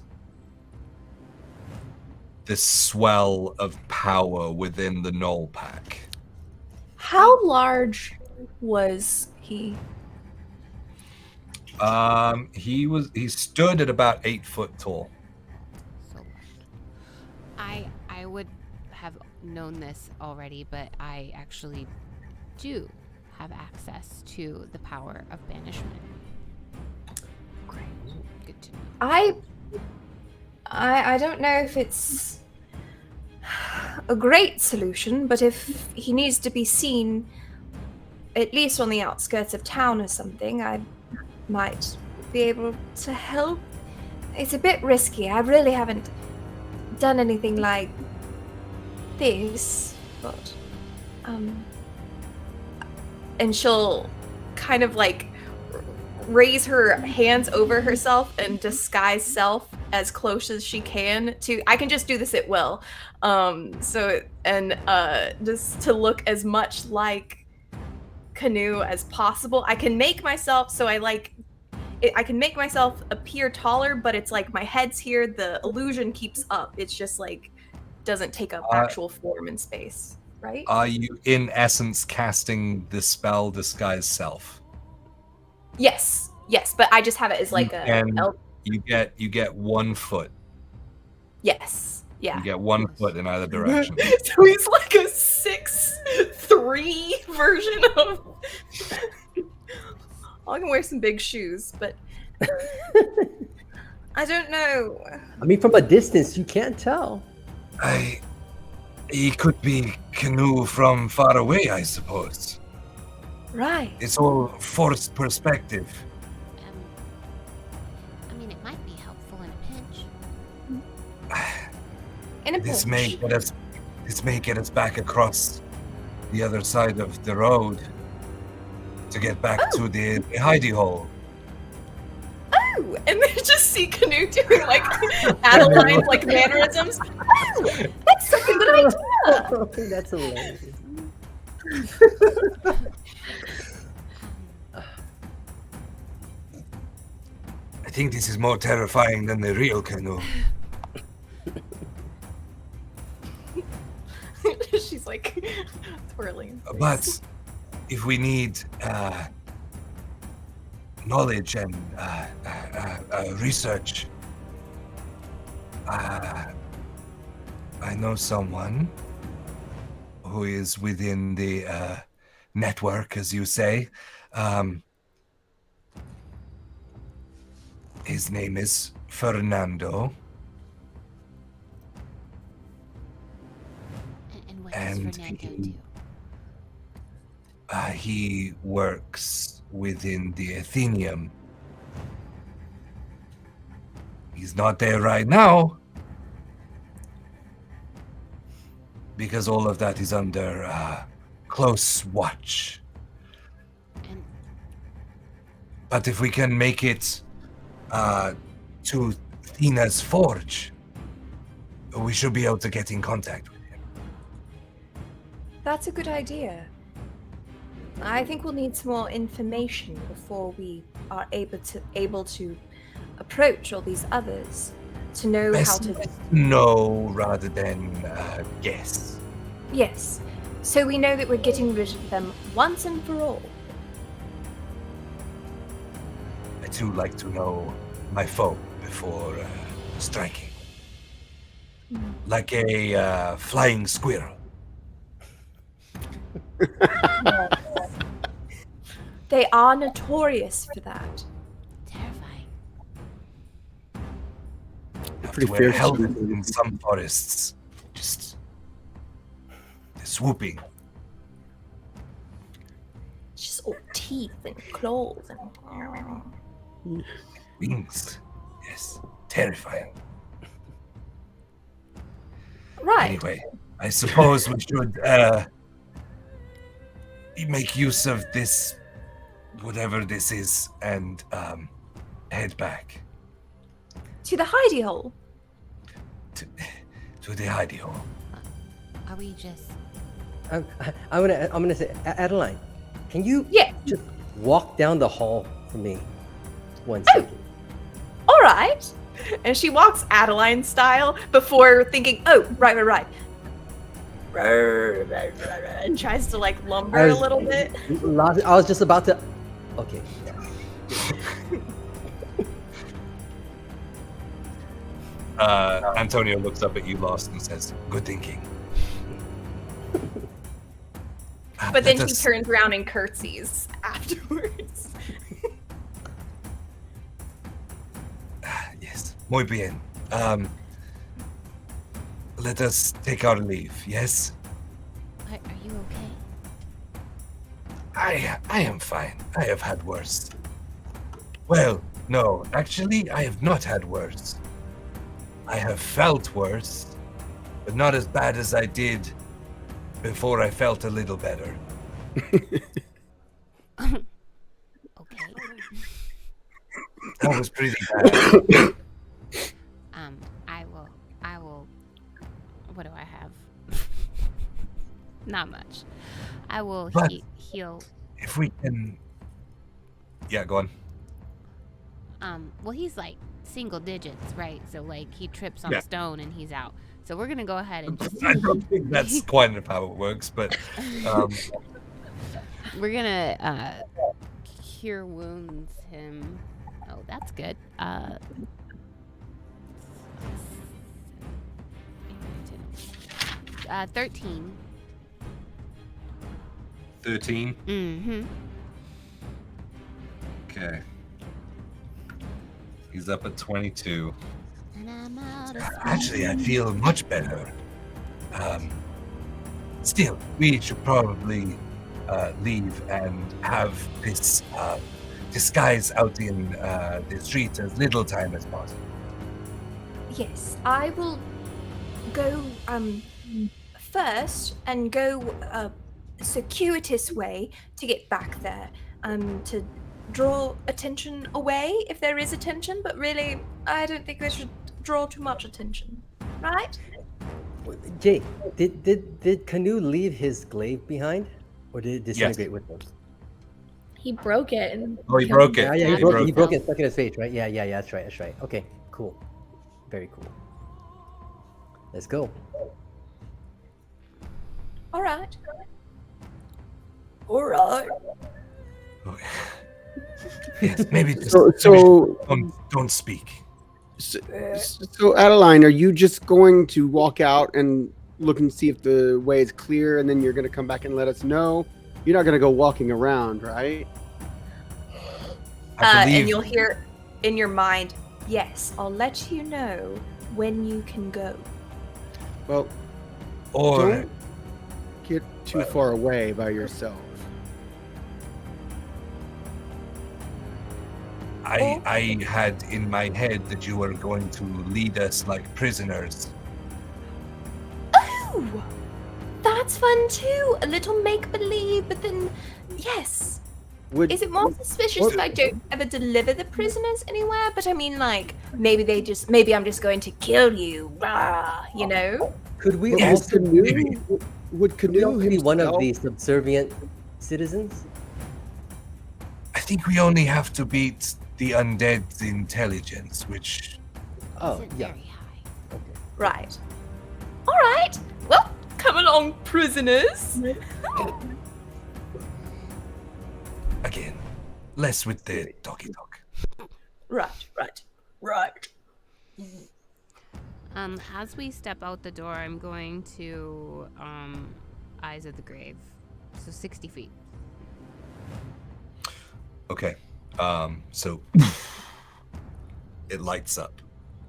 swell of power within the Gnoll pack. How large was he? He stood at about 8 foot tall. So I would have known this already, but I actually do have access to the power of banishment. Great. Good to know. I don't know if it's a great solution, but if he needs to be seen at least on the outskirts of town or something, I might be able to help. It's a bit risky. I really haven't done anything like this, but and she'll kind of like raise her hands over herself and disguise self as close as she can to, I can just do this at will, just to look as much like Canoe as possible. I can make myself so I can make myself appear taller, but it's like my head's here, the illusion keeps up. It's just like doesn't take up actual form in space. right? Are you, in essence, casting the spell Disguise Self? Yes, but I just have it as like You get 1 foot. Yes, yeah. You get 1 foot in either direction. So he's like a 6'3" version of. I can wear some big shoes, but I don't know. I mean, from a distance, you can't tell. He could be Canoe from far away, I suppose. Right. It's all forced perspective. I mean, it might be helpful in a pinch. In a This pinch. may get us back across the other side of the road to get back to the hidey hole. Oh, and they just see Canoe doing like Adeline's like mannerisms. Oh, that's such a good idea. That's hilarious. I think this is more terrifying than the real Canoe. She's like twirling. But if we need knowledge and research, I know someone who is within the network, as you say. His name is Fernando. And what And does Fernando do? He works within the Athenium. He's not there right now because all of that is under close watch. And But if we can make it to Thena's forge, we should be able to get in contact with him. That's a good idea. I think we'll need some more information before we are able to approach all these others to know how Best to. know rather than guess. Yes, so we know that we're getting rid of them once and for all. I too like to know my foe before striking. Like a flying squirrel. They are notorious for that. terrifying. Have Pretty to wear fierce. helmets in some forests. Just swooping. It's just all teeth and claws and. Wings. Yes. Terrifying. Right. Anyway, I suppose we should make use of this, whatever this is, and head back To the hidey hole. to the hidey hole. Are we just... I'm gonna say, Adeline, can you Yeah. just walk down the hall for me? 1 Oh. second. All right. And she walks Adeline style before thinking, oh, right. And tries to like lumber a little bit. I was just about to. Okay. Antonio looks up at you, Lost, and says, "Good thinking." But then Let she us- turns around and curtsies afterwards. Yes, muy bien. Let us take our leave. Yes, Are you okay? I am fine. I have had worse. Well, no, actually, I have not had worse. I have felt worse, but not as bad as I did before I felt a little better. Okay. That was pretty bad. I will... What do I have? Not much. I will But- heal... If we can... Yeah, go on. Well, he's like single digits, right? So like he trips on Yeah. a stone and he's out. So we're gonna go ahead and just I don't think that's quite enough how it works, but we're gonna cure wounds him. Oh, that's good. 13. 13. Mm-hmm. Okay. He's up at 22. And I'm out of Actually, I feel much better. Still, we should probably leave and have this disguise out in the streets as little time as possible. Yes, I will go first and go a circuitous way to get back there. To draw attention away if there is attention, but really, I don't think we should draw too much attention, right? Jay, did Canoe leave his glaive behind, or did it disintegrate with him? He broke it. And Oh, he broke it. Yeah, Yeah, he broke broke it. He broke it. it, stuck in his face, right? Yeah, that's right. Okay, cool. Very cool. Let's go. All right. All right. Okay. Yes, maybe just So don't speak. So Adeline, are you just going to walk out and look and see if the way is clear, and then you're going to come back and let us know? You're not going to go walking around, right? I believe And you'll hear in your mind, yes, I'll let you know when you can go. Well, or don't get too far away by yourself. I had in my head that you were going to lead us like prisoners. Oh, that's fun too. A little make-believe, but then, yes. Is it more suspicious if I don't ever deliver the prisoners anywhere? But I mean, like, maybe I'm just going to kill you, you know? Could we Would also maybe. Canoe be one of himself- the subservient citizens? I think we only have to beat the undead's intelligence, which Oh, Isn't yeah. very high. Okay. Right. All right. Well, come along, prisoners. again, less with the doggy dog. Right. As we step out the door, I'm going to Eyes of the Grave. So 60 feet. Okay. So it lights up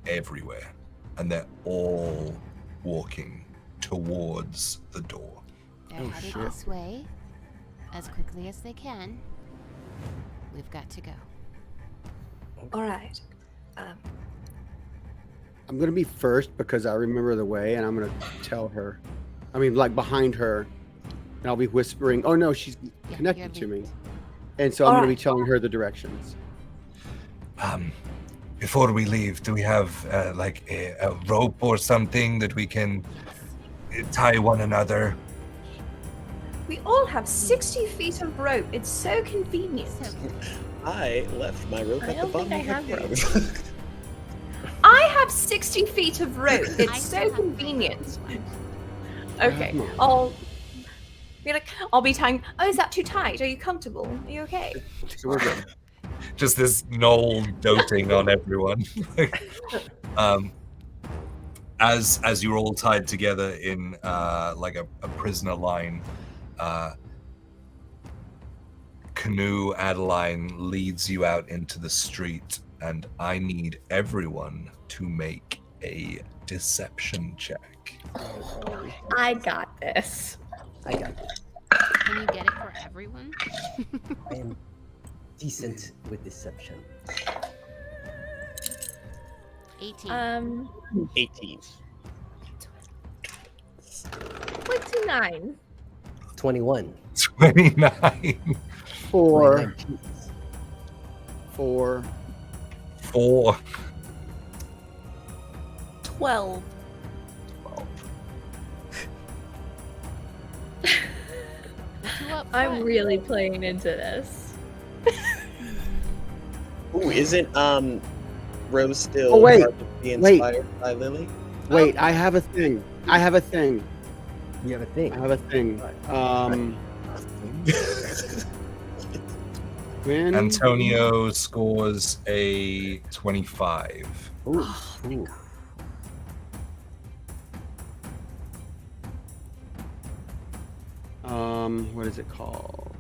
everywhere, and they're all walking towards the door. They're Oh, headed shit. this way as quickly as they can. We've got to go. All right. I'm going to be first because I remember the way, and I'm going to tell her. I mean, like behind her, and I'll be whispering. Oh no, she's Yeah, connected you're to me, linked. and so I'm going to be Alright. telling her the directions. Before we leave, do we have like a rope or something that we can tie one another? We all have 60 feet of rope. It's so convenient. So, I left my rope I at the don't think bottom I of have the rope. cave. I have 60 feet of rope. I It's still so have convenient. ropes left. Okay, No. I'll be tying. Oh, is that too tight? Are you comfortable? Are you okay? So we're good. Just this Gnoll doting on everyone. As you're all tied together in like a prisoner line, Canoe Adeline leads you out into the street, and I need everyone to make a deception check. I got this. I got this. Can you get it for everyone? I am decent with deception. 18. 18. 29. 21. 29. 4, 29 pieces. 4, 4. 12. Two up I'm front. really playing into this. Ooh, isn't Rose still Oh, wait. hard to be Wait. inspired by Lily? Wait, I have a thing. You have a thing. I have a thing. When Antonio scores a 25. Ooh. thank God. What is it called?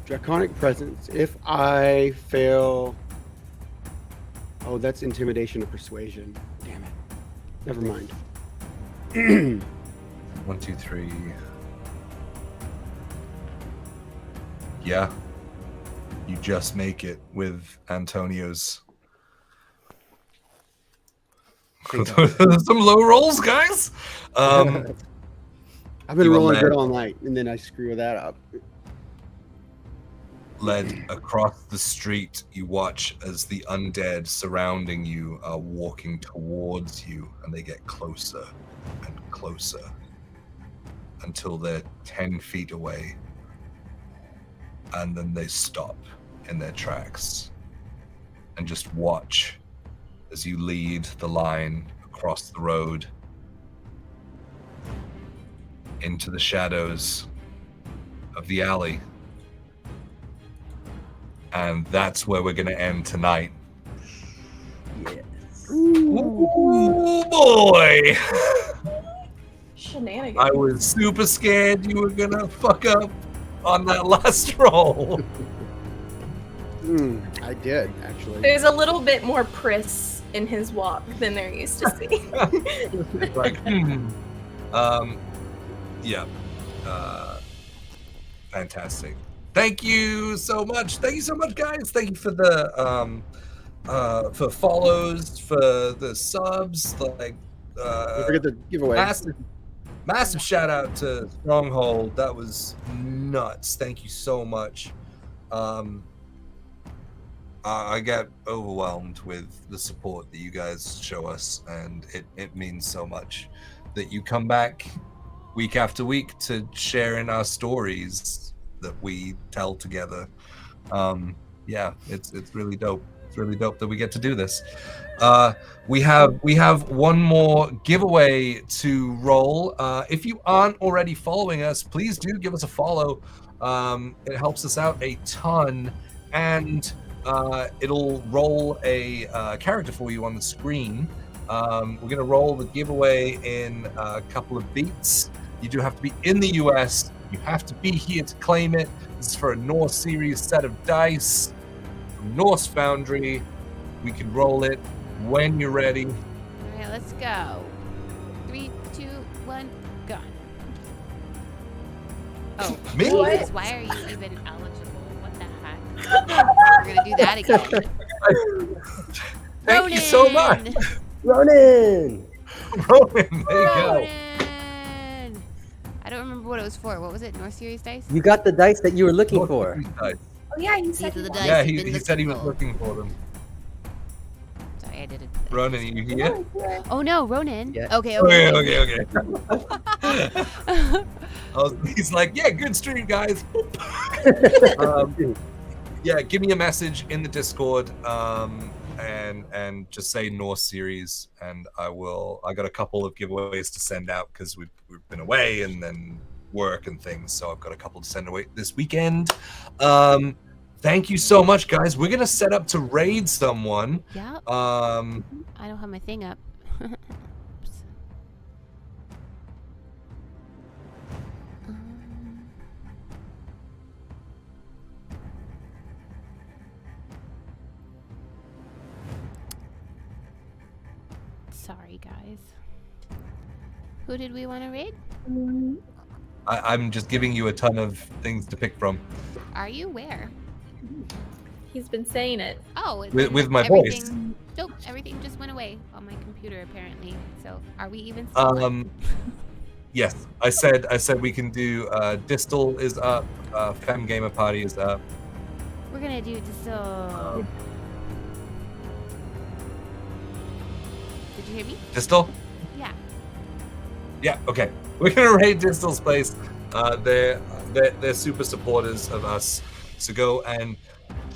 Draconic Presence. If I fail... Oh, that's Intimidation or Persuasion. Damn it. Never mind. 1, 2, 3. Yeah. You just make it with Antonio's. Some low rolls, guys. I've been You rolling are good mad. all night, and then I screw that up. Led across the street, you watch as the undead surrounding you are walking towards you, and they get closer and closer until they're 10 feet away. And then they stop in their tracks and just watch as you lead the line across the road into the shadows of the alley. And that's where we're going to end tonight. Yes. Ooh, boy! Shenanigans. I was super scared you were going to fuck up on that last roll. I did, actually. There's a little bit more priss in his walk than there used to be. Like, yeah. Fantastic. Thank you so much. Thank you so much, guys. Thank you for the for follows, for the subs. Like, Don't forget the giveaway. massive shout out to Stronghold. That was nuts. Thank you so much. I get overwhelmed with the support that you guys show us, and it means so much that you come back week after week to share in our stories that we tell together. Yeah, it's really dope. It's really dope that we get to do this. We have one more giveaway to roll. If you aren't already following us, please do give us a follow. It helps us out a ton, and it'll roll a character for you on the screen. We're gonna roll the giveaway in a couple of beats. You do have to be in the US. You have to be here to claim it. This is for a Norse series set of dice from Norse Foundry. We can roll it when you're ready. All right, let's go. 3, 2, 1, go. Oh, Me? Jesus, why are you even eligible? What the heck? We're gonna do that again. Thank you so much. Ronan! Ronan, there you go. Ronan! I don't remember what it was for. What was it? North Series dice? You got the dice that you were looking for. Oh yeah, you said These are the he dice Yeah, you've he been said he was looking looking for them. Sorry, I did it. Ronan, are you here? Oh no, Ronan. Yeah. Okay. Okay. He's like, yeah, good stream, guys. Yeah, give me a message in the Discord, and just say Norse series, and I got a couple of giveaways to send out because we've been away and then work and things, so I've got a couple to send away this weekend. Thank you so much, guys. We're gonna set up to raid someone. Yeah. I don't have my thing up. Oops. Sorry, guys. Who did we want to raid? I'm just giving you a ton of things to pick from. Are you where? He's been saying it. Oh, it's With my voice. everything. Nope, everything just went away on my computer apparently. So, are we even still on? Yes, I said we can do. Distal is up. Fem Gamer Party is up. We're gonna do this. Did you hear me? Distal? Yeah. Yeah. Okay. We're gonna raid Distal's place. They're super supporters of us. So go and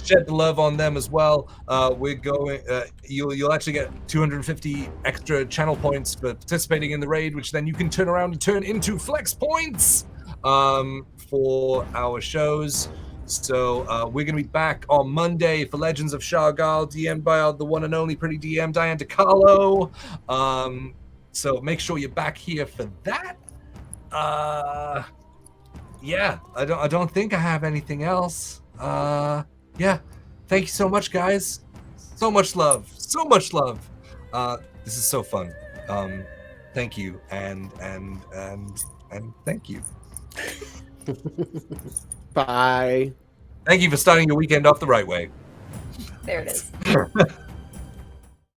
shed the love on them as well. We're going. You'll actually get 250 extra channel points for participating in the raid, which then you can turn around and turn into flex points for our shows. So we're going to be back on Monday for Legends of Shargal, DM'd by the one and only pretty DM Diane DiCarlo. So make sure you're back here for that. Yeah, I don't think I have anything else. Yeah, thank you so much, guys. So much love. This is so fun. Thank you and thank you. Bye. Thank you for starting your weekend off the right way. There it is.